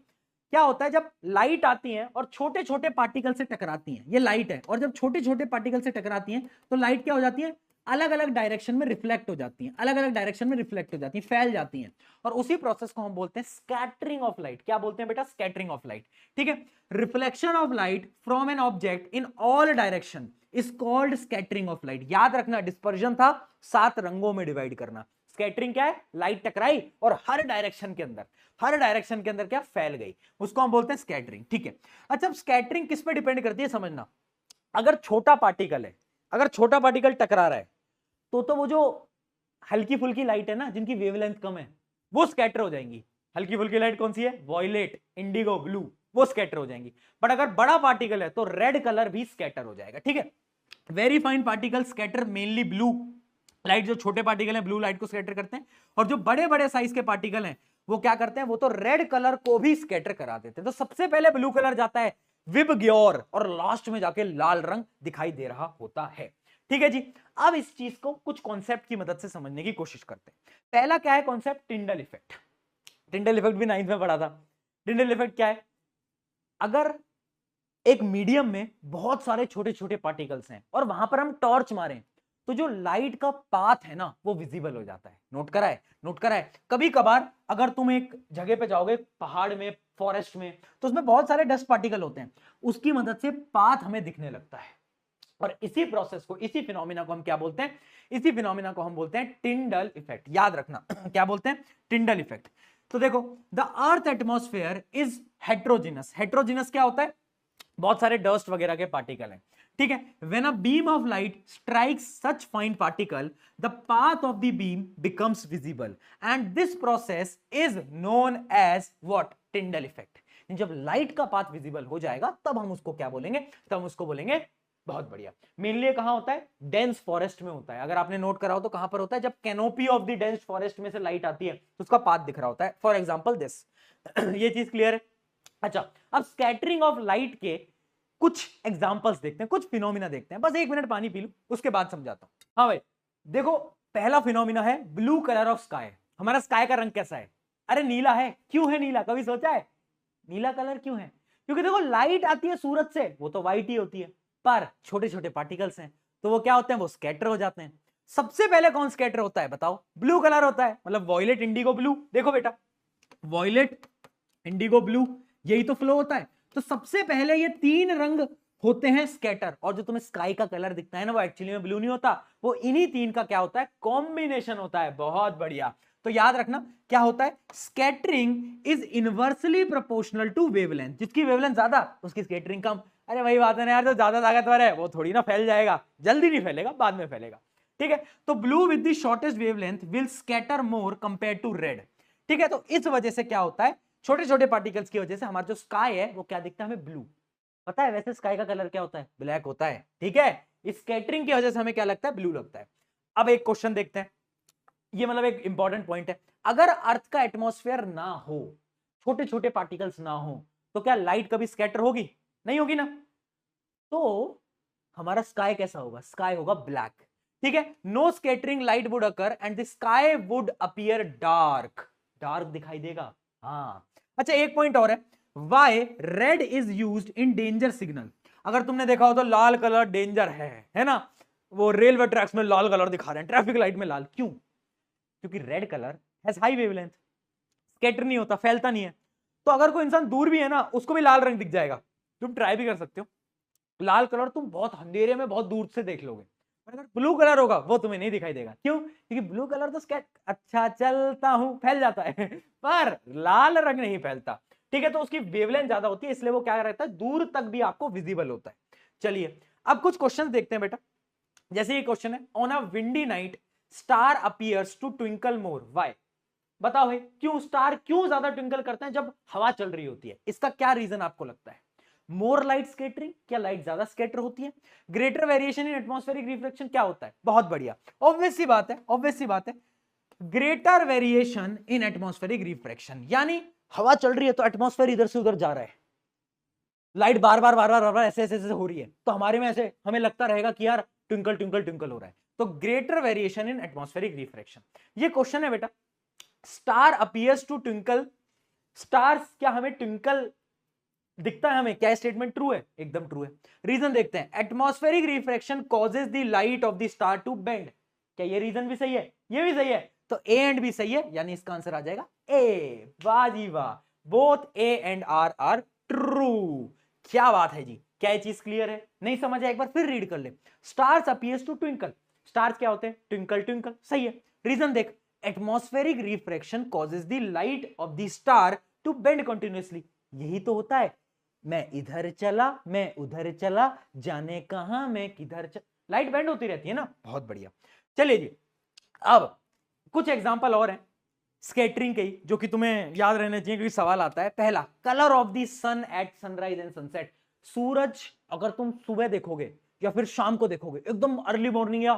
क्या होता है जब लाइट आती है और छोटे छोटे पार्टिकल से टकराती हैं, ये लाइट है, और जब छोटे छोटे पार्टिकल से टकराती हैं तो लाइट क्या हो जाती है? अलग अलग डायरेक्शन में रिफ्लेक्ट हो जाती हैं, अलग अलग डायरेक्शन में रिफ्लेक्ट हो जाती हैं, फैल जाती हैं, और उसी प्रोसेस को हम बोलते हैं स्कैटरिंग ऑफ लाइट। क्या बोलते हैं बेटा? Scattering of light. ठीक है, reflection of light from an object in all direction is called scattering of light. याद रखना, डिस्पर्जन था 7 रंगों में डिवाइड करना। स्कैटरिंग क्या है? लाइट टकराई और हर डायरेक्शन के अंदर क्या? फैल गई, उसको हम बोलते हैं स्कैटरिंग। ठीक है, अच्छा, अब स्कैटरिंग किस पे डिपेंड करती है समझना। अगर छोटा पार्टिकल है, अगर छोटा पार्टिकल टकरा रहा है, तो वो जो हल्की फुल्की लाइट है ना, जिनकी वेवलेंथ कम है, वो स्कैटर हो जाएंगी। हल्की फुल्की लाइट कौन सी है? वॉयलेट, इंडिगो, ब्लू, वो स्कैटर हो जाएंगी। बट अगर बड़ा पार्टिकल है तो रेड कलर भी स्कैटर हो जाएगा। ठीक है, very fine particle scatter mainly blue light. जो छोटे पार्टिकल हैं ब्लू लाइट को स्कैटर करते हैं, और जो बड़े बड़े साइज के पार्टिकल हैं वो क्या करते हैं? वो तो रेड कलर को भी स्कैटर करा देते हैं। तो सबसे पहले ब्लू कलर जाता है विबग्योर, और लास्ट में जाके लाल रंग दिखाई दे रहा होता है। ठीक है जी। अब इस चीज को कुछ कॉन्सेप्ट की मदद से समझने की कोशिश करते हैं। पहला क्या है concept? Tyndall effect. Tyndall effect भी 9th में पढ़ा था। टिंडल इफेक्ट क्या है? अगर एक मीडियम में बहुत सारे छोटे छोटे पार्टिकल्स हैं और वहां पर हम टॉर्च मारें तो जो लाइट का पाथ है ना वो विजिबल हो जाता है। नोट करा है? नोट करा है? कभी कभार अगर तुम एक जगह पे जाओगे, पहाड़ में, फॉरेस्ट में, तो उसमें बहुत सारे डस्ट पार्टिकल होते हैं, उसकी मदद से पाथ हमें दिखने लगता है। और इसी प्रोसेस को, इसी फिनोमिना को हम क्या बोलते हैं? इसी फिनोमिना को हम बोलते हैं टिंडल इफेक्ट। याद रखना क्या बोलते हैं? Tyndall effect. तो देखो, the earth atmosphere is heterogeneous. Heterogeneous क्या होता है? बहुत सारे डस्ट वगैरह के पार्टिकल हैं। ठीक है। When a beam of light strikes such fine particle the path of the beam becomes visible and this process is known as what? Tyndall effect. जब लाइट का पाथ विजिबल हो जाएगा तब हम उसको क्या बोलेंगे? तब हम उसको बोलेंगे, बहुत बढ़िया, मेनली कहां होता है? डेंस फॉरेस्ट में होता है। अगर आपने नोट करा हो तो कहां पर होता है? जब canopy of the dense forest में से लाइट आती है तो उसका पाथ दिख रहा होता है। फॉर एग्जांपल दिस ये चीज क्लियर है? अच्छा, अब स्कैटरिंग ऑफ लाइट के कुछ एग्जांपल्स देखते हैं, कुछ फिनोमिना देखते हैं। बस 1 मिनट पानी पी लूं, उसके बाद समझाता हूं। हाँ भाई, देखो, पहला फिनोमिना है ब्लू कलर ऑफ स्काई। हमारा स्काई का रंग कैसा है? अरे नीला है। क्यों है नीला? कभी सोचा है नीला कलर क्यों है? क्योंकि देखो, लाइट आती है सूरज से, वो तो व्हाइट ही होती है, पर छोटे छोटे पार्टिकल्स हैं तो वो क्या होते हैं? वो स्कैटर हो जाते हैं। सबसे पहले कौन स्कैटर होता है बताओ? ब्लू कलर होता है, मतलब वॉयलेट, इंडिगो, ब्लू। देखो बेटा, वॉयलेट, इंडिगो, ब्लू, यही तो फ्लो होता है। तो सबसे पहले ये 3 रंग होते हैं स्कैटर, और जो तुम्हें स्काई का कलर दिखता है ना वो एक्चुअली में ब्लू नहीं होता, वो इन्हीं 3 का क्या होता है? कॉम्बिनेशन होता है। बहुत बढ़िया। तो याद रखना क्या होता है? Scattering is inversely proportional to wavelength. जिसकी वेवलेंथ ज्यादा उसकी स्कैटरिंग कम। अरे वही बात है ना यार, जो ज्यादा ताकतवर है वो थोड़ी ना फैल जाएगा, जल्दी नहीं फैलेगा, बाद में फैलेगा। ठीक है। तो blue with the shortest wavelength will scatter more compare to red. ठीक है। तो इस वजह से क्या होता है? छोटे छोटे पार्टिकल्स की वजह से हमारा जो स्काई है वो क्या दिखता है? हमें ब्लू। पता है वैसे स्काई का कलर क्या होता है? ब्लैक होता है। ठीक है। इस स्कैटरिंग की वजह से हमें क्या लगता है? ब्लू लगता है। अब एक क्वेश्चन देखते हैं, ये मतलब एक इंपॉर्टेंट पॉइंट है। अगर अर्थ का एटमॉस्फेयर ना हो, छोटे छोटे पार्टिकल्स ना हो, तो क्या लाइट कभी स्कैटर होगी? नहीं होगी ना। तो हमारा स्काई कैसा होगा? स्काई होगा ब्लैक। ठीक है। No scattering light would occur and the sky would appear dark. Dark दिखाई देगा। हाँ। अच्छा, एक पॉइंट और है, why red is used in danger signal. अगर तुमने देखा हो तो लाल कलर डेंजर है ना? वो रेलवे ट्रैक्स में लाल कलर दिखा रहे हैं, ट्रैफिक लाइट में लाल। क्यों? क्योंकि red colour has high wavelength, scatter नहीं होता, फैलता नहीं है। तो अगर कोई इंसान दूर भी है ना, उसको भी लाल रंग दिख जाएगा। तुम ट्राई भी कर सकते हो, लाल कलर तुम बहुत अंधेरे में बहुत दूर से देख लोगे, पर अगर ब्लू कलर होगा वो तुम्हें नहीं दिखाई देगा। क्यों? क्योंकि ब्लू कलर तो स्कैट, अच्छा चलता हूं, फैल जाता है पर लाल रंग नहीं फैलता। ठीक है। तो उसकी वेवलेंथ ज्यादा होती है, इसलिए वो क्या रहता है? दूर तक भी आपको विजिबल होता है। चलिए, अब कुछ क्वेश्चन देखते हैं बेटा। जैसे ये क्वेश्चन है, on a windy night star appears to twinkle more, why? बताओ भाई, क्यों स्टार क्यों ज्यादा ट्विंकल करते हैं जब हवा चल रही होती है? इसका क्या रीजन आपको लगता है? मोर लाइट स्कैटरिंग, क्या लाइट ज्यादा स्कैटर होती है? Greater variation in atmospheric reflection, क्या होता है? बहुत बढ़िया, ऑब्वियस सी बात है, ऑब्वियस सी बात है, greater variation in atmospheric refraction. यानी हवा चल रही है तो एटमॉस्फेयर इधर से उधर जा रहा है, लाइट बार बार बार बार बार बार ऐसे ऐसे ऐसे हो रही है, तो हमारे में ऐसे हमें लगता रहेगा कि यार ट्विंकल ट्विंकल ट्विंकल हो रहा है। तो greater variation in atmospheric refraction. ये क्वेश्चन है बेटा, star appears to twinkle, stars क्या हमें ट्विंकल दिखता है? हमें क्या स्टेटमेंट ट्रू है? एकदम ट्रू है। रीजन देखते हैं, atmospheric refraction causes the light of the star to bend. क्या ये रीजन भी सही है? ये भी सही है, तो ए एंड बी सही है, यानी इसका आंसर आ जाएगा ए। वाह जी वाह, both A and R true. क्या बात है जी, क्या ये चीज क्लियर है? नहीं समझ आया एक बार फिर रीड कर ले। Stars appears to twinkle, stars क्या होते हैं? ट्विंकल ट्विंकल, सही है। रीजन देख, atmospheric refraction causes the light of the star to bend continuously. यही तो होता है, मैं इधर चला, मैं उधर चला, जाने कहां मैं किधर लाइट बेंड होती रहती है ना। बहुत बढ़िया। चलिए जी, अब कुछ एग्जांपल और हैं स्कैटरिंग के ही, जो कि तुम्हें याद रहना चाहिए क्योंकि सवाल आता है। पहला, colour of the sun at sunrise and sunset. सूरज अगर तुम सुबह देखोगे या फिर शाम को देखोगे, एकदम अर्ली मॉर्निंग या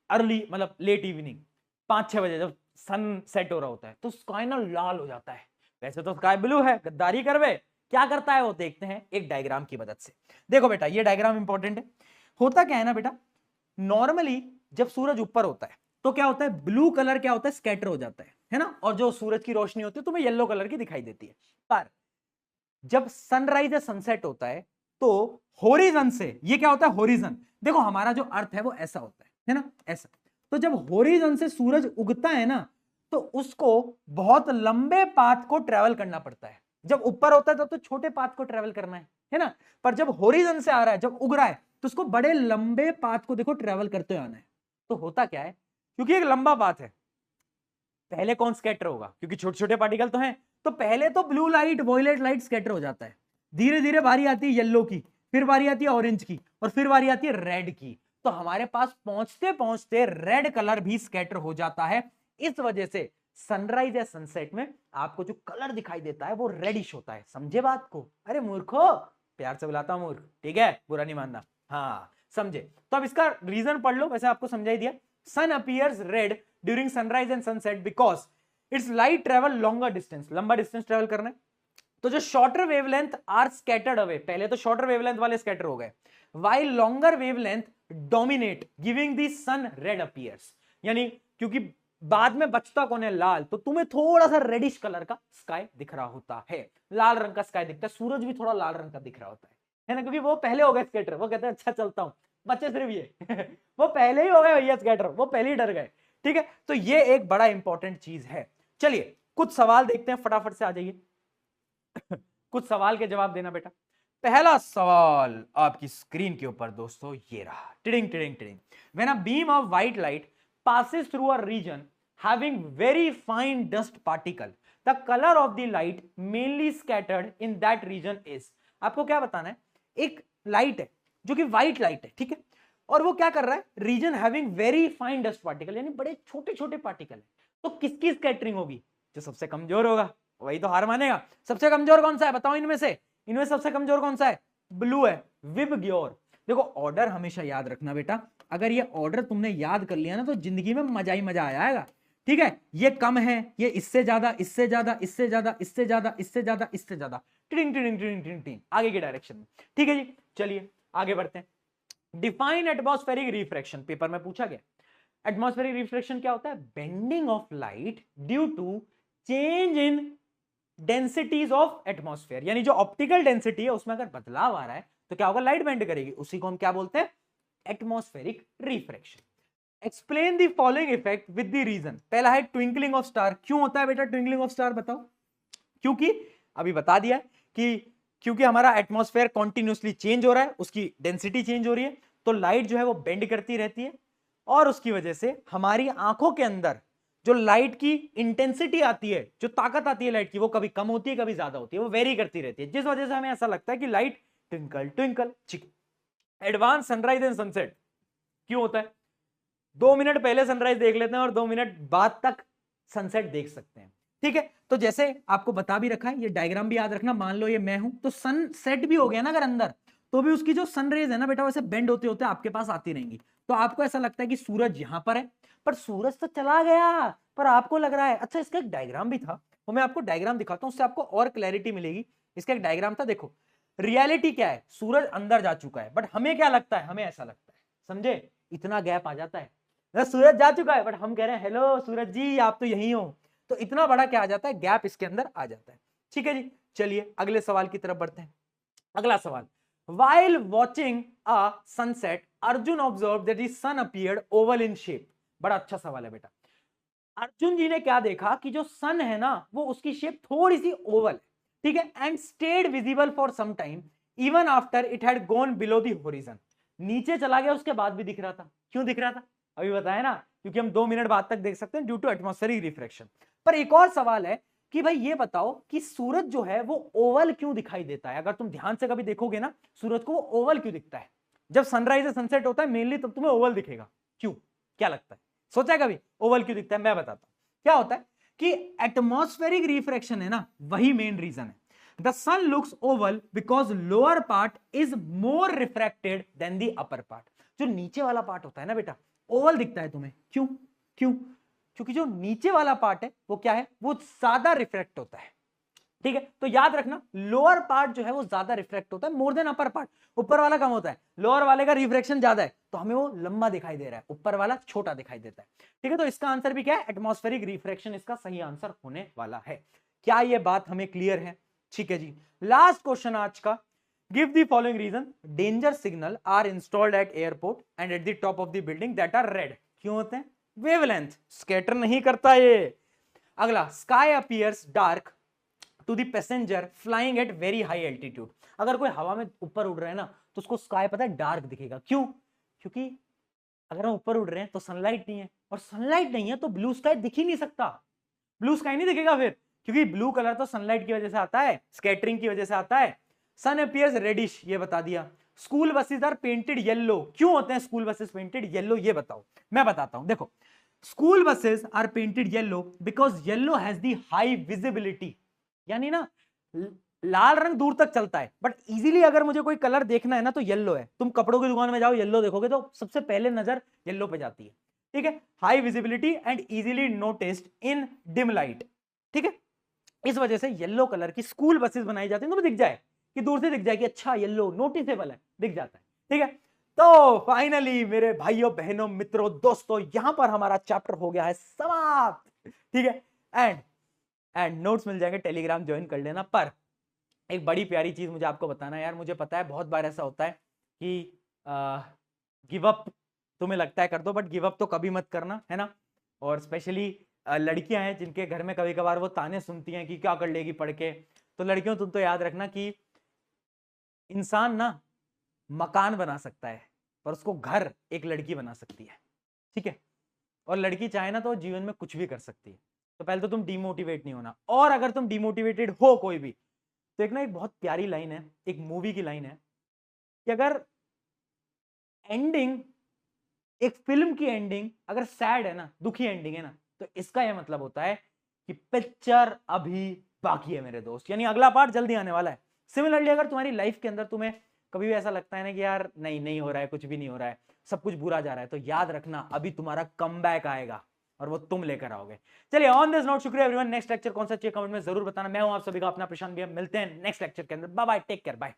अर्ली मतलब लेट इवनिंग 5-6 बजे जब सन सेट हो रहा होता है, तो स्काई ना लाल हो जाता है। वैसे तो स्काई ब्लू है, गद्दारी करवे, क्या करता है वो देखते हैं एक डायग्राम की मदद से। देखो बेटा ये डायग्राम इंपॉर्टेंट है। होता क्या है ना बेटा, नॉर्मली जब सूरज ऊपर होता है तो क्या होता है, ब्लू कलर क्या होता है, स्कैटर हो जाता है ना, और जो सूरज की रोशनी होती है तुम्हें येलो कलर की दिखाई देती है। पर जब सनराइज या सनसेट होता है तो होरिजन से, ये क्या होता है होरिजन, देखो हमारा जो अर्थ है वो ऐसा होता है ना, ऐसा। तो जब होरिजन से सूरज उगता है ना तो उसको बहुत लंबे पाथ को ट्रेवल करना पड़ता है। जब ऊपर होता है तब तो छोटे पाथ को ट्रेवल करना है ना, पर जब होरिजन से आ रहा है, जब उग रहा है, तो उसको बड़े लंबे पाथ को देखो ट्रेवल करते हुए आना है। तो होता क्या है, क्योंकि एक लंबा पाथ है, पहले कौन स्कैटर होगा, क्योंकि छोटे छोटे पार्टिकल तो हैं, तो पहले तो blue light violet light scatter हो जाता है, धीरे धीरे बारी आती है येलो की, फिर बारी आती है ऑरेंज की, और फिर बारी आती है रेड की। तो हमारे पास पहुंचते पहुंचते रेड कलर भी स्कैटर हो जाता है। इस वजह से सनराइज या सनसेट में आपको जो कलर दिखाई देता है वो रेडिश होता है। समझे बात को? अरे मूर्खो, प्यार से बुलाता हूं मूर्ख, ठीक है, बुरा नहीं मानना। हाँ समझे? तो अब इसका रीजन पढ़ लो, वैसे आपको समझा ही दिया। Sun appears red during sunrise and sunset because its light travel longer distance, लंबा डिस्टेंस ट्रेवल करना है। तो जो shorter wavelength are scattered away, पहले तो शॉर्टर वेवलेंथ वाले स्कैटर हो गए, while longer wavelength dominate giving the sun red appears. यानी क्योंकि बाद में बचता कौन है, लाल, तो तुम्हें थोड़ा सा रेडिश कलर का स्काई दिख रहा होता है, लाल रंग का स्काई दिखता है, सूरज भी थोड़ा लाल रंग का दिख रहा होता है ना, क्योंकि वो पहले हो गए स्कैटर, वो कहते हैं अच्छा चलता हूं, बच्चे सिर्फ ये वो पहले ही हो गए भैया स्कैटर, वो पहले ही डर गए। ठीक है, तो ये एक बड़ा इंपॉर्टेंट चीज है। चलिए कुछ सवाल देखते हैं, फटाफट से आ जाइए कुछ सवाल के जवाब देना बेटा। पहला सवाल आपकी स्क्रीन के ऊपर दोस्तों ये रहा, tiding tiding tiding. When a beam of white light passes through a region having very fine dust particle, the color of the light mainly scattered in that region is। आपको क्या बताना है, एक लाइट है जो कि व्हाइट लाइट है, ठीक है, और वो क्या कर रहा है, reason having very fine dust particle, यानी बड़े छोटे छोटे पार्टिकल है। तो किसकी स्कैटरिंग होगी, जो सबसे कमजोर होगा वही तो हार मानेगा। सबसे कमजोर कौन सा है बताओ इनमें से, इनमें सबसे कमजोर कौन सा है, ब्लू है, विबग्योर। देखो ऑर्डर हमेशा याद रखना बेटा, अगर ये ऑर्डर तुमने याद कर लिया ना तो जिंदगी में मजा ही मजा आएगा। ठीक है, ये कम है, ये इससे ज्यादा, इससे ज्यादा, इससे ज्यादा, इससे ज्यादा, इससे ज्यादा, इससे ज्यादा, tiding tiding tiding tiding tiding, आगे के डायरेक्शन में। ठीक है जी, चलिए आगे बढ़ते हैं। डिफाइन एटमॉस्फेरिक रिफ्रैक्शन, पेपर में पूछा गया। एटमॉस्फेरिक रिफ्रैक्शन क्या होता है, bending of light due to change in densities of atmosphere, यानी जो ऑप्टिकल डेंसिटी है उसमें अगर बदलाव आ रहा है तो क्या होगा, लाइट बेंड करेगी, उसी को हम क्या बोलते हैं, atmospheric refraction. Explain the following effect with the reason. पहला है ट्विंकलिंग ऑफ स्टार। क्यों होता है बेटा ट्विंकलिंग ऑफ स्टार, बताओ? क्योंकि अभी बता दिया कि क्योंकि हमारा एटमॉस्फेयर कॉन्टिन्यूसली चेंज हो रहा है, उसकी डेंसिटी चेंज हो रही है, तो लाइट जो है वो बेंड करती रहती है, और उसकी वजह से हमारी आंखों के अंदर जो लाइट की इंटेंसिटी आती है, जो ताकत आती है लाइट की, वो कभी कम होती है कभी ज्यादा होती है, वो वेरी करती रहती है, जिस वजह से हमें ऐसा लगता है कि light twinkle twinkle. Advance sunrise and sunset क्यों होता है, 2 मिनट पहले सनराइज देख लेते हैं और 2 मिनट बाद तक सनसेट देख सकते हैं। ठीक है, तो जैसे आपको बता भी रखा है, ये डायग्राम भी याद रखना, मान लो ये मैं हूं तो सनसेट भी हो गया ना अगर अंदर, तो भी उसकी जो सनरेज है ना बेटा वैसे बेंड होते होते आपके पास आती रहेंगी। तो आपको ऐसा लगता है कि सूरज यहां पर है, पर सूरज तो चला गया, पर आपको लग रहा है। अच्छा, इसका एक डायग्राम भी था, वो मैं आपको डायग्राम दिखाता हूं, उससे आपको और क्लैरिटी मिलेगी। इसका एक डायग्राम था, देखो रियलिटी क्या है, सूरज अंदर जा चुका है, बट हमें क्या लगता है, हमें ऐसा लगता है, समझे, इतना गैप आ जाता है, सूरज जा चुका है बट हम कह रहे हैं हेलो सूरज जी आप तो यहीं हो, तो इतना बड़ा क्या आ जाता है, गैप इसके अंदर आ जाता है। ठीक है जी, चलिए अगले सवाल की तरफ बढ़ते हैं। अगला सवाल, while watching a sunset Arjun observed that the sun appeared oval in shape। बड़ा अच्छा सवाल है बेटा। अर्जुन जी ने क्या देखा कि जो सन है ना वो उसकी शेप थोड़ी सी ओवल है, ठीक है, and stayed visible for some time even after it had gone below the horizon. नीचे चला गया उसके बाद भी दिख रहा था। क्यों दिख रहा था, अभी बताया ना, क्योंकि हम 2 मिनट बाद तक देख सकते हैं ड्यू टू एटमॉस्फेरिक रिफ्रैक्शन। पर एक और सवाल है कि भाई ये बताओ कि सूरज जो है वो ओवल क्यों दिखाई देता है। अगर तुम ध्यान से कभी देखोगे ना सूरज को, वो ओवल क्यों दिखता है, जब सनराइज या सनसेट होता है मेनली तब तुम्हें ओवल दिखेगा, क्यों, क्या लगता है, सोचा है कभी ओवल क्यों दिखता है? मैं बताता हूं क्या होता है कि एटमॉस्फेरिक रिफ्रैक्शन है ना, वही मेन रीजन है। The sun looks oval because lower part is more refracted than the upper part. जो नीचे वाला पार्ट होता है ना बेटा, ओवल दिखता है तुम्हें, क्यों क्यों, क्योंकि जो नीचे वाला पार्ट है वो क्या है, वो ज्यादा रिफ्रैक्ट होता है, ठीक है, तो याद रखना लोअर पार्ट जो है वो ज्यादा रिफ्लेक्ट होता है मोर देन अपर पार्ट, ऊपर वाला कम होता है, लोअर वाले का रिफ्लेक्शन ज्यादा है तो हमें वो लंबा दिखाई दे रहा है, ऊपर वाला छोटा दिखाई देता है। ठीक है, तो इसका आंसर भी क्या है, एटमॉस्फेरिक रिफ्रैक्शन इसका सही आंसर होने वाला है। क्या ये बात हमें क्लियर है? ठीक है जी, लास्ट क्वेश्चन आज का, give the following reason danger signal are installed at airport and at the top of the building that are red. क्यों होते हैं? वेवलेंथ, स्कैटर नहीं करता ये। अगला, sky appears dark to the passenger flying at very high altitude. अगर कोई हवा में ऊपर उड़ रहा है ना तो उसको स्काई पता है डार्क दिखेगा। क्यों? क्योंकि अगर हम ऊपर उड़ रहे हैं तो सनलाइट नहीं है, और सनलाइट नहीं है तो ब्लू स्काई दिख ही नहीं सकता, ब्लू स्काई नहीं दिखेगा फिर, क्योंकि ब्लू कलर तो सनलाइट की वजह से आता है, स्कैटरिंग की वजह से आता है। सन अपीयर्स रेडिश, ये बता दिया। School buses are painted yellow, क्यों होते हैं स्कूल बसेस पेंटेड येलो, ये बताओ। मैं बताता हूं, देखो school buses are painted yellow because yellow has the high visibility, यानी ना लाल रंग दूर तक चलता है, बट इजीली अगर मुझे कोई कलर देखना है ना तो येलो है। तुम कपड़ों की दुकान में जाओ, येलो देखोगे तो सबसे पहले नजर येलो पे जाती है। ठीक है, high visibility and easily noticed in dim light. ठीक है, इस वजह से येलो कलर की स्कूल बसेस बनाई जाती है, तुम्हें दिख जाए कि दूर से दिख जाए कि अच्छा येलो नोटिसेबल है, दिख जाता है। ठीक है, तो फाइनली मेरे भाइयों बहनों मित्रों दोस्तों, यहां पर हमारा चैप्टर हो गया है समाप्त। ठीक है, एंड नोट्स मिल जाएंगे, टेलीग्राम ज्वाइन कर लेना। पर एक बड़ी प्यारी चीज मुझे आपको बताना है यार, मुझे पता है बहुत बार ऐसा होता है कि गिव अप तुम्हें लगता है कर दो, बट गिव अप तो कभी मत करना, है ना। और स्पेशली लड़कियां हैं जिनके घर में कभी कभार वो ताने सुनती हैं कि क्या कर लेगी पढ़ के, तो लड़कियों तुम तो याद रखना कि इंसान ना मकान बना सकता है पर उसको घर एक लड़की बना सकती है। ठीक है, और लड़की चाहे ना तो जीवन में कुछ भी कर सकती है। तो पहले तो तुम डिमोटिवेट नहीं होना, और अगर तुम डिमोटिवेटेड हो कोई भी, तो एक ना एक बहुत प्यारी लाइन है, एक मूवी की लाइन है कि अगर एंडिंग, एक फिल्म की एंडिंग अगर सैड है ना, दुखी एंडिंग है ना, तो इसका यह मतलब होता है कि पिक्चर अभी बाकी है मेरे दोस्त, यानी अगला पार्ट जल्दी आने वाला है। सिमिलरली अगर तुम्हारी लाइफ के अंदर तुम्हें कभी भी ऐसा लगता है ना कि यार नहीं नहीं हो रहा है, कुछ भी नहीं हो रहा है, सब कुछ बुरा जा रहा है, तो याद रखना अभी तुम्हारा कमबैक आएगा और वो तुम लेकर आओगे। चलिए, ऑन दिस नोट शुक्रिया एवरीवन। नेक्स्ट लेक्चर कौन सा चाहिए कमेंट में जरूर बताना। मैं हूं आप सभी का अपना प्रशांत भैया, मिलते हैं नेक्स्ट लेक्चर के अंदर। Bye bye, take care, bye.